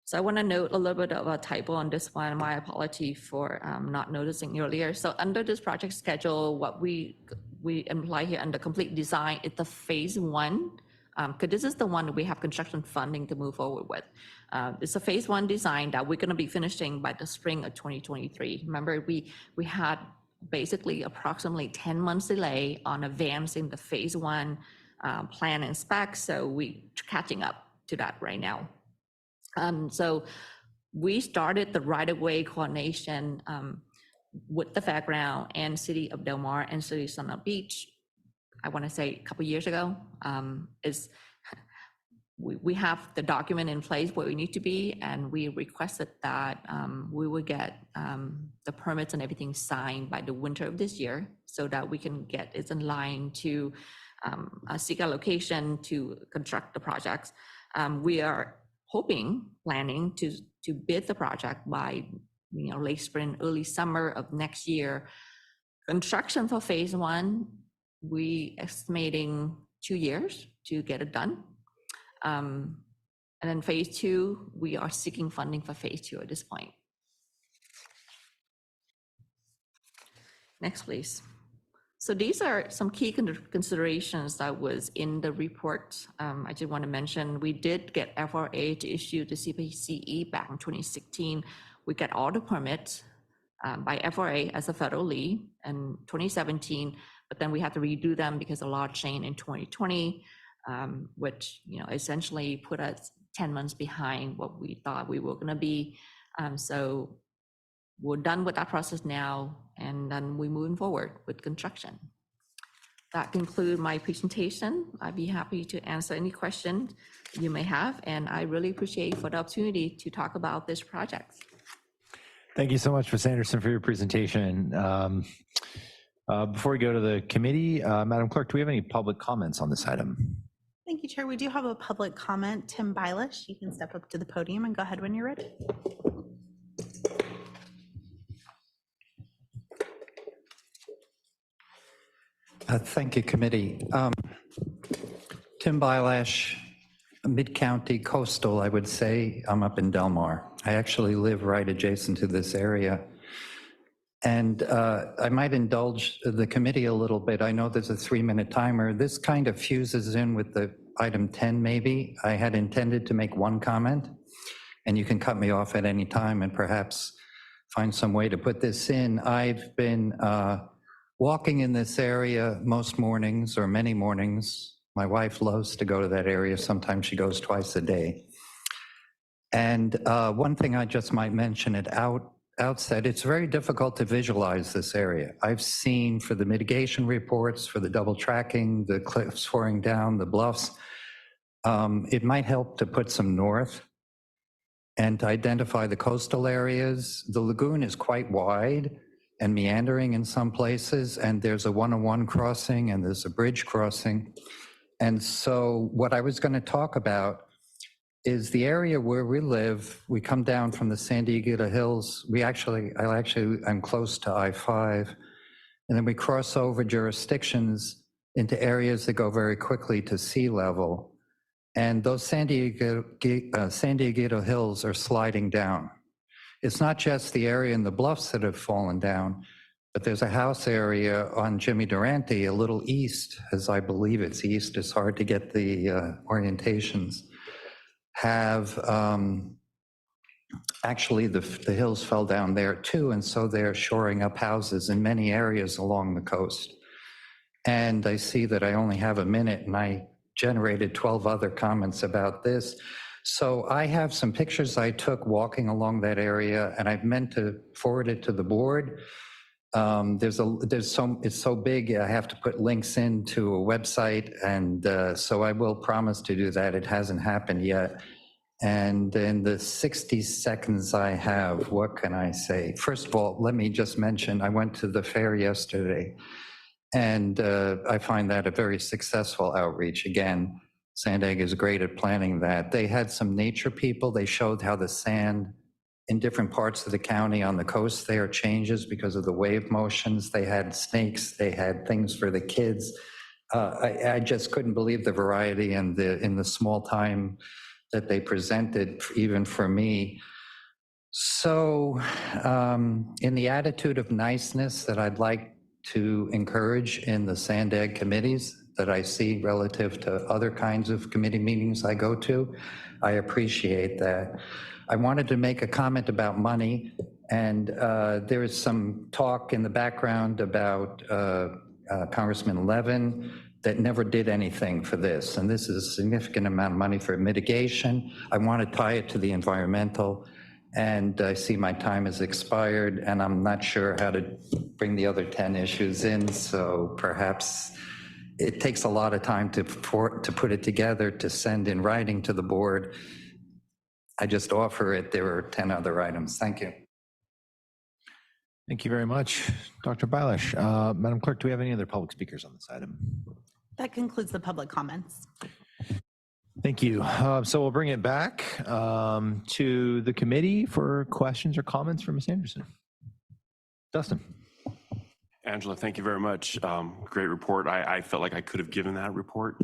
S14: So I want to note a little bit of a typo on this one. My apology for not noticing earlier. So under this project schedule, what we imply here under complete design is the phase 1, because this is the one that we have construction funding to move forward with. It's a phase 1 design that we're going to be finishing by the spring of 2023. Remember, we had basically approximately 10 months delay on advancing the phase 1 plan and specs, so we're catching up to that right now. So we started the right-of-way coordination with the fairground and City of Del Mar and City of Sunny Beach, I want to say a couple years ago. We have the document in place where we need to be, and we requested that we would get the permits and everything signed by the winter of this year so that we can get it in line to seek a location to construct the projects. We are planning to bid the project by late spring, early summer of next year. Construction for phase 1, we estimating 2 years to get it done. And then phase 2, we are seeking funding for phase 2 at this point. Next, please. So these are some key considerations that was in the report. I just want to mention, we did get FRA to issue the CPCE back in 2016. We got all the permits by FRA as a federal lead in 2017, but then we had to redo them because a law changed in 2020, which essentially put us 10 months behind what we thought we were going to be. So we're done with that process now, and then we're moving forward with construction. That concludes my presentation. I'd be happy to answer any questions you may have, and I really appreciate for the opportunity to talk about this project.
S2: Thank you so much, Ms. Anderson, for your presentation. Before we go to the committee, Madam Clerk, do we have any public comments on this item?
S1: Thank you, Chair. We do have a public comment. Tim Bylish, you can step up to the podium and go ahead when you're ready.
S5: Thank you, committee. Tim Bylash, Mid-County Coastal, I would say. I'm up in Del Mar. I actually live right adjacent to this area. And I might indulge the committee a little bit. I know there's a 3-minute timer. This kind of fuses in with the item 10 maybe. I had intended to make one comment, and you can cut me off at any time and perhaps find some way to put this in. I've been walking in this area most mornings or many mornings. My wife loves to go to that area. Sometimes she goes twice a day. And one thing I just might mention at outset, it's very difficult to visualize this area. I've seen for the mitigation reports, for the double tracking, the cliffs pouring down, the bluffs. It might help to put some north and to identify the coastal areas. The lagoon is quite wide and meandering in some places, and there's a 101 crossing and there's a bridge crossing. And so what I was going to talk about is the area where we live. We come down from the San Diego Hills. I'm close to I-5, and then we cross over jurisdictions into areas that go very quickly to sea level. And those San Diego Hills are sliding down. It's not just the area in the bluffs that have fallen down, but there's a house area on Jimmy Durante, a little east, as I believe it's east. It's hard to get the orientations. Actually, the hills fell down there too, and so they're shoring up houses in many areas along the coast. And I see that I only have a minute, and I generated 12 other comments about this. So I have some pictures I took walking along that area, and I've meant to forward it to the board. It's so big, I have to put links into a website, and so I will promise to do that. It hasn't happened yet. And in the 60 seconds I have, what can I say? First of all, let me just mention, I went to the fair yesterday, and I find that a very successful outreach. Again, Sandag is great at planning that. They had some nature people. They showed how the sand in different parts of the county on the coast there changes because of the wave motions. They had snakes. They had things for the kids. I just couldn't believe the variety and in the small time that they presented, even for me. So in the attitude of niceness that I'd like to encourage in the Sandag committees that I see relative to other kinds of committee meetings I go to, I appreciate that. I wanted to make a comment about money, and there is some talk in the background about Congressman Levin that never did anything for this, and this is a significant amount of money for mitigation. I want to tie it to the environmental, and I see my time has expired, and I'm not sure how to bring the other 10 issues in, so perhaps it takes a lot of time to put it together, to send in writing to the board. I just offer it. There are 10 other items. Thank you.
S2: Thank you very much, Dr. Bilash. Madam Clerk, do we have any other public speakers on this item?
S1: That concludes the public comments.
S2: Thank you. So we'll bring it back to the committee for questions or comments from Ms. Anderson. Dustin.
S11: Angela, thank you very much. Great report. I felt like I could have given that report.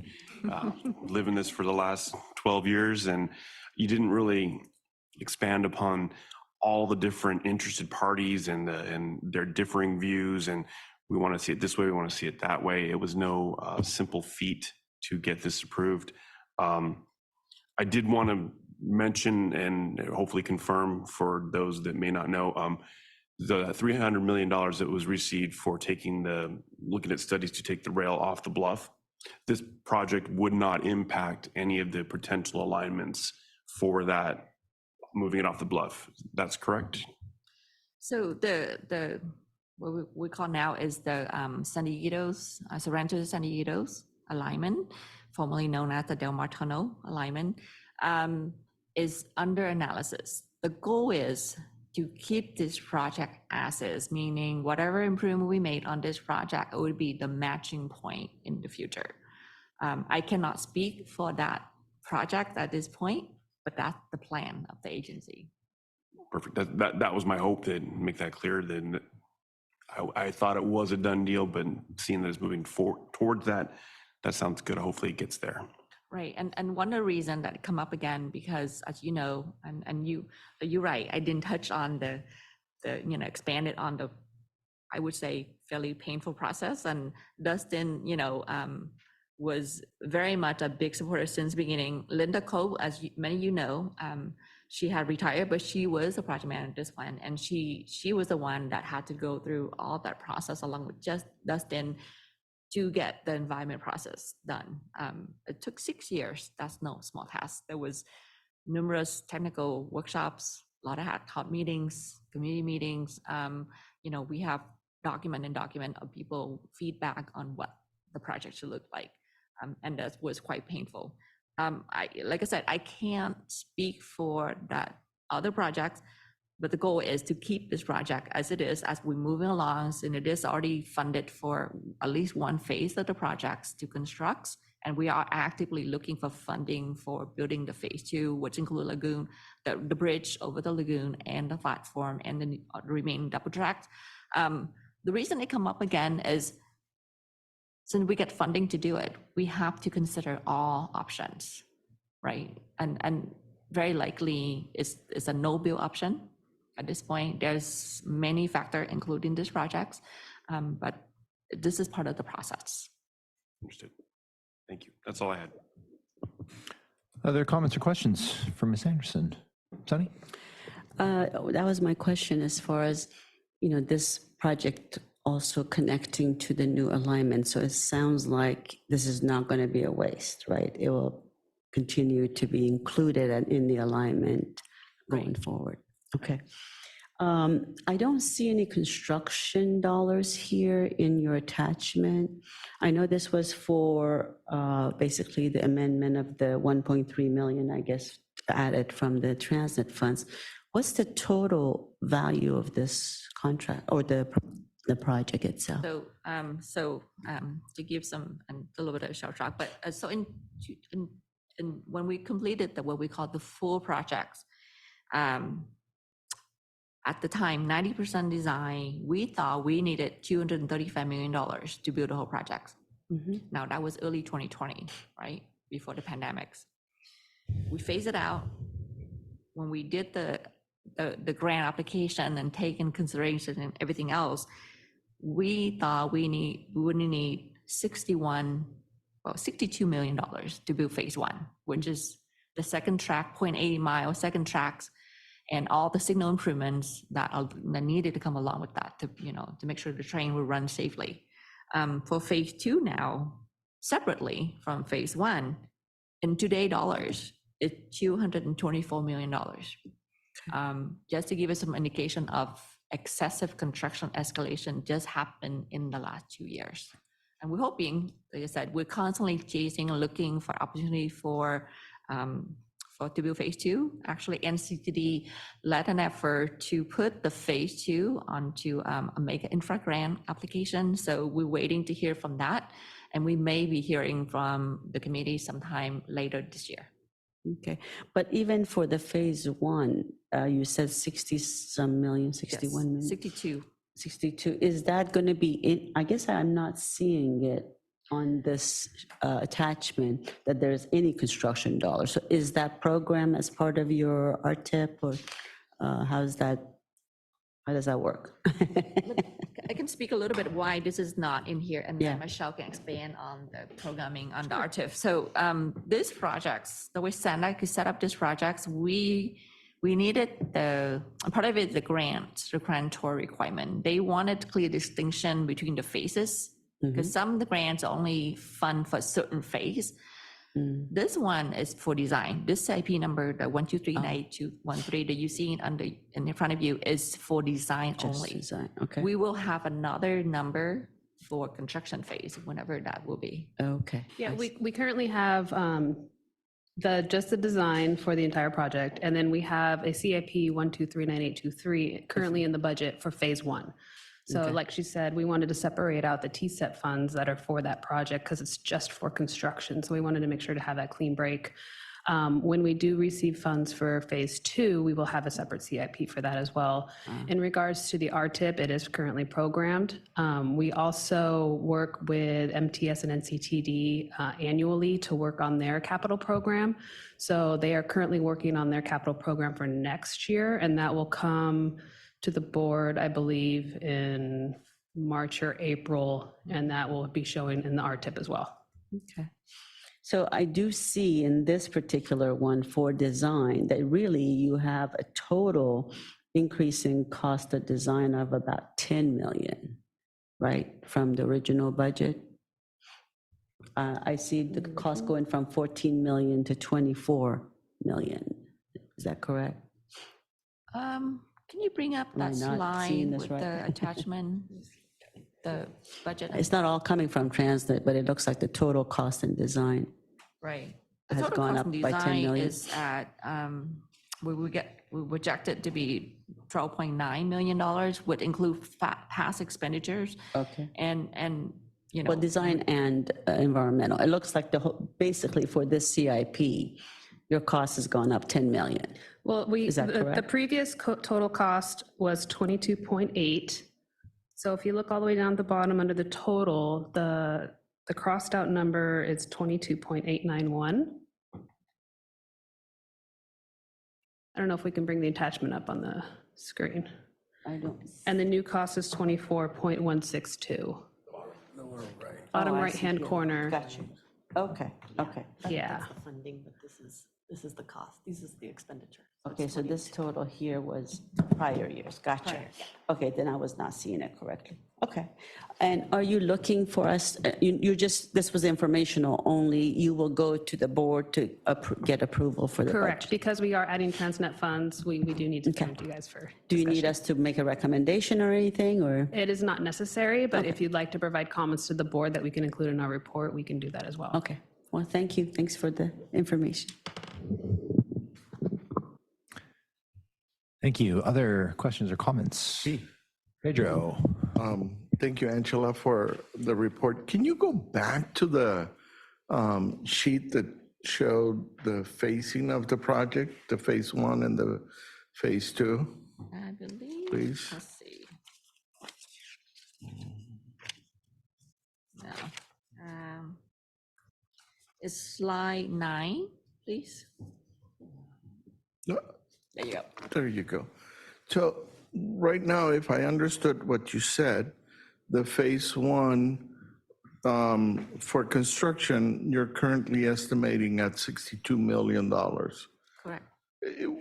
S11: Living this for the last 12 years, and you didn't really expand upon all the different interested parties and their differing views, and we want to see it this way, we want to see it that way. It was no simple feat to get this approved. I did want to mention and hopefully confirm for those that may not know, the $300 million that was received for looking at studies to take the rail off the bluff. This project would not impact any of the potential alignments for that, moving it off the bluff. That's correct?
S14: So the what we call now is the San Diego's, Sorrento to San Diego's alignment, formerly known as the Del Mar Tunnel alignment, is under analysis. The goal is to keep this project as is, meaning whatever improvement we made on this project, it would be the matching point in the future. I cannot speak for that project at this point, but that's the plan of the agency.
S11: Perfect. That was my hope, to make that clear. Then I thought it was a done deal, but seeing that it's moving towards that, that sounds good. Hopefully it gets there.
S14: Right, and one of the reasons that it come up again, because as you know, and you're right, I didn't touch on the expanded on the, I would say, fairly painful process. And Dustin, was very much a big supporter since the beginning. Linda Cole, as many of you know, she had retired, but she was a project manager of this plan, and she was the one that had to go through all that process along with just Dustin to get the environment process done. It took 6 years. That's no small task. There was numerous technical workshops, a lot of ad hoc meetings, community meetings. We have document of people feedback on what the project should look like. And that was quite painful. Like I said, I can't speak for that other projects, but the goal is to keep this project as it is as we're moving along, and it is already funded for at least one phase of the projects to construct. And we are actively looking for funding for building the phase 2, which include lagoon, the bridge over the lagoon and the platform and the remaining double track. The reason they come up again is, since we get funding to do it, we have to consider all options, right? And very likely it's a no bill option at this point. There's many factors, including this project, but this is part of the process.
S11: Understood. Thank you. That's all I had.
S2: Other comments or questions from Ms. Anderson? Sunny?
S9: That was my question, as far as, this project also connecting to the new alignment. So it sounds like this is not going to be a waste, right? It will continue to be included in the alignment going forward. Okay. I don't see any construction dollars here in your attachment. I know this was for basically the amendment of the 1.3 million, I guess, added from the TransNet funds. What's the total value of this contract or the project itself?
S14: So, to give a little bit of a short talk, but so in when we completed what we call the full projects, at the time, 90% design, we thought we needed $235 million to build the whole project. Now, that was early 2020, right? Before the pandemics. We phased it out. When we did the grant application and take in consideration and everything else, we thought we would need $62 million to build phase one, which is the second track, 0.8 mile, second tracks, and all the signal improvements that needed to come along with that to make sure the train will run safely. For phase two now, separately from phase one, in today dollars, it's $224 million. Just to give us some indication of excessive construction escalation just happened in the last 2 years. And we're hoping, like I said, we're constantly chasing and looking for opportunity for to build phase two. Actually, NCTD led an effort to put the phase two onto a mega infra grant application. So we're waiting to hear from that. And we may be hearing from the committee sometime later this year.
S9: Okay, but even for the phase one, you said 60-some million, 61 million?
S14: 62.
S9: 62. Is that going to be in? I guess I'm not seeing it on this attachment that there's any construction dollars. So is that program as part of your RTIP, or how does that work?
S14: I can speak a little bit why this is not in here, and then Michelle can expand on the programming on the RTIF. So these projects, the way SANDAC set up these projects, we needed part of it, the grantor requirement. They wanted clear distinction between the phases, because some of the grants only fund for a certain phase. This one is for design. This CIP number, the 1239213 that you see in front of you, is for design only.
S9: Design. Okay.
S14: We will have another number for construction phase, whenever that will be.
S9: Okay.
S8: Yeah, we currently have just the design for the entire project, and then we have a CIP 1239823 currently in the budget for phase one. So like she said, we wanted to separate out the TSET funds that are for that project because it's just for construction. So we wanted to make sure to have that clean break. When we do receive funds for phase two, we will have a separate CIP for that as well. In regards to the RTIP, it is currently programmed. We also work with MTS and NCTD annually to work on their capital program. So they are currently working on their capital program for next year, and that will come to the board, I believe, in March or April, and that will be showing in the RTIP as well.
S9: Okay. So I do see in this particular one for design that really you have a total increase in cost of design of about 10 million, right, from the original budget? I see the cost going from 14 million to 24 million. Is that correct?
S14: Can you bring up that slide with
S9: right?
S14: the attachment, the budget?
S9: It's not all coming from TransNet, but it looks like the total cost in design.
S14: Right. The
S9: Has
S14: total
S9: gone
S14: cost
S9: up
S14: in
S9: by 10
S14: design
S9: million.
S14: is at, we project it to be $12.9 million, would include past expenditures.
S9: Okay.
S14: And
S9: Well, design and environmental. It looks like basically for this CIP, your cost has gone up 10 million.
S8: Well,
S9: Is that
S8: the
S9: correct?
S8: previous total cost was 22.8. So if you look all the way down at the bottom under the total, the crossed out number is 22.891. I don't know if we can bring the attachment up on the screen.
S9: I don't.
S8: And the new cost is 24.162. Bottom
S9: Oh, I see
S8: right-hand
S9: here.
S8: corner.
S9: Got you. Okay, okay.
S8: Yeah.
S9: That's the funding, but this is the cost. This is the expenditure. Okay, so this total here was prior years, gotcha. Okay, then I was not seeing it correctly. Okay, and are you looking for us, you just, this was informational only, you will go to the board to get approval for the budget?
S8: Correct, because we are adding TransNet funds, we do need to come to you guys for
S9: Do you need
S8: discussion.
S9: us to make a recommendation or anything, or?
S8: It is not necessary, but if you'd like to provide comments to the board that we can include in our report, we can do that as well.
S9: Okay, well, thank you, thanks for the information.
S2: Thank you. Other questions or comments? Pedro.
S7: Thank you, Angela, for the report. Can you go back to the sheet that showed the phasing of the project, the phase 1 and the phase 2?
S14: I believe,
S7: Please.
S14: let's see. No. It's slide 9, please.
S7: No,
S14: There you go.
S7: there you go. So right now, if I understood what you said, the phase 1 for construction, you're currently estimating at $62 million.
S14: Correct.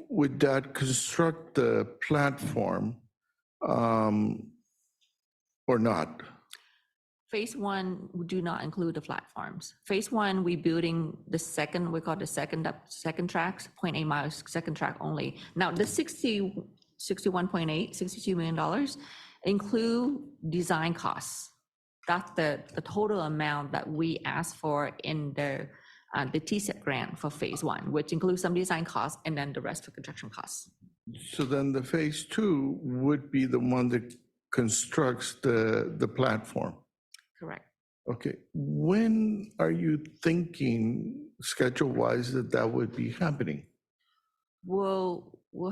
S7: Would that construct the platform or not?
S14: Phase 1 do not include the platforms. Phase 1, we building the second, we call the second tracks, 0.8 miles, second track only. Now, the 61.8, $62 million include design costs. That's the total amount that we asked for in the TCET grant for phase 1, which includes some design costs and then the rest for construction costs.
S7: So then the phase 2 would be the one that constructs the platform.
S14: Correct.
S7: Okay, when are you thinking schedule-wise that would be happening?
S14: We'll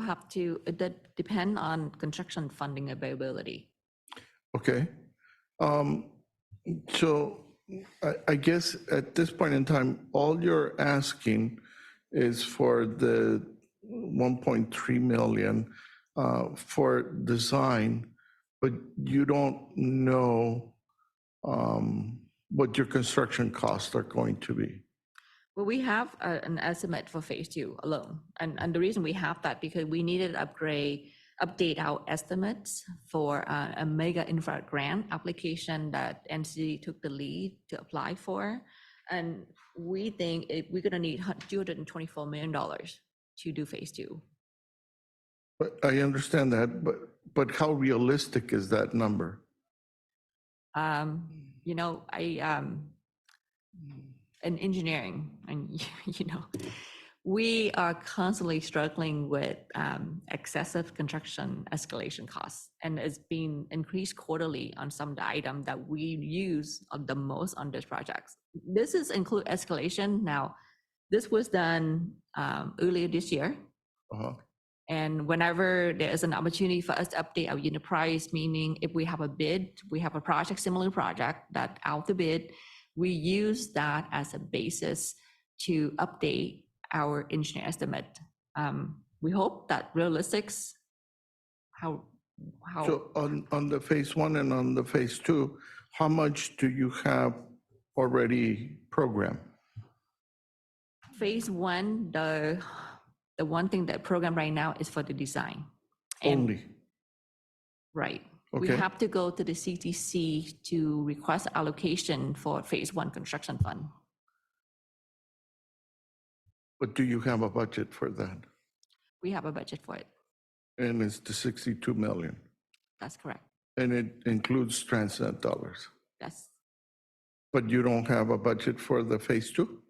S14: have to, that depend on construction funding availability.
S7: Okay, so I guess at this point in time, all you're asking is for the 1.3 million for design, but you don't know what your construction costs are going to be.
S14: Well, we have an estimate for phase 2 alone. And the reason we have that because we needed to update our estimates for a mega infra grant application that NC took the lead to apply for. And we think we're going to need $224 million to do phase 2.
S7: But I understand that, but how realistic is that number?
S14: You know, in engineering, and you know, we are constantly struggling with excessive construction escalation costs, and it's been increased quarterly on some of the items that we use the most on this project. This is include escalation. Now, this was done earlier this year. And whenever there is an opportunity for us to update our unit price, meaning if we have a bid, we have a project, similar project that out the bid, we use that as a basis to update our engineer estimate. We hope that realistics, how.
S7: So on the phase 1 and on the phase 2, how much do you have already programmed?
S14: Phase 1, the one thing that program right now is for the design.
S7: Only?
S14: Right.
S7: Okay.
S14: We have to go to the CTC to request allocation for phase 1 construction fund.
S7: But do you have a budget for that?
S14: We have a budget for it.
S7: And it's the 62 million?
S14: That's correct.
S7: And it includes TransNet dollars?
S14: Yes.
S7: But you don't have a budget for the phase 2?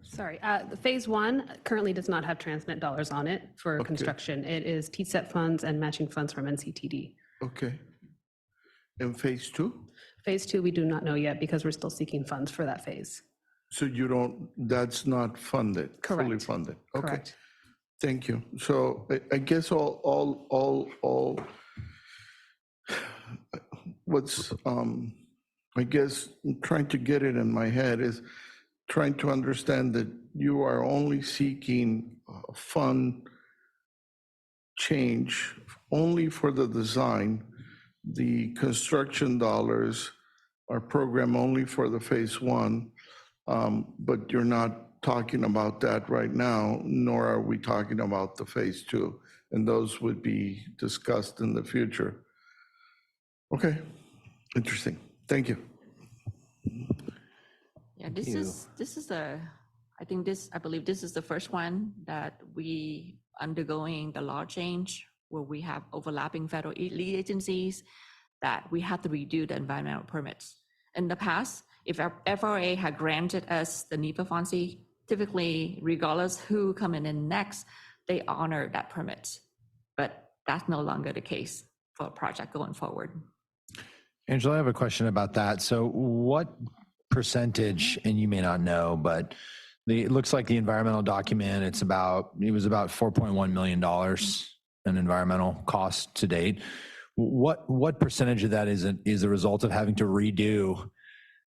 S8: Sorry, the phase 1 currently does not have TransNet dollars on it for construction. It is TCET funds and matching funds from NCTD.
S7: Okay. And phase 2?
S8: Phase 2, we do not know yet because we're still seeking funds for that phase.
S7: So you don't, that's not funded? Fully
S8: Correct.
S7: funded? Okay.
S8: Correct.
S7: Thank you. So I guess what's, I guess, trying to get it in my head is trying to understand that you are only seeking fund change only for the design. The construction dollars are programmed only for the phase 1, But you're not talking about that right now, nor are we talking about the phase two. And those would be discussed in the future. Okay, interesting. Thank you.
S14: Yeah, this is I believe this is the first one that we undergoing the law change where we have overlapping federal lead agencies that we had to redo the environmental permits. In the past, if our FRA had granted us the NEPA funds, typically regardless who coming in next, they honor that permit. But that's no longer the case for a project going forward.
S2: Angela, I have a question about that. So what percentage, and you may not know, but it looks like the environmental document, it was about $4.1 million in environmental cost to date. What percentage of that is a result of having to redo,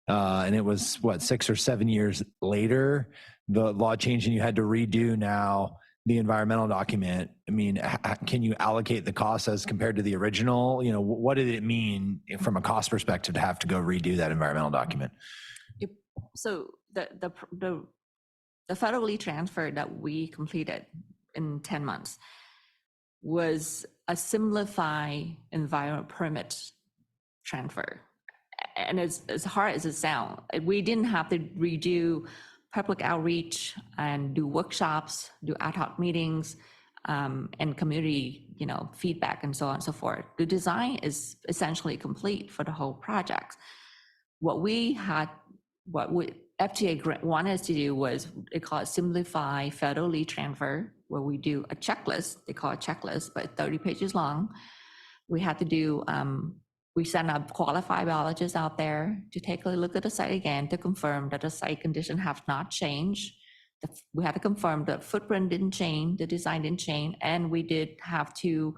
S2: and it was, 6 or 7 years later, the law change, and you had to redo now the environmental document? I mean, can you allocate the cost as compared to the original? You know, what did it mean from a cost perspective to have to go redo that environmental document?
S14: So the federally transfer that we completed in 10 months was a simplified environment permit transfer. And as hard as it sounds, we didn't have to redo public outreach and do workshops, do ad hoc meetings, and community, feedback and so on and so forth. The design is essentially complete for the whole project. What FTA wanted us to do was, they call it simplify federal lead transfer, where we do a checklist. They call it checklist, but 30 pages long. We had to do, we sent up qualified biologists out there to take a look at the site again to confirm that the site condition have not changed. We had to confirm the footprint didn't change, the design didn't change, and we did have to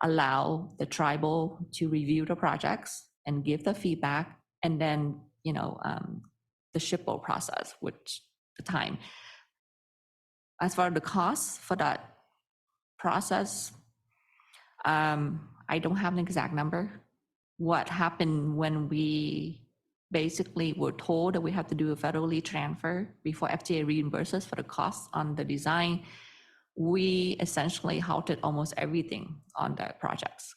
S14: allow the tribal to review the projects and give the feedback, and then, the SHPO process, which the time. As far as the cost for that process, I don't have an exact number. What happened when we basically were told that we have to do a federally transfer before FTA reimburses for the costs on the design, we essentially halted almost everything on the projects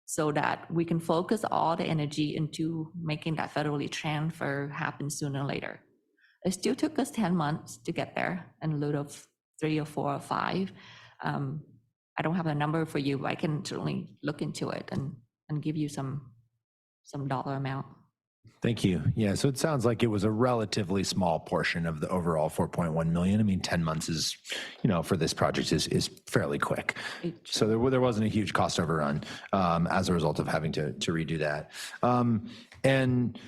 S14: so that we can focus all the energy into making that federally transfer happen sooner or later. It still took us 10 months to get there, and a load of 3 or 4 or 5. I don't have a number for you, but I can certainly look into it and give you some dollar amount.
S2: Thank you. Yeah, so it sounds like it was a relatively small portion of the overall 4.1 million. I mean, 10 months is, for this project is fairly quick. So there wasn't a huge cost overrun as a result of having to redo that. And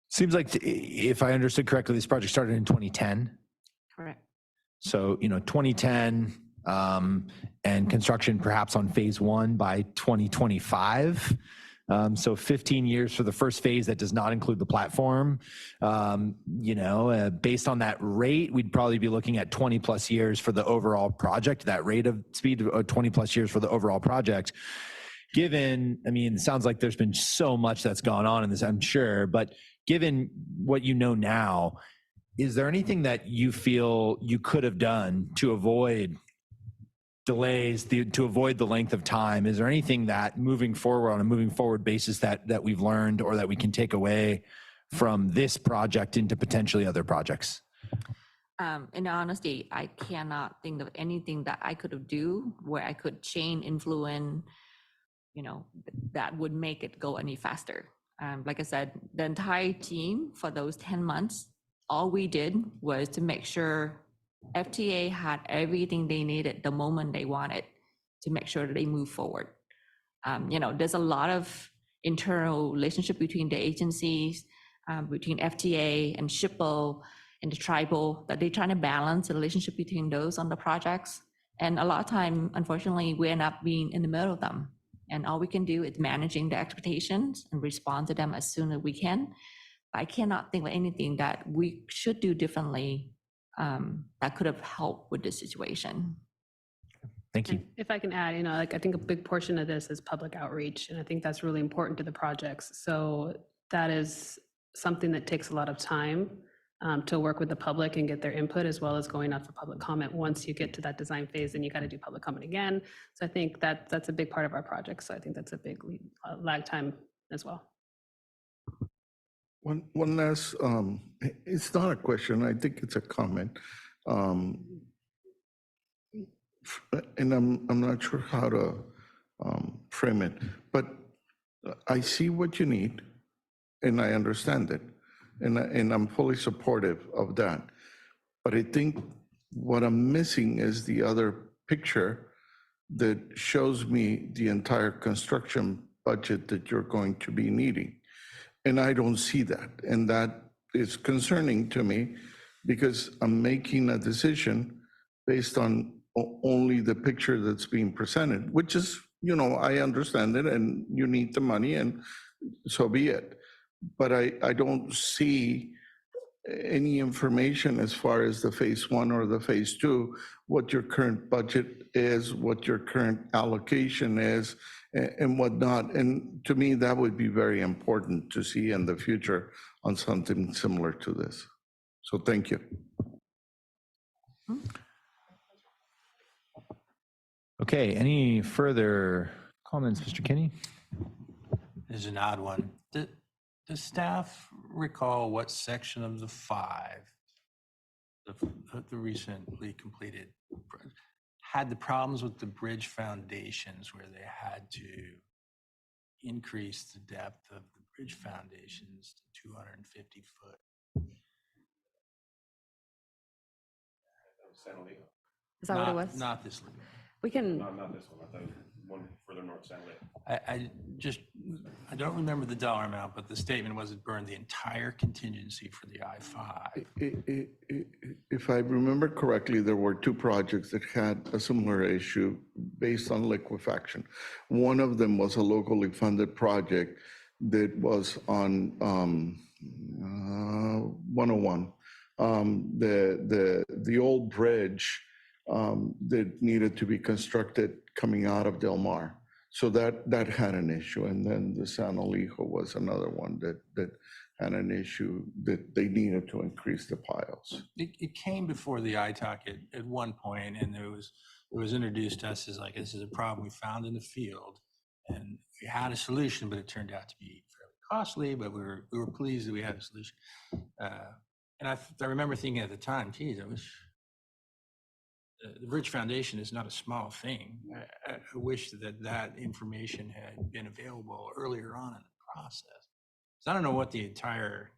S2: seems like, if I understood correctly, this project started in 2010.
S14: Correct.
S2: So, 2010 and construction perhaps on phase 1 by 2025. So 15 years for the first phase that does not include the platform. Based on that rate, we'd probably be looking at 20 plus years for the overall project, that rate of speed of 20 plus years for the overall project. It sounds like there's been so much that's gone on in this, I'm sure, but given what you know now, is there anything that you feel you could have done to avoid delays, to avoid the length of time? Is there anything that moving forward basis that we've learned or that we can take away from this project into potentially other projects?
S14: In honesty, I cannot think of anything that I could have do where I could influence, that would make it go any faster. Like I said, the entire team for those 10 months, all we did was to make sure FTA had everything they needed the moment they wanted to make sure that they move forward. There's a lot of internal relationship between the agencies, between FTA and SHPO and the tribal, that they're trying to balance the relationship between those on the projects. And a lot of time, unfortunately, we end up being in the middle of them. And all we can do is managing the expectations and respond to them as soon as we can. I cannot think of anything that we should do differently that could have helped with this situation.
S2: Thank you.
S8: And if I can add, I think a big portion of this is public outreach, and I think that's really important to the projects. So that is something that takes a lot of time. to work with the public and get their input, as well as going out for public comment. Once you get to that design phase, then you got to do public comment again. So I think that's a big part of our project. So I think that's a big lag time as well.
S7: One last, it's not a question, I think it's a comment. And I'm not sure how to frame it, but I see what you need and I understand it. And I'm fully supportive of that. But I think what I'm missing is the other picture that shows me the entire construction budget that you're going to be needing. And I don't see that. And that is concerning to me because I'm making a decision based on only the picture that's being presented, which is, you know, I understand it and you need the money and so be it. But I don't see any information as far as the phase one or the phase two, what your current budget is, what your current allocation is, and whatnot. And to me, that would be very important to see in the future on something similar to this. So thank you.
S2: Okay, any further comments, Mr. Kinney?
S12: This is an odd one. Does staff recall what section of the 5, the recently completed, had the problems with the bridge foundations where they had to increase the depth of the bridge foundations to 250 foot?
S10: Is that what it was?
S12: Not this one.
S10: We can,
S11: Not this one, I thought one further north, San Luis.
S12: I don't remember the dollar amount, but the statement was it burned the entire contingency for the I-5.
S7: If I remember correctly, there were two projects that had a similar issue based on liquefaction. One of them was a locally funded project that was on 101. The old bridge that needed to be constructed coming out of Del Mar. So that had an issue. And then the San Elijo was another one that had an issue that they needed to increase the piles.
S12: It came before the Itac at one point, and it was introduced to us as like, this is a problem we found in the field. And we had a solution, but it turned out to be fairly costly, but we were pleased that we had a solution. And I remember thinking at the time, geez, the bridge foundation is not a small thing. I wish that information had been available earlier on in the process. So I don't know what the entire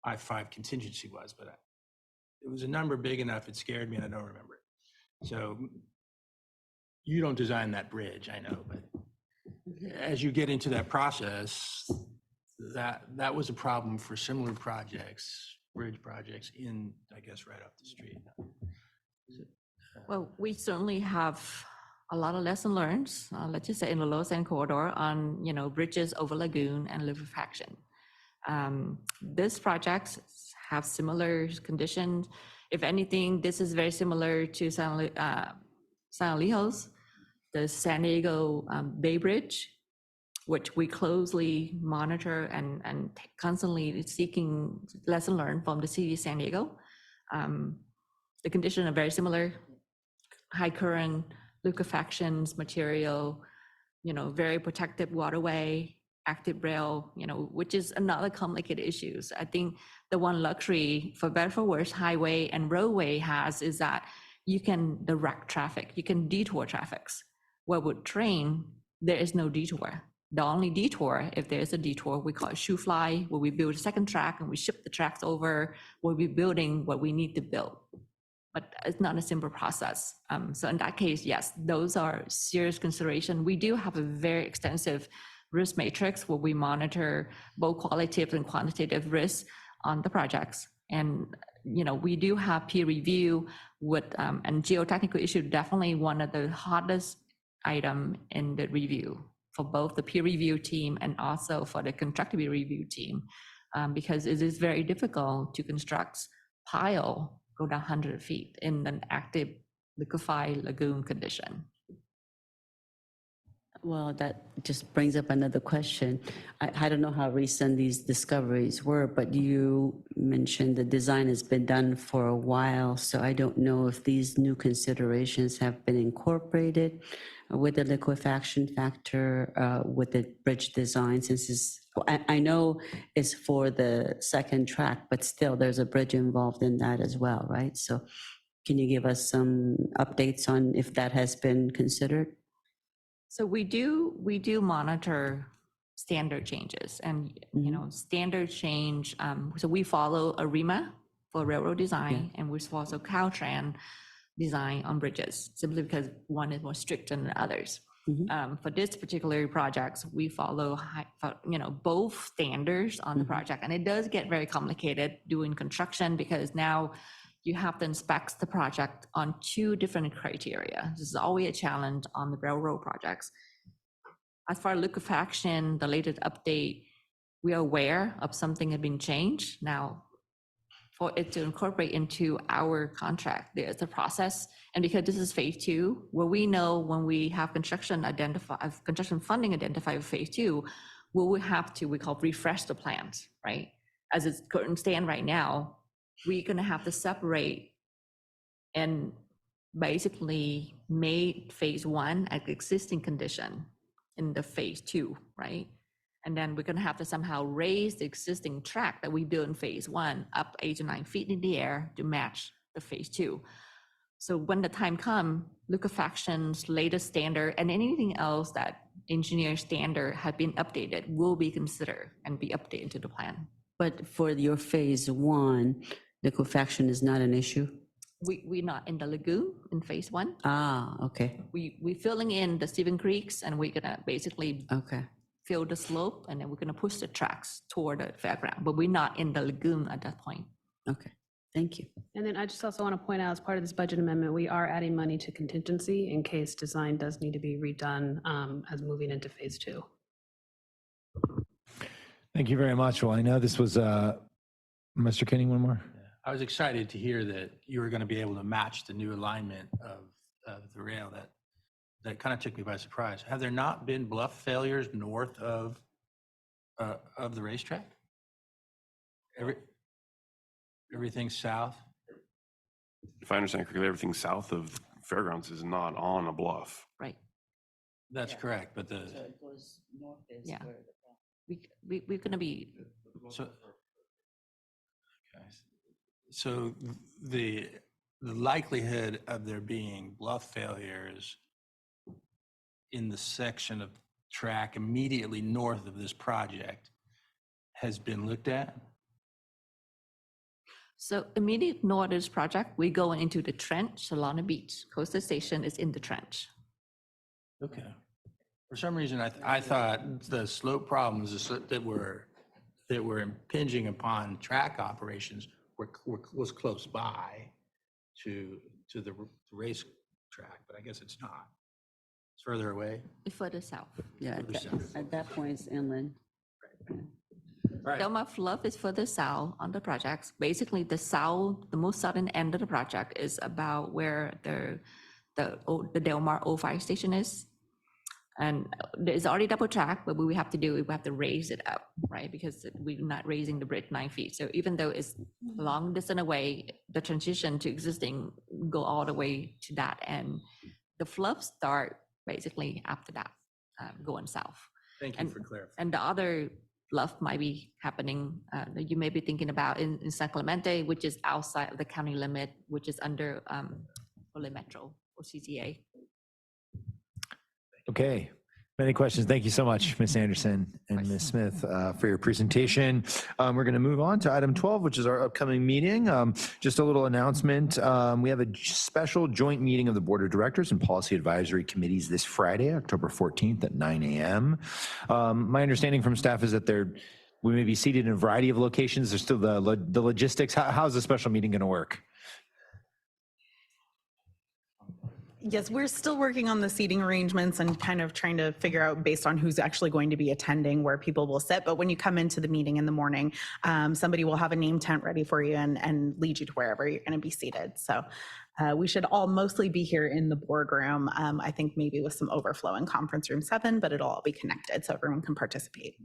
S12: I-5 contingency was, but it was a number big enough, it scared me and I don't remember it. So you don't design that bridge, I know, but as you get into that process, that was a problem for similar projects, bridge projects in, I guess, right up the street.
S14: Well, we certainly have a lot of lessons learned, let's just say in the Los Angeles corridor on, bridges over lagoon and liquefaction. This project have similar conditions. If anything, this is very similar to San Elijo's, the San Diego Bay Bridge, which we closely monitor and constantly seeking lesson learned from the city of San Diego. The conditions are very similar. High current, liquefactions, material, very protected waterway, active rail, which is another complicated issues. I think the one luxury, for better for worse, highway and roadway has is that you can direct traffic, you can detour traffics. Where with train, there is no detour. The only detour, if there is a detour, we call it shoe fly, where we build a second track and we ship the tracks over, where we're building what we need to build. But it's not a simple process. So in that case, yes, those are serious consideration. We do have a very extensive risk matrix where we monitor both qualitative and quantitative risks on the projects. And we do have peer review with, and geotechnical issue, definitely one of the hottest item in the review for both the peer review team and also for the constructive review team, because it is very difficult to construct pile go down 100 feet in an active liquefied lagoon condition.
S9: Well, that just brings up another question. I don't know how recent these discoveries were, but you mentioned the design has been done for a while, so I don't know if these new considerations have been incorporated with the liquefaction factor, with the bridge design, since I know it's for the second track, but still there's a bridge involved in that as well, right? So can you give us some updates on if that has been considered?
S14: So we do monitor standard changes and, standard change. So we follow ARIMA for railroad design, and we also Caltrans design on bridges, simply because one is more strict than the others. For this particular projects, we follow, both standards on the project, and it does get very complicated doing construction because now you have to inspect the project on 2 different criteria. This is always a challenge on the railroad projects. As far as liquefaction, the latest update, we are aware of something had been changed. Now, for it to incorporate into our contract, there's a process. And because this is phase 2, where we know when we have construction funding identified with phase 2, we will have to, we call refresh the plans, right? As it's current stand right now, we're gonna have to separate and basically made phase 1 at the existing condition in the phase 2, right? And then we're gonna have to somehow raise the existing track that we built in phase 1 up 8 to 9 feet in the air to match the phase 2. So when the time comes, liquefaction's latest standard and anything else that engineer standard had been updated will be considered and be updated to the plan.
S9: But for your phase 1, liquefaction is not an issue?
S14: We're not in the lagoon in phase 1.
S9: Okay.
S14: We're filling in the Stephen Creeks, and we're gonna basically fill the slope, and then we're gonna push the tracks toward the fairground, but we're not in the lagoon at that point.
S9: Okay, thank you.
S8: And then I just also want to point out, as part of this budget amendment, we are adding money to contingency in case design does need to be redone as moving into phase 2.
S2: Thank you very much. Well, I know this was, Mr. Kinney, one more.
S12: I was excited to hear that you were going to be able to match the new alignment of the rail. That kind of took me by surprise. Have there not been bluff failures north of the racetrack? Everything south?
S11: If I understand correctly, everything south of Fairgrounds is not on a bluff.
S14: Right.
S12: That's correct, but the.
S9: So it goes north is
S14: Yeah.
S9: where
S14: We're gonna be,
S12: So the likelihood of there being bluff failures in the section of track immediately north of this project has been looked at?
S14: so immediate north of this project, we're going into the trench. Solana Beach coastal station is in the trench.
S12: Okay. For some reason, I thought the slope problems that were impinging upon track operations was close by to the race track, but I guess it's not. It's further away.
S14: It's further south.
S9: Yeah,
S12: Further south.
S9: at that point it's inland.
S12: Right.
S14: Delmar Fluff is further south on the projects. Basically, the most southern end of the project is about where the Delmar 05 station is. And it's already double track, but what we have to do, we have to raise it up, right? Because we're not raising the bridge 9 feet. So even though it's a long distance away, the transition to existing go all the way to that end. The fluff start basically after that, going south.
S12: Thank you for clarifying.
S14: And the other bluff might be happening, that you may be thinking about in San Clemente, which is outside of the county limit, which is under Ole Metro or CTA.
S2: Okay. Many questions. Thank you so much, Ms. Anderson and Ms. Smith, for your presentation. We're going to move on to item 12, which is our upcoming meeting. Just a little announcement. We have a special joint meeting of the Board of Directors and Policy Advisory Committees this Friday, October 14th at 9 a.m. My understanding from staff is that we may be seated in a variety of locations. There's still the logistics. How's the special meeting going to work?
S1: Yes, we're still working on the seating arrangements and kind of trying to figure out based on who's actually going to be attending where people will sit. But when you come into the meeting in the morning, somebody will have a name tent ready for you and lead you to wherever you're going to be seated. So We should all mostly be here in the boardroom. I think maybe with some overflow in conference room 7, but it'll all be connected so everyone can participate.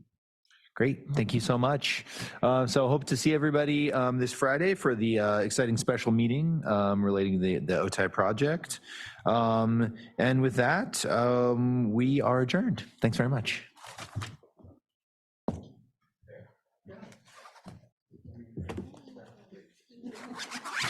S2: Great, thank you so much. So hope to see everybody this Friday for the exciting special meeting relating to the OTI project. And with that, we are adjourned. Thanks very much.